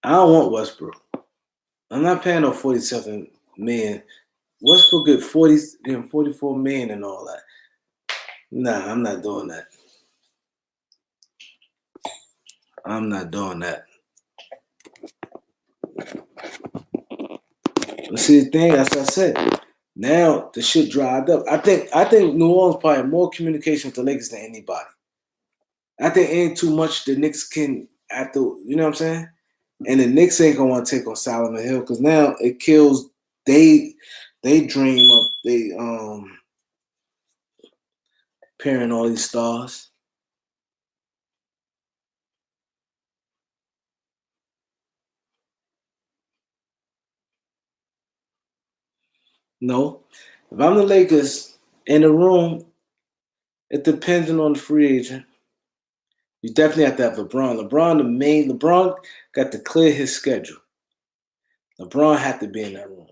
I don't want Westbrook. I'm not paying no 47 million. Westbrook get 40 and 44 million and all that. Nah, I'm not doing that. I'm not doing that. But see, the thing, as I said, now the shit dried up. I think New Orleans probably have more communication with the Lakers than anybody. I think ain't too much the Knicks can after, you know what I'm saying? And the Knicks ain't gonna want to take on Solomon Hill because now it kills they dream of they pairing all these stars. No. If I'm the Lakers in the room, it depends on the free agent. You definitely have to have LeBron. LeBron got to clear his schedule. LeBron had to be in that room.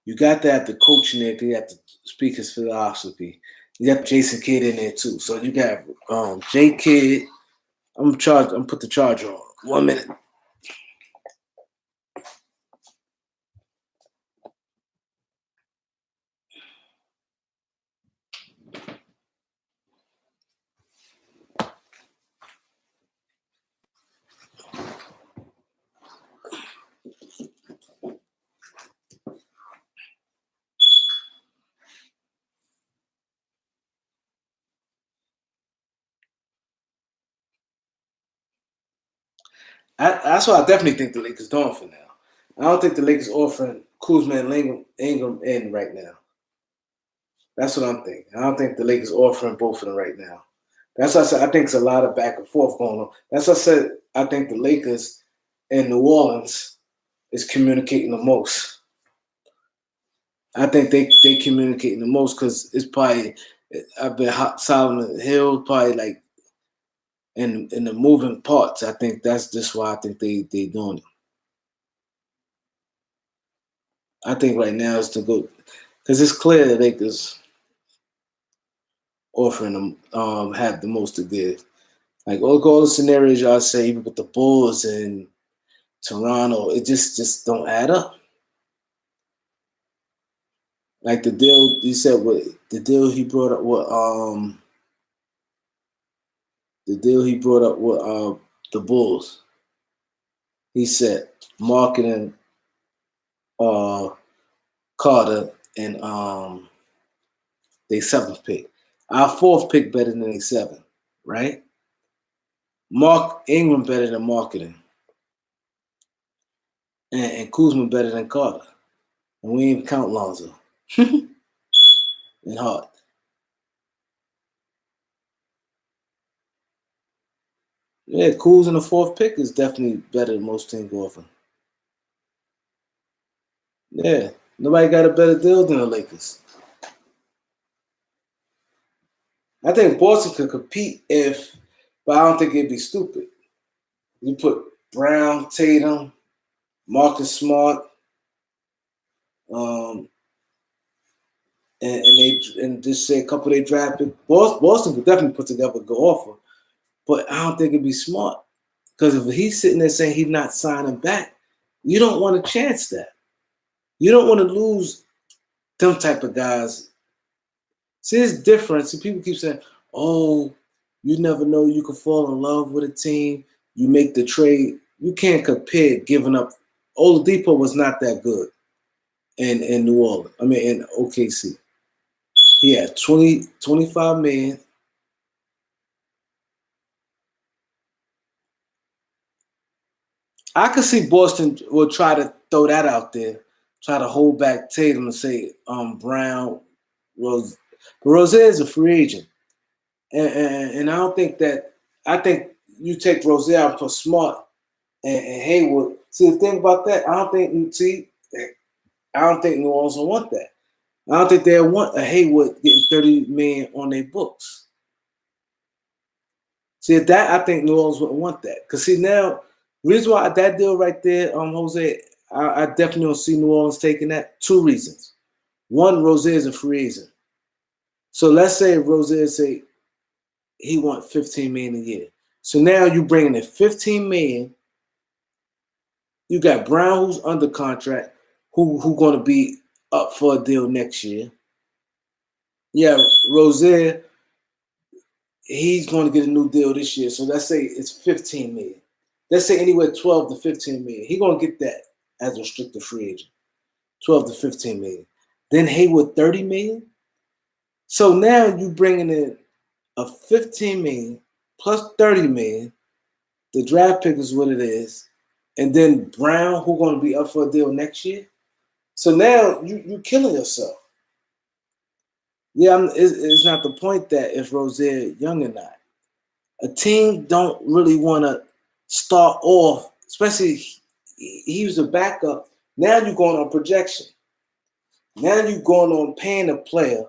You got to have the coach in there. You have to speak his philosophy. You got Jason Kidd in there too. So you got J Kidd. I'm put the charger on. 1 minute. That's what I definitely think the Lakers doing for now. I don't think the Lakers offering Kuzma and Ingram in right now. That's what I'm thinking. I don't think the Lakers offering both of them right now. That's what I said. I think it's a lot of back and forth going on. That's what I said. I think the Lakers and New Orleans is communicating the most. I think they communicating the most because it's probably I've been Solomon Hill probably like in the moving parts. I think that's just why I think they doing it. I think right now is to go because it's clear the Lakers offering them have the most to give. Like all the scenarios y'all say, even with the Bulls and Toronto, it just don't add up. Like the deal you said with the deal he brought up with the deal he brought up with the Bulls. He said marketing Carter and they 7th pick. Our 4th pick better than they 7, right? Mark Ingram better than marketing. And Kuzma better than Carter. And we ain't count Lonzo. and Hart. Yeah, Kuz in the 4th pick is definitely better than most teams offer. Yeah, nobody got a better deal than the Lakers. I think Boston could compete but I don't think it'd be stupid. You put Brown, Tatum, Marcus Smart, and just say a couple of they draft picks. Boston could definitely put together a good offer, but I don't think it'd be smart because if he's sitting there saying he's not signing back, you don't want to chance that. You don't want to lose them type of guys. See, it's different. See, people keep saying, "Oh, you never know. You could fall in love with a team. You make the trade. You can't compare giving up." Oladipo was not that good in New Orleans. I mean, in OKC. He had 25 million. I could see Boston will try to throw that out there, try to hold back Tatum and say Brown, Rose. But Rozier is a free agent. And I don't think that. I think you take Rozier out for Smart and Haywood. See the thing about that, I don't think New Orleans will want that. I don't think they want a Haywood getting 30 million on their books. See that I think New Orleans wouldn't want that. Cause see now, reason why that deal right there, Jose, I definitely don't see New Orleans taking that. 2 reasons. One, Rozier is a free agent. So let's say Rozier say he want 15 million a year. So now you bringing in 15 million. You got Brown who's under contract, who going to be up for a deal next year. Yeah, Rozier, he's going to get a new deal this year. So let's say it's 15 million. Let's say anywhere 12 to 15 million. He's going to get that as a restricted free agent. 12 to 15 million. Then Hayward 30 million. So now you bringing in a 15 million plus 30 million. The draft pick is what it is. And then Brown, who's going to be up for a deal next year. So now you're killing yourself. Yeah, it's not the point that if Rozier young or not. A team don't really want to start off, especially he was a backup. Now you're going on projection. Now you're going on paying a player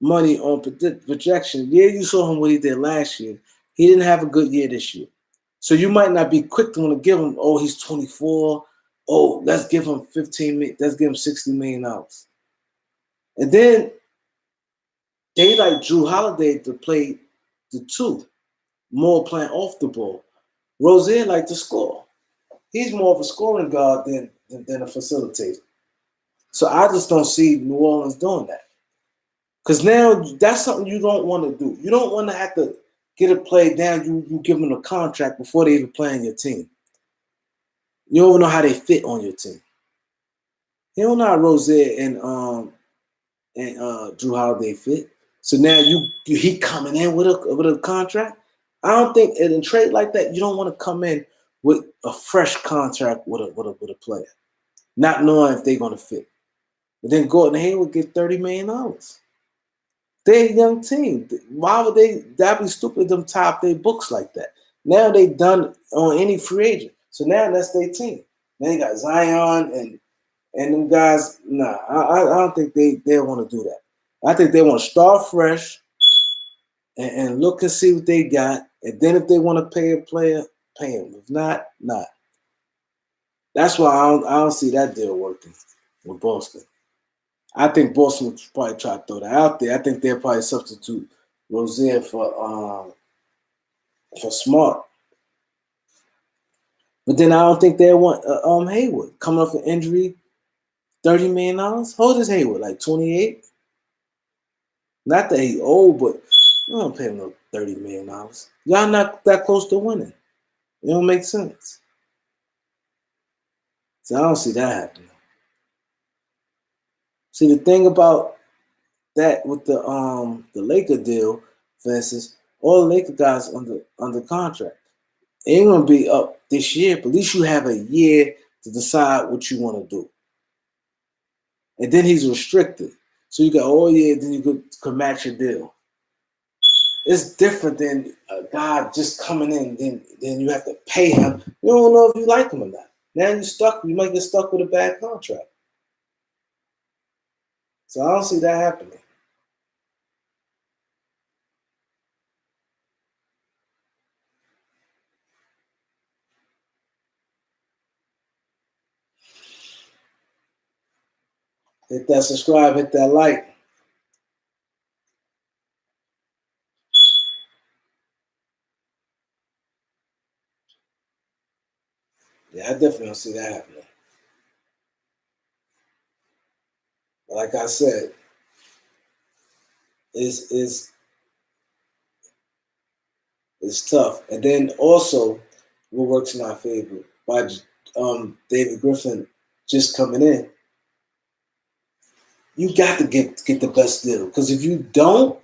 money on projection. Yeah, you saw him what he did last year. He didn't have a good year this year. So you might not be quick to want to give him, oh, he's 24. Oh, let's give him 15 million. Let's give him $60 million. And then they like Drew Holiday to play the two, more playing off the ball. Rozier like to score. He's more of a scoring guard than a facilitator. So I just don't see New Orleans doing that. Because now that's something you don't want to do. You don't want to have to get a play down. You give them a contract before they even play on your team. You don't even know how they fit on your team. You don't know how Rozier and Drew Holiday fit. So now he coming in with a contract. I don't think in a trade like that you don't want to come in with a fresh contract with a player, not knowing if they're going to fit. But then Gordon Hayward get $30 million. They're a young team. Why would that'd be stupid them top their books like that? Now they done on any free agent. So now that's their team. Now they got Zion and them guys. Nah, I don't think they want to do that. I think they want to start fresh and look and see what they got. And then if they want to pay a player, pay him. If not, not. That's why I don't see that deal working with Boston. I think Boston would probably try to throw that out there. I think they'll probably substitute Rozier for Smart. But then I don't think they want Hayward coming off an injury. $30 million. How old is Hayward? Like 28? Not that he's old, but you don't pay him no $30 million. Y'all not that close to winning. It don't make sense. So I don't see that happening. See, the thing about that with the Laker deal, for instance, all the Laker guys under contract. It ain't gonna be up this year, but at least you have a year to decide what you want to do. And then he's restricted. So you got all year, then you could match your deal. It's different than a guy just coming in, then you have to pay him. You don't know if you like him or not. Now you're stuck, you might get stuck with a bad contract. So I don't see that happening. Hit that subscribe, hit that like. Yeah, I definitely don't see that happening. But like I said, it's tough. And then also, what works in our favor by David Griffin just coming in, you got to get the best deal. Because if you don't,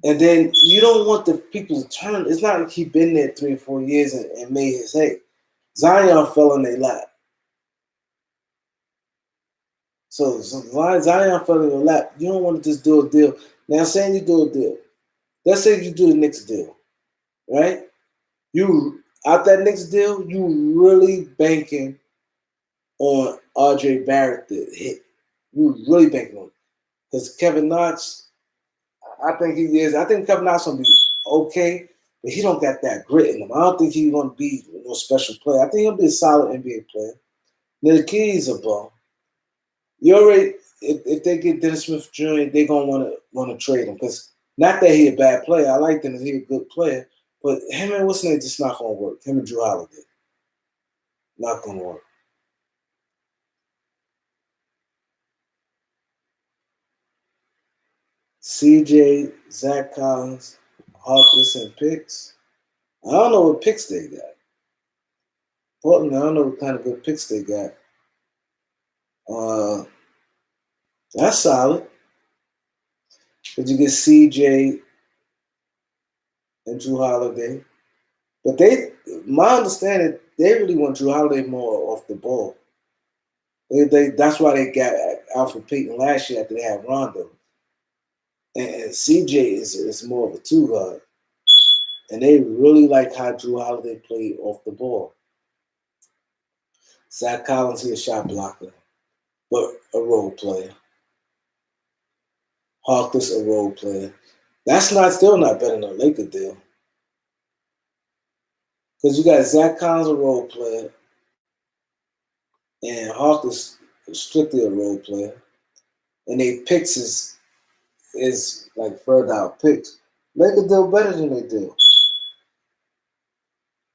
and then you don't want the people to turn. It's not like he's been there 3 or 4 years and made his hay. Zion fell in their lap. So Zion fell in your lap. You don't want to just do a deal. Now, saying you do a deal. Let's say you do the Knicks deal, right? You out that Knicks deal, you really banking on RJ Barrett to hit. You really banking on it. Because Kevin Knox, I think he is. I think Kevin Knox gonna be okay, but he don't got that grit in him. I don't think he's gonna be no special player. I think he'll be a solid NBA player. Now the kid's a bum. You already, if they get Dennis Smith Jr., they're gonna want to trade him because not that he a bad player. I like him. He a good player, but him and what's name just not gonna work. Him and Drew Holiday not gonna work. CJ, Zach Collins, Harkless, and picks. I don't know what picks they got. Portland, I don't know what kind of good picks they got. Uh, that's solid. But you get CJ and Drew Holiday. But my understanding, they really want Drew Holiday more off the ball. That's why they got Alfred Payton last year after they had Rondo. And CJ is more of a two guard. And they really like how Drew Holiday played off the ball. Zach Collins, he's a shot blocker, but a role player. Harkless, a role player. That's still not better than a Laker deal. Because you got Zach Collins, a role player, and Harkless is strictly a role player. And they picks is like further out picks. Laker deal better than they do.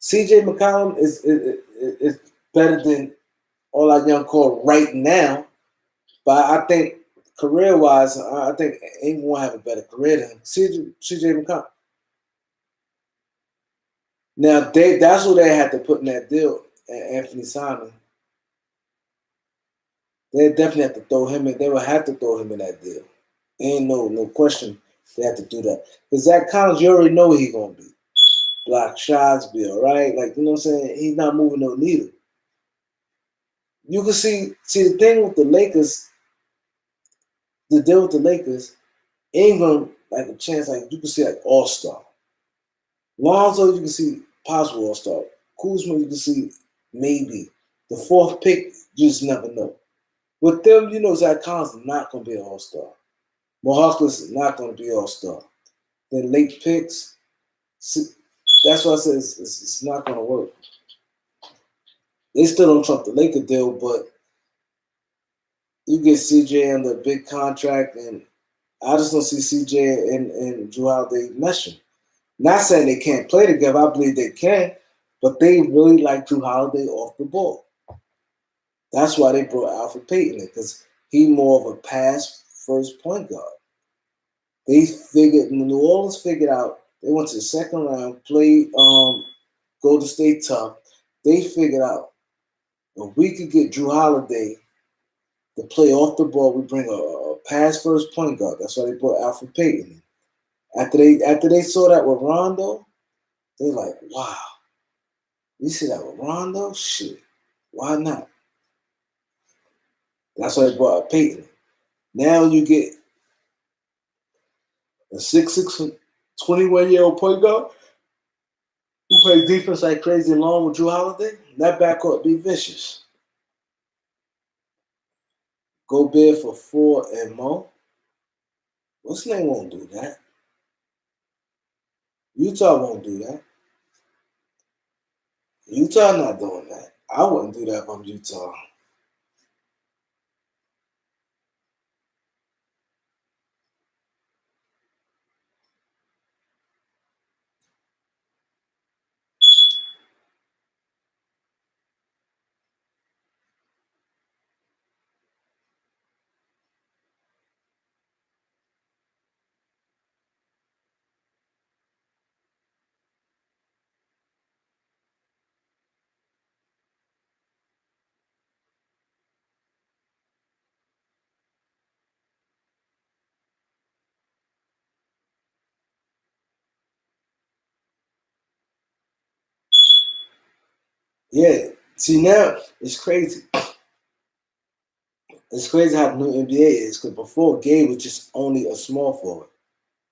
CJ McCollum is better than all our young core right now. But I think career wise, I think anyone will have a better career than CJ McCollum. Now that's what they had to put in that deal, Anthony Simon. They definitely have to throw him in. They would have to throw him in that deal. Ain't no question they have to do that. Because Zach Collins, you already know what he's gonna be. Block shots, be all right. Like, you know what I'm saying? He's not moving no needle. You can see the thing with the Lakers, the deal with the Lakers, ain't gonna like a chance, like you can see like all-star. Lonzo, you can see possible all-star. Kuzma, you can see maybe. The fourth pick, you just never know. With them, you know Zach Collins is not gonna be an all-star. Harkless is not gonna be all-star. Then late picks, that's why I said it's not gonna work. They still don't trump the Laker deal, but you get CJ under a big contract, and I just don't see CJ and Drew Holiday meshing. Not saying they can't play together. I believe they can, but they really like Drew Holiday off the ball. That's why they brought Alfred Payton in, because he more of a pass first point guard. They figured, New Orleans figured out, they went to the second round, played Golden State tough. They figured out if we could get Drew Holiday to play off the ball, we bring a pass first point guard. That's why they brought Alfred Payton in. After they saw that with Rondo, they're like, wow. We see that with Rondo? Shit. Why not? That's why they brought Payton. Now you get a 6'6", 21-year-old point guard who plays defense like crazy along with Drew Holiday. That backcourt be vicious. Go bid for 4 and Mo. What's his name won't do that. Utah won't do that. Utah not doing that. I wouldn't do that if I'm Utah. Yeah. See, now it's crazy. It's crazy how the new NBA is, because before Gabe was just only a small forward.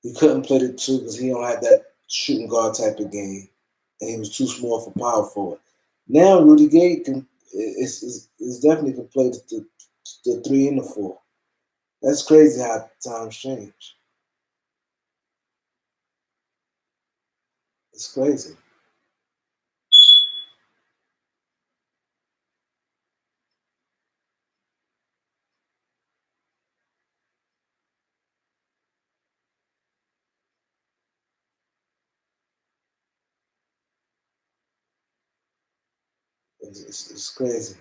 He couldn't play the two because he don't have that shooting guard type of game, and he was too small for power forward. Now Rudy Gay is definitely can play the 3 and the 4. That's crazy how times change. It's crazy. It's crazy.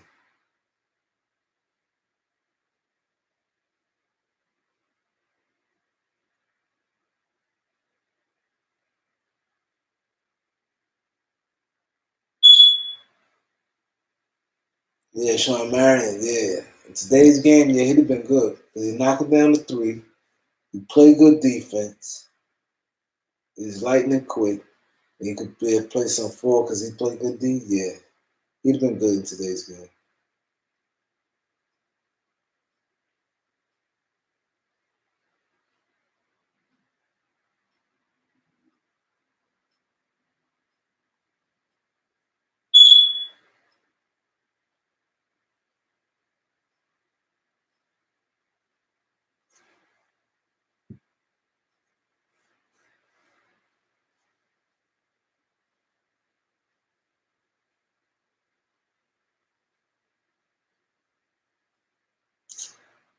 Yeah, Sean Marion, yeah. In today's game, yeah, he'd have been good. He knocked it down to three. He played good defense. He's lightning quick. He could play some four because he played good D. Yeah, he'd have been good in today's game.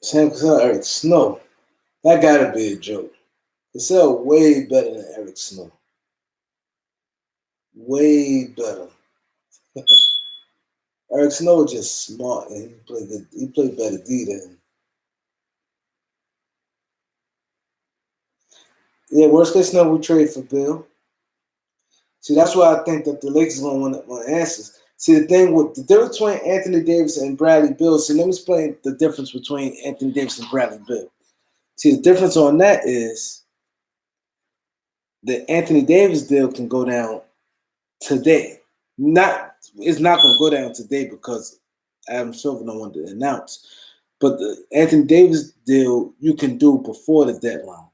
Sam Cassell, Eric Snow. That gotta be a joke. Cassell way better than Eric Snow. Way better. Eric Snow was just smart and he played good. He played better D than him. Yeah, worst case scenario, we trade for Bill. See, that's why I think that the Lakers are going to want answers. See, the thing with the difference between Anthony Davis and Bradley Beal. See, let me explain the difference between Anthony Davis and Bradley Beal. See, the difference on that is the Anthony Davis deal can go down today. It's not going to go down today because Adam Silver don't want to announce. But the Anthony Davis deal you can do before the deadline.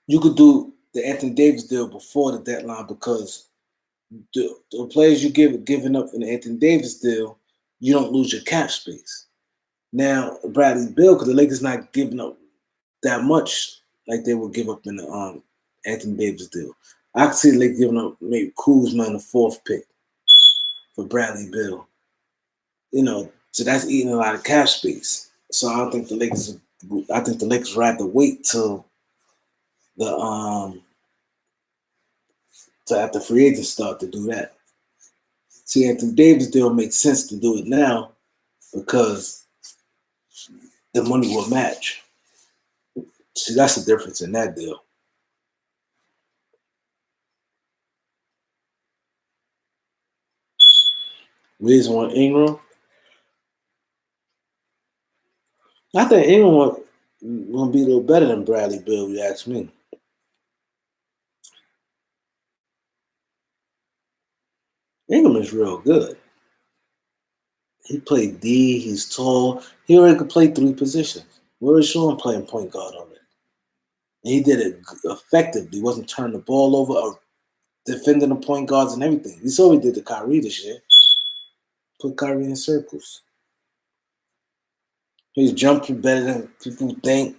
You could do the Anthony Davis deal before the deadline because the players you giving up in the Anthony Davis deal, you don't lose your cap space. Now Bradley Beal, because the Lakers not giving up that much like they would give up in the Anthony Davis deal. I could see the Lakers giving up maybe Kuzma in the fourth pick for Bradley Beal. So that's eating a lot of cap space. So I don't think the Lakers. I think the Lakers would have to wait till the to after free agents start to do that. See, Anthony Davis deal makes sense to do it now because the money will match. See, that's the difference in that deal. Wiz want Ingram. I think Ingram will be a little better than Bradley Beal, if you ask me. Ingram is real good. He played D, he's tall. He already could play three positions. Where is Sean playing point guard already? And he did it effectively. He wasn't turning the ball over or defending the point guards and everything. You saw what he did to Kyrie this year. Put Kyrie in circles. He's jumping better than people think.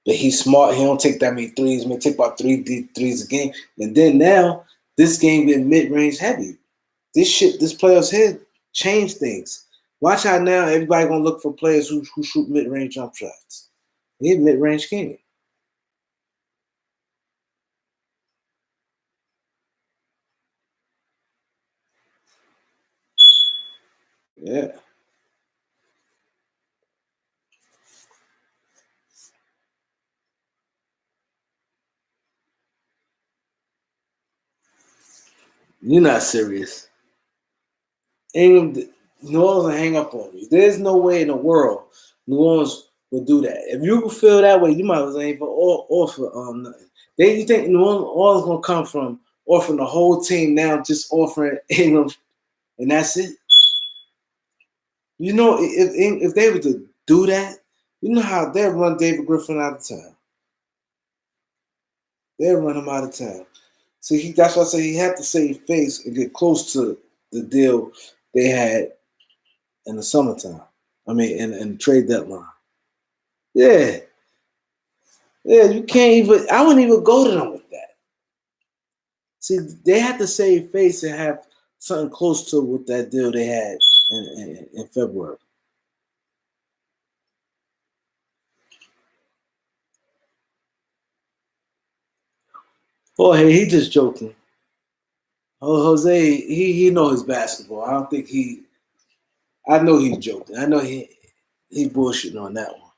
But he's smart. He don't take that many threes. He may take about three deep threes a game. And then now, this game getting mid-range heavy. This players here change things. Watch how now everybody gonna look for players who shoot mid-range jump shots. He had mid-range game. Yeah. You're not serious. New Orleans will hang up on you. There's no way in the world New Orleans will do that. If you can feel that way, you might as well even offer nothing. You think New Orleans gonna come from offering the whole team now, just offering Ingram, and that's it? If they were to do that, you know how they'll run David Griffin out of town. They'll run him out of town. So that's why I say he had to save face and get close to the deal they had in the summertime. I mean, in the trade deadline. Yeah. Yeah, you can't even, I wouldn't even go to them with that. See, they had to save face and have something close to what that deal they had in February. Oh, hey, he just joking. Oh, Jose, he know his basketball. I don't think I know he's joking. I know he bullshitting on that one.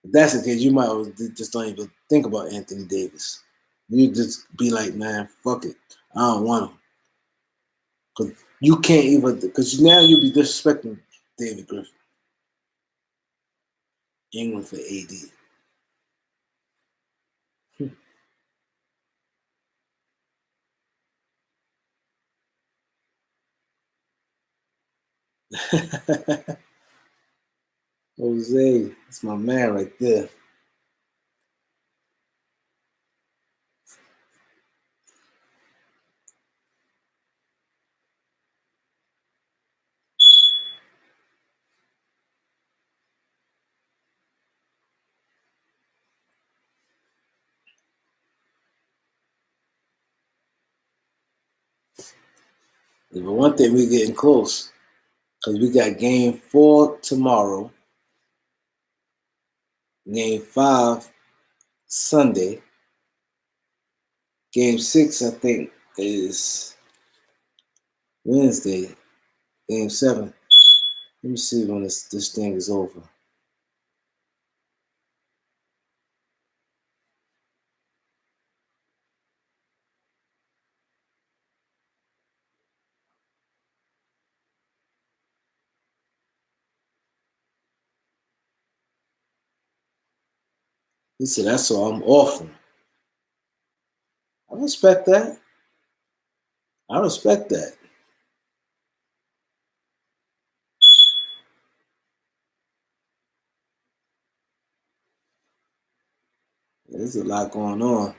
If that's the case, you might just don't even think about Anthony Davis. You just be like, man, fuck it. I don't want him. Because You can't even because now you'll be disrespecting David Griffin. England for AD. Jose, that's my man right there. But one thing, we're getting close because we got game 4 tomorrow, game 5 Sunday, game 6 I think is Wednesday, game 7. Let me see when this thing is over. He said, that's all I'm offering. I respect that. I respect that. There's a lot going on.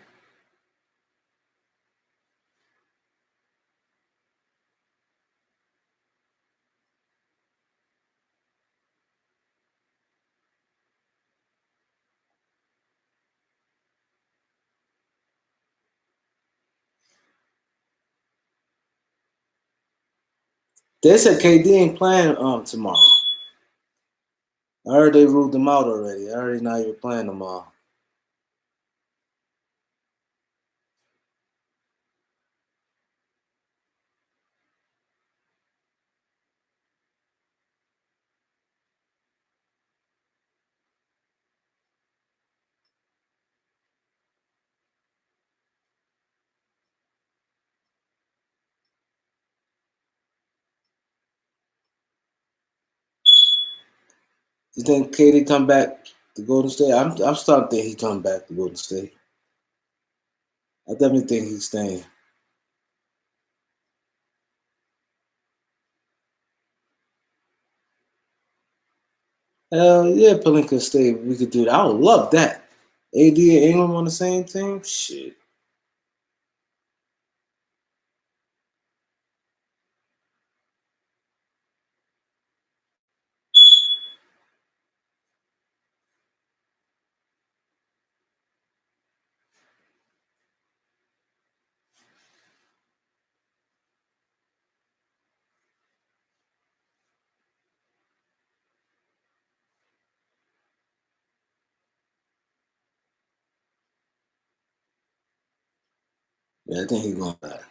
They said KD ain't playing tomorrow. I heard they ruled them out already. I already not even playing tomorrow. You think KD come back to Golden State? I'm starting to think he come back to Golden State. I definitely think he's staying. Hell yeah, Pelinka stay. We could do that. I would love that. AD and Ingram on the same team? Shit. Yeah, I think he's going back.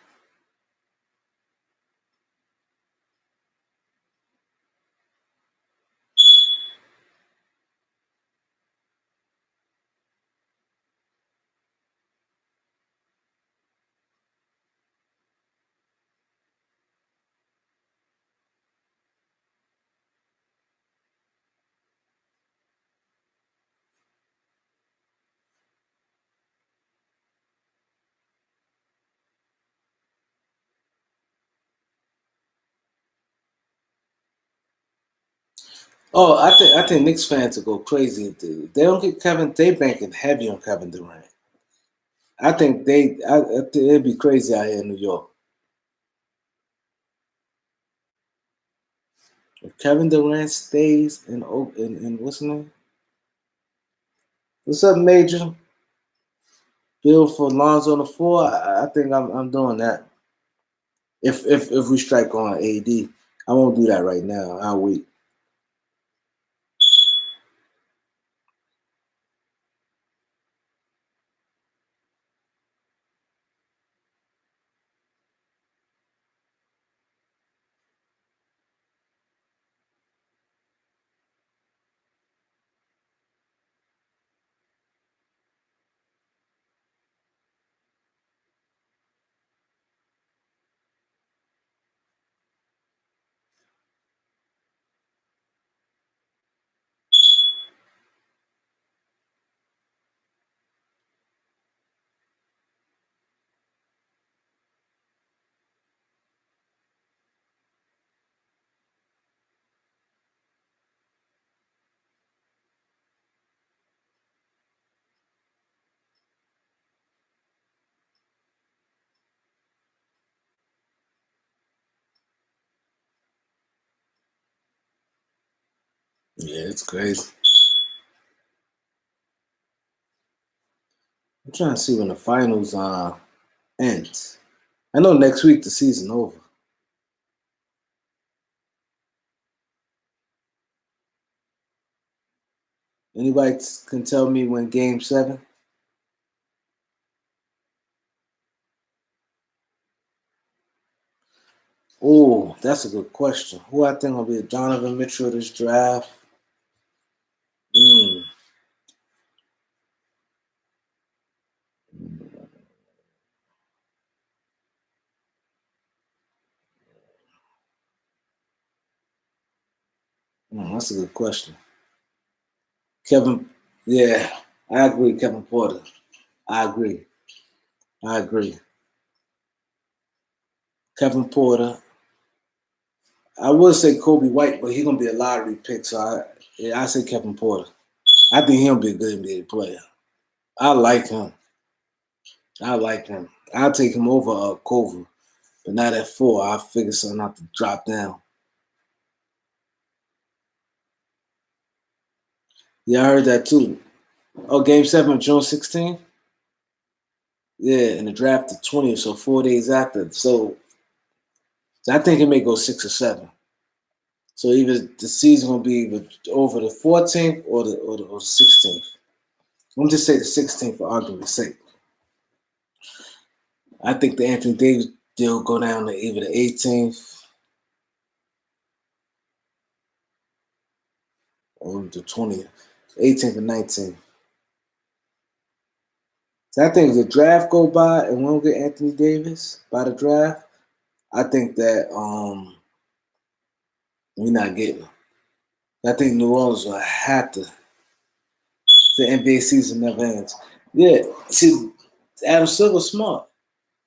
Oh, I think Knicks fans will go crazy if they don't get Kevin. They banking heavy on Kevin Durant. I think it'd be crazy out here in New York. If Kevin Durant stays in what's his name? What's up, Major? Bill for Lonzo on the 4. I think I'm doing that. If we strike on AD, I won't do that right now. I'll wait. Yeah, it's crazy. I'm trying to see when the finals ends. I know next week the season over. Anybody can tell me when Game 7? Oh, that's a good question. Who I think will be Donovan Mitchell this draft? Mm, that's a good question. Kevin, yeah, I agree. Kevin Porter. I agree. I agree. Kevin Porter. I would say Kobe White, but he's gonna be a lottery pick. So I say Kevin Porter. I think he'll be a good NBA player. I like him. I like him. I'll take him over Kobe, but not at 4. I figure something out to drop down. Yeah, I heard that too. Oh, Game 7, June 16th. Yeah, and the draft the 20th, so 4 days after. So I think it may go 6 or 7. So either the season will be over the 14th or the 16th. Let me just say the 16th for argument's sake. I think the Anthony Davis deal go down to either the 18th or the 20th, 18th and 19th. So I think if the draft go by and we don't get Anthony Davis by the draft, I think that we're not getting him. I think New Orleans will have to. The NBA season never ends. Yeah, see, Adam Silver's smart.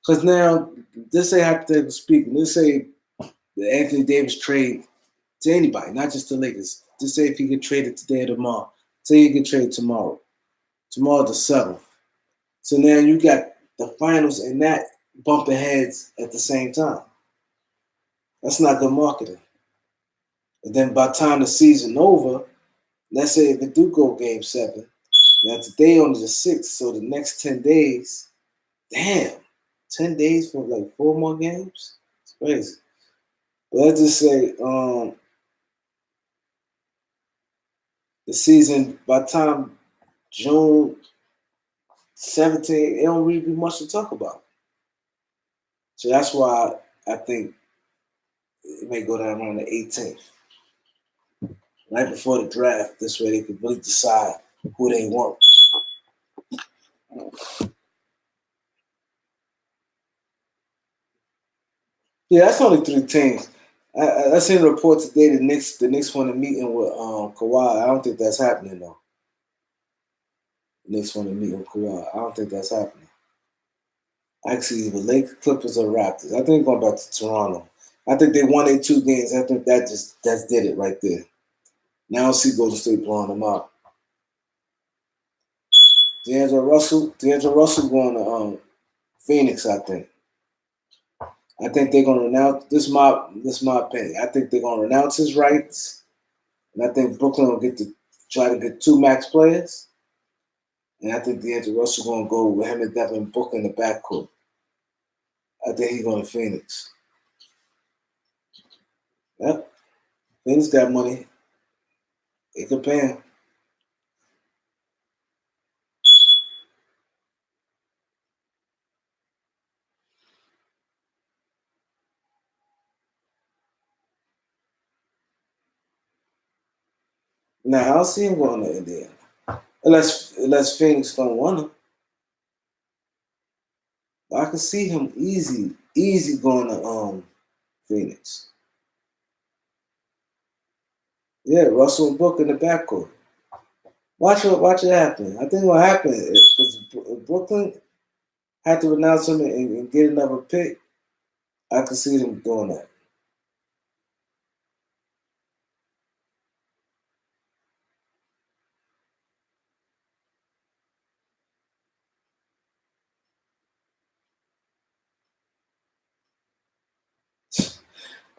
Because now, let's say hypothetically speaking, let's say the Anthony Davis trade to anybody, not just the Lakers. Just say if he get traded today or tomorrow. Say he get traded tomorrow. Tomorrow the 7th. So now you got the finals and that bumping heads at the same time. That's not good marketing. And then by the time the season over, let's say if it do go game 7, now today only the 6th, so the next 10 days, damn, 10 days for like 4 more games? It's crazy. But let's just say the season, by the time June 17th, it don't really be much to talk about. So that's why I think it may go down around the 18th, right before the draft. This way they can really decide who they want. Yeah, that's only 3 teams. I seen a report today the Knicks want a meeting with Kawhi. I don't think that's happening though. The Knicks want to meet with Kawhi. I don't think that's happening. Actually, the Lakers, Clippers, or Raptors. I think going back to Toronto. I think they won their 2 games. I think that did it right there. Now I see Golden State blowing them out. D'Angelo Russell going to Phoenix. I think they're gonna renounce this my opinion. I think they're gonna renounce his rights, and I think Brooklyn will try to get 2 max players, and I think D'Angelo Russell gonna go with him and Devin Booker in the backcourt. I think he's going to Phoenix. Yep, Phoenix got money. They can pay him. Now I don't see him going to Indiana unless Phoenix don't want him. But I can see him easy going to Phoenix. Yeah, Russell and Booker in the backcourt. Watch it happen. I think what happened because Brooklyn had to renounce him and get another pick. I could see them doing that.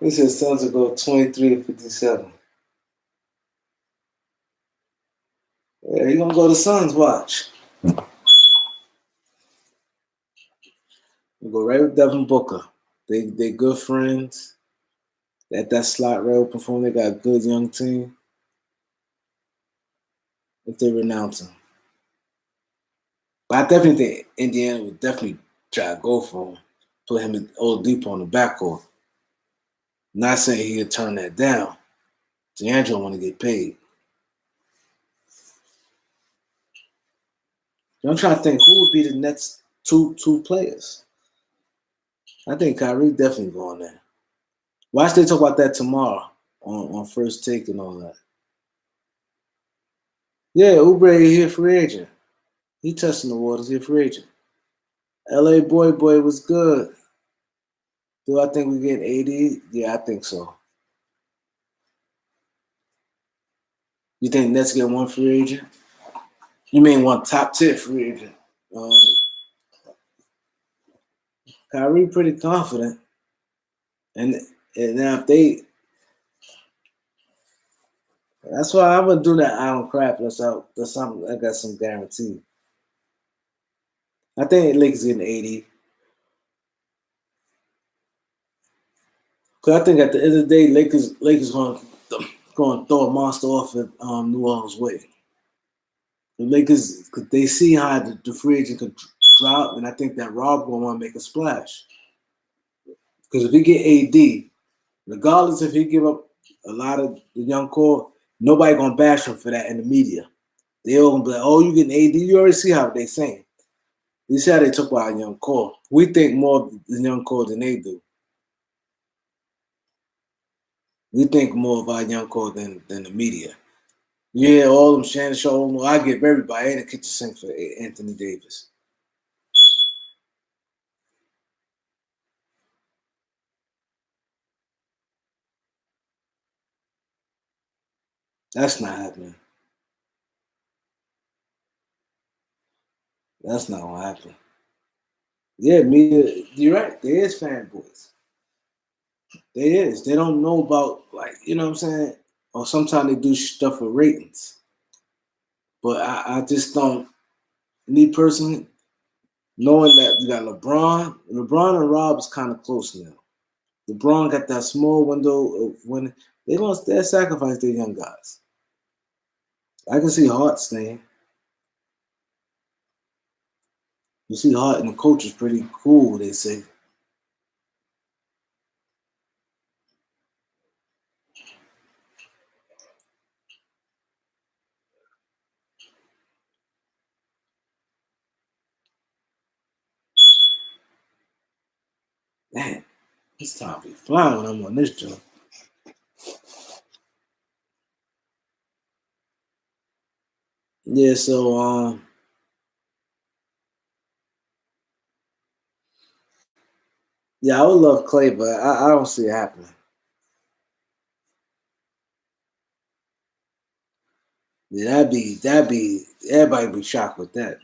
He said Suns will go 23 to 57. gonna go to Suns. Watch. We go right with Devin Booker. They good friends. That slot right open for them. They got a good young team. If they renounce him, but I definitely think Indiana would definitely try to go for him. Put him in Oladipo on the backcourt. Not saying he would turn that down. D'Angelo want to get paid. I'm trying to think who would be the next two players. I think Kyrie definitely going there. Watch they talk about that tomorrow on First Take and all that. Yeah, Oubre here free agent. He testing the waters. He free agent. LA Boy was good. Do I think we get 80? Yeah, I think so. You think Nets get one free agent? You mean one top tier free agent? Kyrie pretty confident, and now if they, that's why I'm gonna do that Allen crap. That's something I got some guarantee. I think Lakers getting 80. Cause I think at the end of the day, Lakers going to throw a monster off at New Orleans way. The Lakers, cause they see how the free agent could drop, and I think that Rob gonna want to make a splash. Because if he get AD, regardless if he give up a lot of the young core, nobody gonna bash him for that in the media. They all gonna be like, "Oh, you getting AD?" You already see how they saying. You see how they talk about young core. We think more of the young core than they do. We think more of our young core than the media. Yeah, all them Shannon Sharpe. I give everybody in the kitchen sink for Anthony Davis. That's not happening. That's not gonna happen. Yeah, media. You're right. There is fanboys. There is. They don't know about you know what I'm saying. Or sometimes they do stuff for ratings. But I just don't. Me personally, knowing that you got LeBron and Rob is kind of close now. LeBron got that small window of when they'll sacrifice their young guys. I can see Hart staying. You see Hart and the coach is pretty cool, they say. Man, this time be flying when I'm on this jump. Yeah, so yeah, I would love Clay, but I don't see it happening. Yeah, that'd be everybody be shocked with that.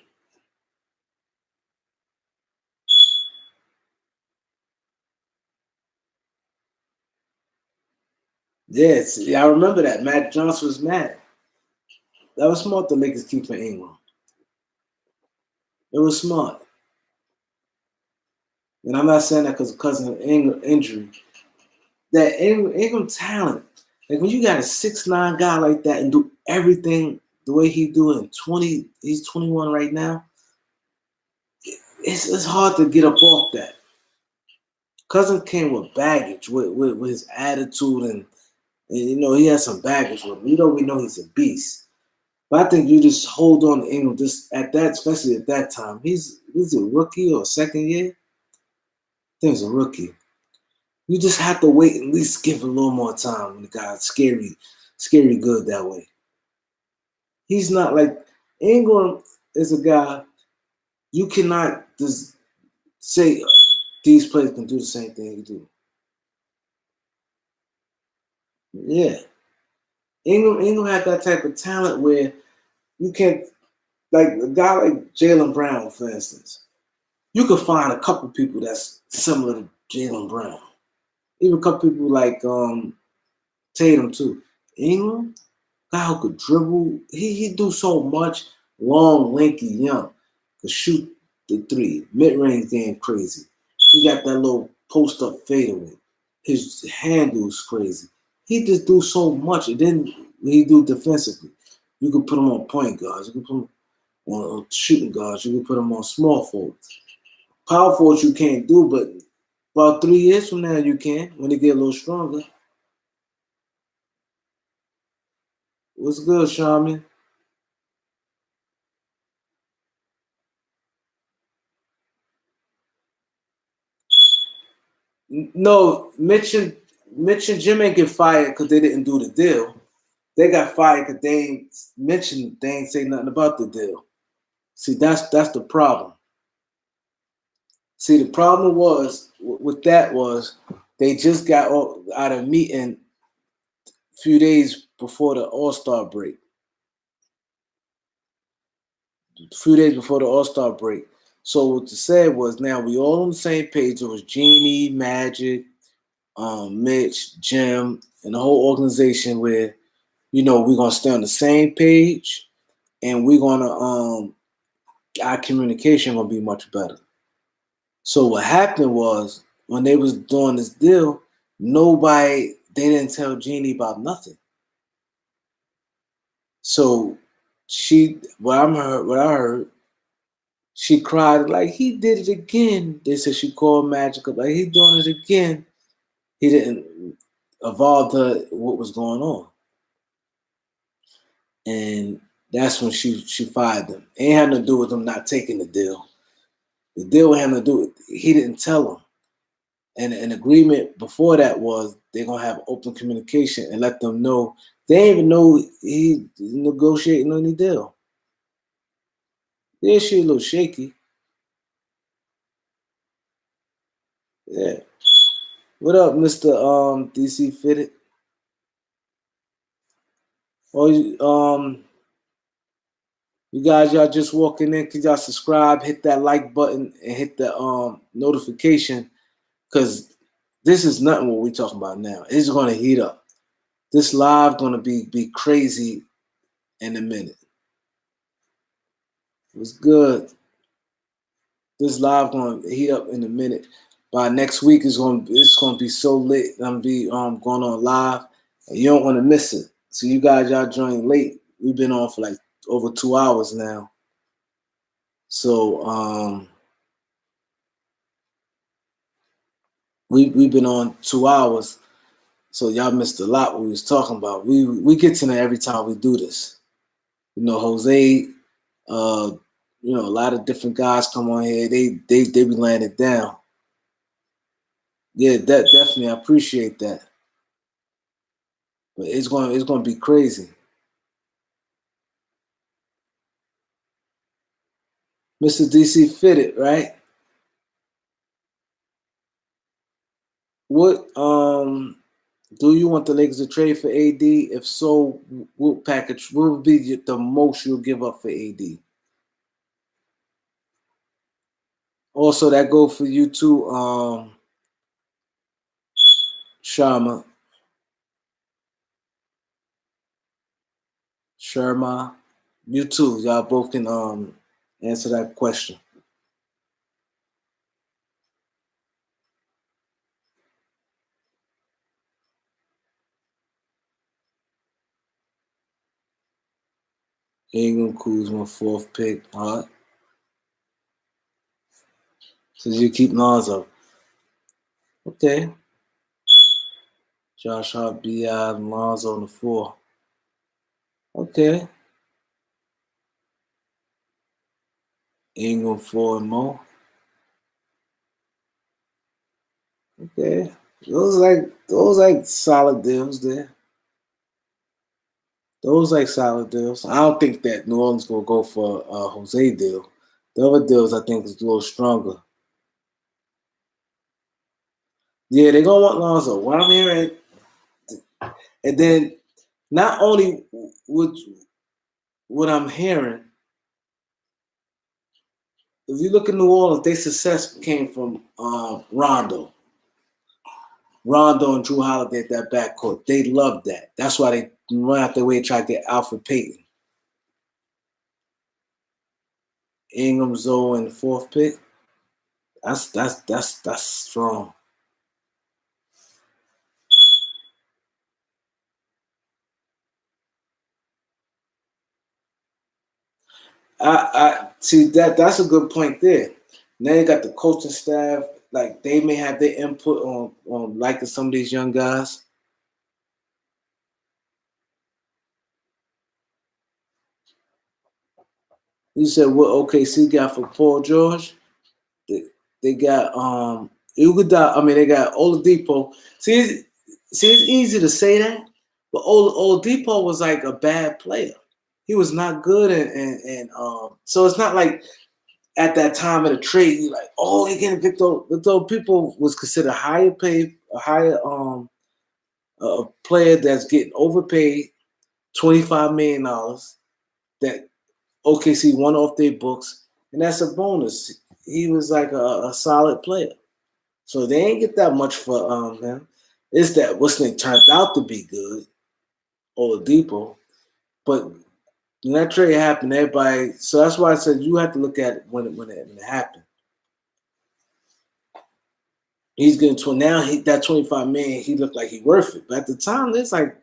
Yes, yeah, I remember that. Matt Johnson was mad. That was smart to make us keep Ingram. It was smart. And I'm not saying that because of cousin Ingram injury. That Ingram talent. Like when you got a 6'9" guy like that and do everything the way he do it in 20, he's 21 right now. It's hard to get up off that. Cousin came with baggage, with his attitude and you know he has some baggage with him. We know he's a beast. But I think you just hold on to Ingram just at that, especially at that time. He's a rookie or second year. I think he's a rookie. You just have to wait and at least give it a little more time when the guy's scary good that way. He's not like Ingram is a guy you cannot just say these players can do the same thing you do. Yeah. Ingram had that type of talent where you can't like a guy like Jaylen Brown, for instance. You could find a couple people that's similar to Jaylen Brown. Even a couple people like Tatum too. Ingram, guy who could dribble. He do so much. Long, lanky, young. Could shoot the three. Mid-range game crazy. He got that little post-up fadeaway. His handle's crazy. He just do so much. And then he do defensively. You could put him on point guards. You could put him on shooting guards. You could put him on small forwards. Power forwards you can't do, but about 3 years from now you can when they get a little stronger. What's good, Shaman? No, Mitch and Jim ain't get fired because they didn't do the deal. They got fired because they ain't say nothing about the deal. See, that's the problem. See, the problem was with that was they just got out of meeting a few days before the All-Star break. A few days before the All-Star break. So what they said was now we all on the same page. It was Jeannie, Magic, Mitch, Jim, and the whole organization where, we're gonna stay on the same page and we're gonna our communication gonna be much better. So what happened was when they was doing this deal, they didn't tell Jeannie about nothing. So what I heard, she cried like he did it again. They said she called Magic up like he doing it again. He didn't evolve to what was going on, and that's when she fired them. It ain't had nothing to do with them not taking the deal. The deal had nothing to do with he didn't tell them. And an agreement before that was they're gonna have open communication and let them know. They didn't even know he negotiating any deal. Yeah, she a little shaky. Yeah. What up, Mr. DC Fitted? Oh, you guys, y'all just walking in, can y'all subscribe, hit that like button, and hit the notification, because this is nothing what we're talking about now. It's gonna heat up. This live gonna be crazy in a minute. It was good. This live gonna heat up in a minute. By next week it's gonna be so lit. I'm gonna be going on live, and you don't want to miss it. So you guys, y'all joined late. We've been on for like over 2 hours now. So we've been on 2 hours. So y'all missed a lot what we was talking about. We get to know every time we do this. Jose, a lot of different guys come on here. They be laying it down. Yeah, that definitely, I appreciate that. But it's going to be crazy. Mr. DC Fitted, right? What do you want the Lakers to trade for AD? If so, what would be the most you'll give up for AD? Also, that go for you too, Sharma. You too. Y'all both can answer that question. Ingram Kuzma, 4th pick. Huh? So you keep Lonzo. Okay. Josh Hart, B.I., Lonzo on the 4. Okay. Ingram, 4 and more. Okay. Those like solid deals there. Those like solid deals. I don't think that New Orleans will go for a Jose deal. The other deals I think is a little stronger. Yeah, they're gonna want Lonzo. What I'm hearing, and then not only what I'm hearing, if you look at New Orleans, their success came from Rondo and Drew Holiday at that backcourt. They loved that. That's why run out their way to try to get Alfred Payton. Ingram, Zoe, and the 4th pick. That's strong. I see that's a good point there. Now you got the coaching staff, like they may have their input on liking some of these young guys. You said what OKC got for Paul George? They got Iguodala. I mean, they got Oladipo. See, it's easy to say that, but Oladipo was like a bad player. He was not good, and so it's not like at that time of the trade, you like, oh, they getting Victor. Victor people was considered higher paid, a higher a player that's getting overpaid, $25 million that OKC won off their books, and that's a bonus. He was like a solid player, so they ain't get that much for him. It's that what's name turned out to be good, Oladipo, but when that trade happened, everybody. So that's why I said you have to look at it when it happened. He's getting to now. That 25 million, he looked like he worth it. But at the time, it's like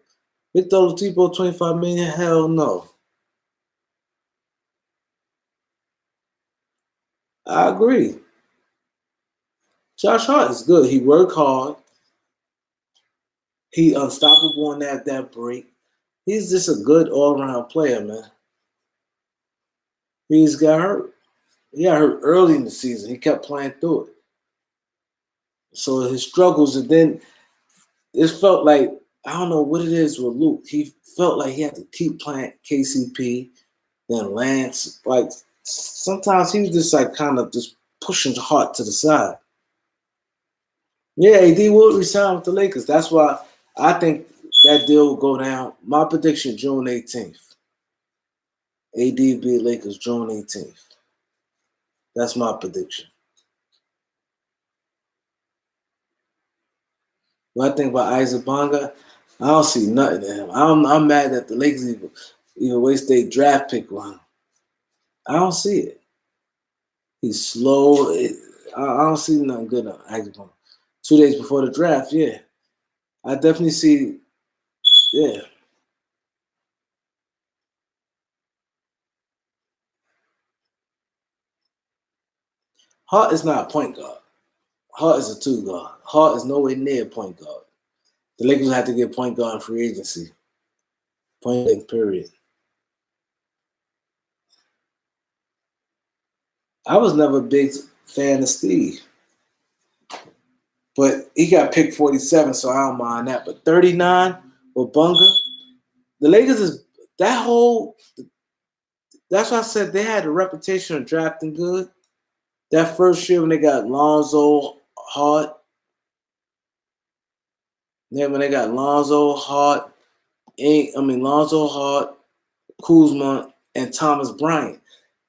Victor Oladipo, 25 million. Hell no. I agree. Josh Hart is good. He worked hard. He unstoppable on that break. He's just a good all around player, man. He just got hurt. He got hurt early in the season. He kept playing through it. So his struggles, and then it felt like I don't know what it is with Luke. He felt like he had to keep playing KCP, then Lance. Like sometimes he was just like kind of just pushing Hart to the side. Yeah, AD will resign with the Lakers. That's why I think that deal will go down. My prediction: June 18th. AD be Lakers June 18th. That's my prediction. When I think about Isaac Bonga, I don't see nothing in him. I'm mad that the Lakers even waste their draft pick on him. I don't see it. He's slow. I don't see nothing good on Isaac Bonga. 2 days before the draft, yeah. I definitely see, yeah. Hart is not a point guard. Hart is a two guard. Hart is nowhere near a point guard. The Lakers will have to get point guard in free agency. Point blank, period. I was never a big fan of Steve. But he got picked 47, so I don't mind that. But 39 with Bunga, the Lakers is that whole. That's why I said they had a reputation of drafting good. That first year when they got Lonzo Hart, then when they got Lonzo Hart, Lonzo Hart, Kuzma, and Thomas Bryant.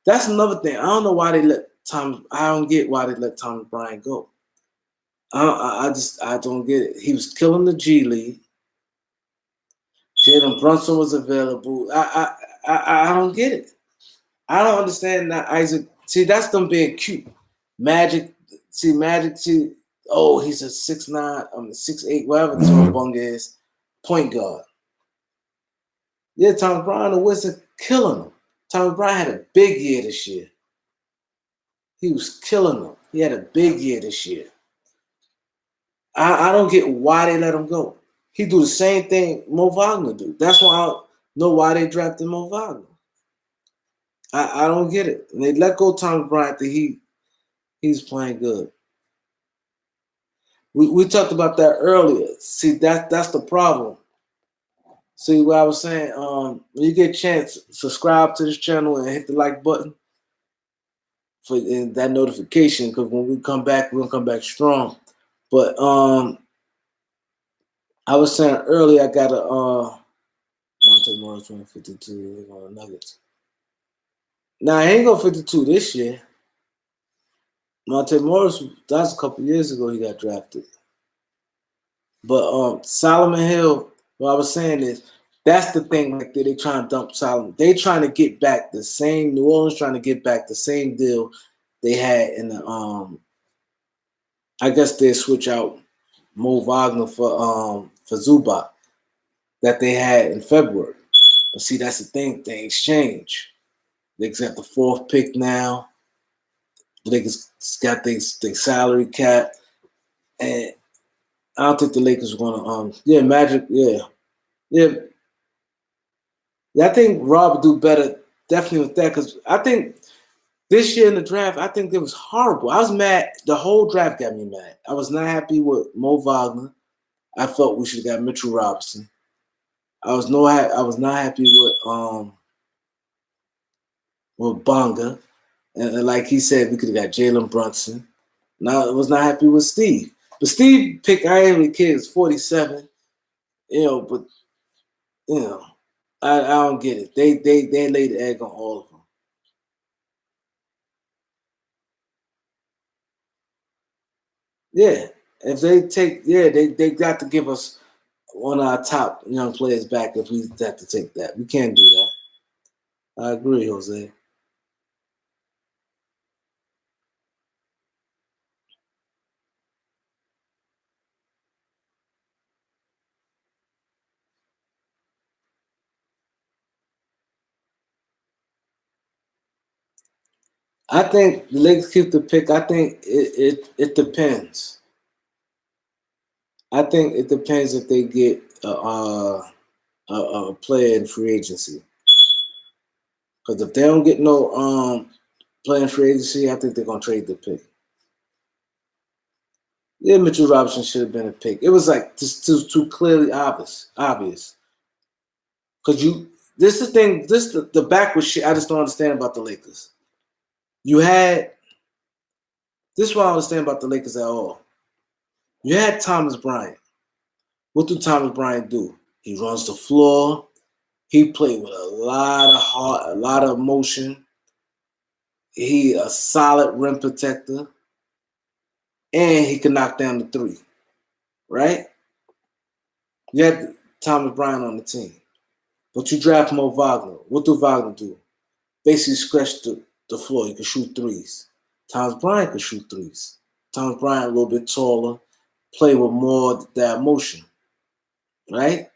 That's another thing. I don't know why they let Thomas. I don't get why they let Thomas Bryant go. I don't get it. He was killing the G League. Jalen Brunson was available. I don't get it. I don't understand that Isaac. See, that's them being cute. Magic. See. Oh, he's a 6'9", 6'8", whatever Tom Bunga is, point guard. Yeah, Thomas Bryant and Winston killing him. Thomas Bryant had a big year this year. He was killing them. He had a big year this year. I don't get why they let him go. He do the same thing Mo Wagner do. That's why I don't know why they drafted Mo Wagner. I don't get it. And they let go Thomas Bryant that he's playing good. We talked about that earlier. See, that's the problem. See what I was saying? When you get a chance, subscribe to this channel and hit the like button for that notification, because when we come back, we're gonna come back strong. But I was saying earlier, I got a Monte Morris 52 Nuggets. Now he ain't go 52 this year. Monte Morris, that's a couple years ago he got drafted. But Solomon Hill, what I was saying is That's the thing right there. They trying to dump Solomon. They trying to get back the same New Orleans trying to get back the same deal they had in the I guess they switch out Mo Wagner for Zubac that they had in February. But see, that's the thing. They exchange. They got the 4th pick now. Lakers got their salary cap, and I don't think the Lakers are gonna Magic, yeah. I think Rob would do better definitely with that because I think this year in the draft, I think it was horrible. I was mad. The whole draft got me mad. I was not happy with Mo Wagner. I felt we should have got Mitchell Robinson. I was not happy with Bonga. And like he said, we could have got Jalen Brunson. Now I was not happy with Steve. But Steve picked, I ain't really care, it's 47. But I don't get it. They laid the egg on all of them. Yeah. If they take, they got to give us one of our top young players back if we have to take that. We can't do that. I agree, Jose. I think the Lakers keep the pick. I think it depends. I think it depends if they get a player in free agency. Because if they don't get no player in free agency, I think they're gonna trade the pick. Yeah, Mitchell Robinson should have been a pick. It was like just too clearly obvious. Because this is the thing, the backward shit I just don't understand about the Lakers. This is what I don't understand about the Lakers at all. You had Thomas Bryant. What do Thomas Bryant do? He runs the floor. He played with a lot of heart, a lot of emotion. He a solid rim protector. And he can knock down the 3. Right? You had Thomas Bryant on the team. But you draft Mo Wagner. What do Wagner do? Basically scratch the floor. He can shoot 3s. Thomas Bryant can shoot 3s. Thomas Bryant a little bit taller, play with more of that motion. Right?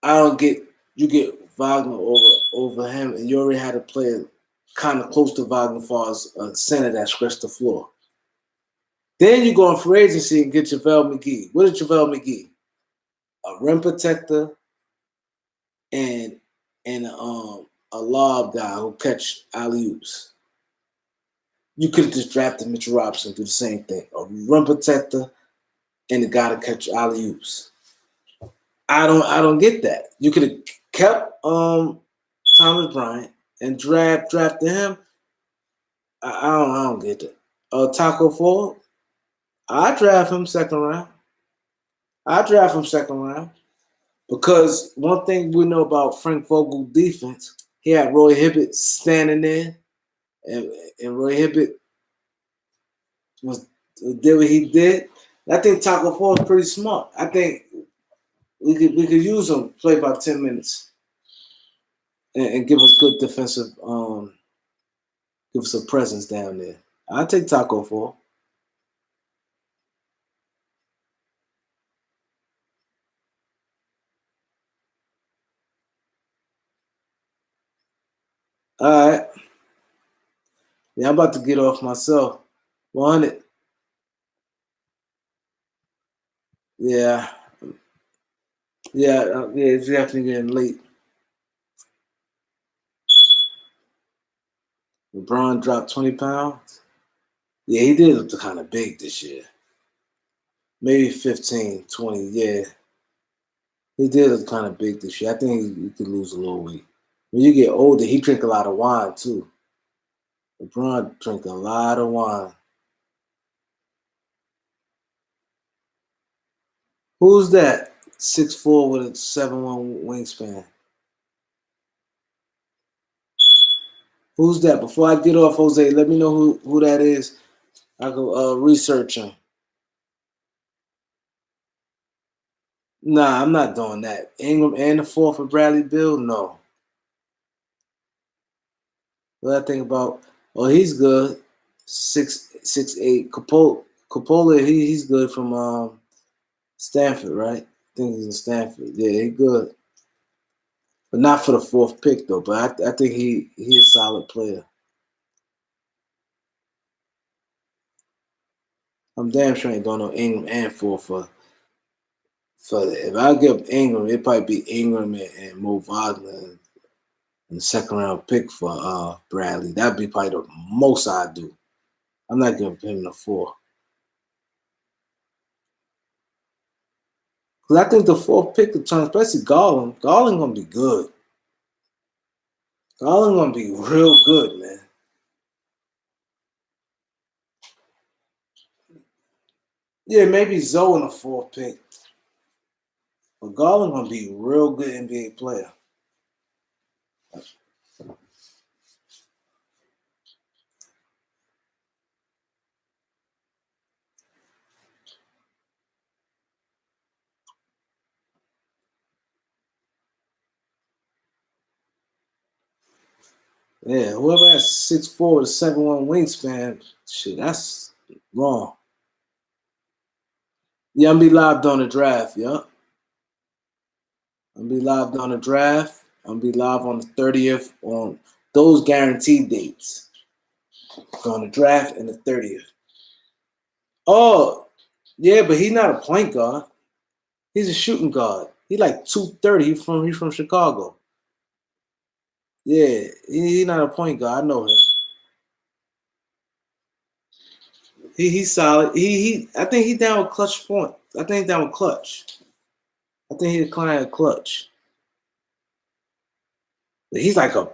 You get Wagner over him, and you already had a player kind of close to Wagner as far as a center that scratched the floor. Then you go on free agency and get JaVale McGee. What is JaVale McGee? A rim protector and a lob guy who catch alley-oops. You could have just drafted Mitchell Robinson to do the same thing. A rim protector and a guy to catch alley-oops. I don't get that. You could have kept Thomas Bryant and drafted him. I don't get that. Taco Fall, I draft him second round. Because one thing we know about Frank Vogel defense, he had Roy Hibbert standing there, and Roy Hibbert did what he did. I think Taco Fall is pretty smart. I think we could use him, play about 10 minutes, and give us good defensive, give us a presence down there. I'll take Taco Fall. All right. Yeah, I'm about to get off myself. 100. Yeah. Yeah, it's definitely getting late. LeBron dropped 20 pounds. Yeah, he did look kind of big this year. Maybe 15, 20, yeah. He did look kind of big this year. I think he could lose a little weight. When you get older, he drink a lot of wine, too. LeBron drink a lot of wine. Who's that? 6'4" with a 7'1" wingspan. Who's that? Before I get off, Jose, let me know who that is. I go research him. Nah, I'm not doing that. Ingram and the 4 for Bradley Beal? No. What I think about? Oh, he's good. 6'8". Capola, he's good from Stanford, right? I think he's in Stanford. Yeah, he good. But not for the 4th pick though. But I think he's a solid player. I'm damn sure ain't going no Ingram and 4 for if I give Ingram, it'd probably be Ingram and Mo Wagner in the 2nd round pick for Bradley. That'd be probably the most I'd do. I'm not giving him the 4. Because I think the 4th pick could turn, especially Garland. Garland gonna be good. Garland gonna be real good, man. Yeah, maybe Zoe in the 4th pick. But Garland gonna be a real good NBA player. Yeah, whoever has 6'4" with a 7'1" wingspan, shit, that's wrong. Yeah, I'm gonna be live on the draft, yeah. I'm gonna be live on the draft. I'm gonna be live on the 30th on those guaranteed dates. On the draft and the 30th. Oh, yeah, but he's not a point guard. He's a shooting guard. He like 230. He's from Chicago. Yeah, he's not a point guard. I know him. He's solid. I think he's down with Clutch Point. I think he's down with Clutch. I think he's a client of Clutch. But he's like a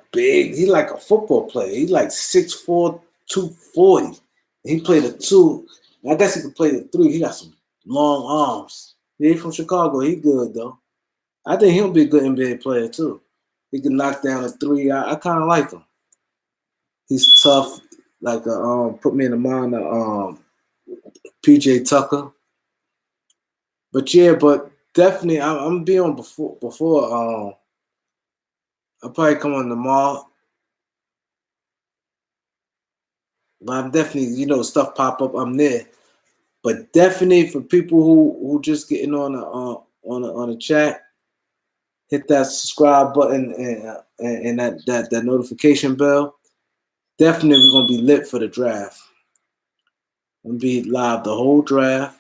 football player. He's like 6'4", 240. He played a 2. I guess he could play the 3. He got some long arms. Yeah, he's from Chicago. He good though. I think he'll be a good NBA player too. He can knock down a 3. I kind of like him. He's tough. Like put me in the mind of PJ Tucker. But yeah, but definitely I'm gonna be on before I'll probably come on tomorrow. But I'm definitely, stuff pop up, I'm there. But definitely for people who just getting on the chat, hit that subscribe button and that notification bell. Definitely we're gonna be lit for the draft. I'm gonna be live the whole draft,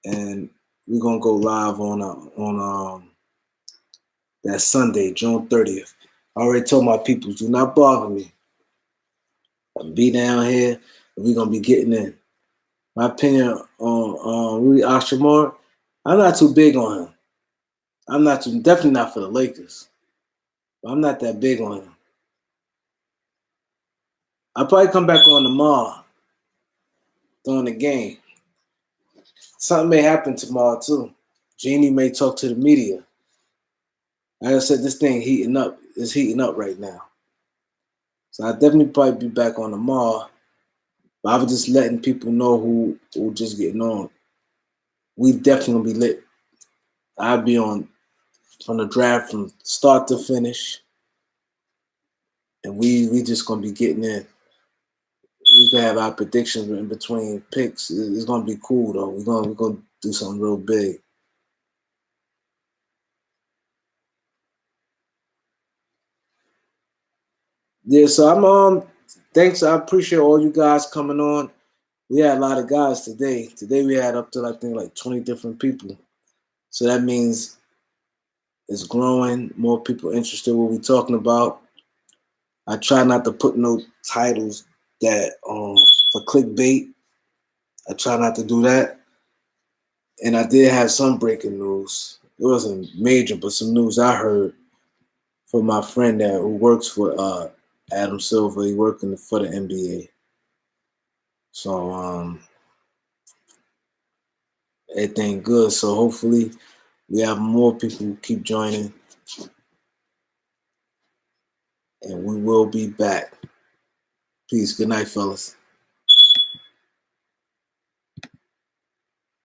and we're gonna go live on that Sunday, June 30th. I already told my people, do not bother me. I'll be down here, and we're gonna be getting in. My opinion on Rui Hachimura, I'm not too big on him. Definitely not for the Lakers. But I'm not that big on him. I'll probably come back on tomorrow during the game. Something may happen tomorrow too. Jeannie may talk to the media. Like I said, this thing heating up. It's heating up right now. So I'll definitely probably be back on tomorrow. But I was just letting people know who just getting on. We definitely gonna be lit. I'll be on from the draft from start to finish. And we just gonna be getting in. We can have our predictions in between picks. It's gonna be cool though. We're gonna do something real big. Yeah, so I'm thanks. I appreciate all you guys coming on. We had a lot of guys today. Today we had up to I think like 20 different people. So that means it's growing. More people interested in what we're talking about. I try not to put no titles that for clickbait. I try not to do that. And I did have some breaking news. It wasn't major, but some news I heard from my friend who works for Adam Silver. He working for the NBA. So everything good. So hopefully we have more people who keep joining. And we will be back. Peace. Good night, fellas.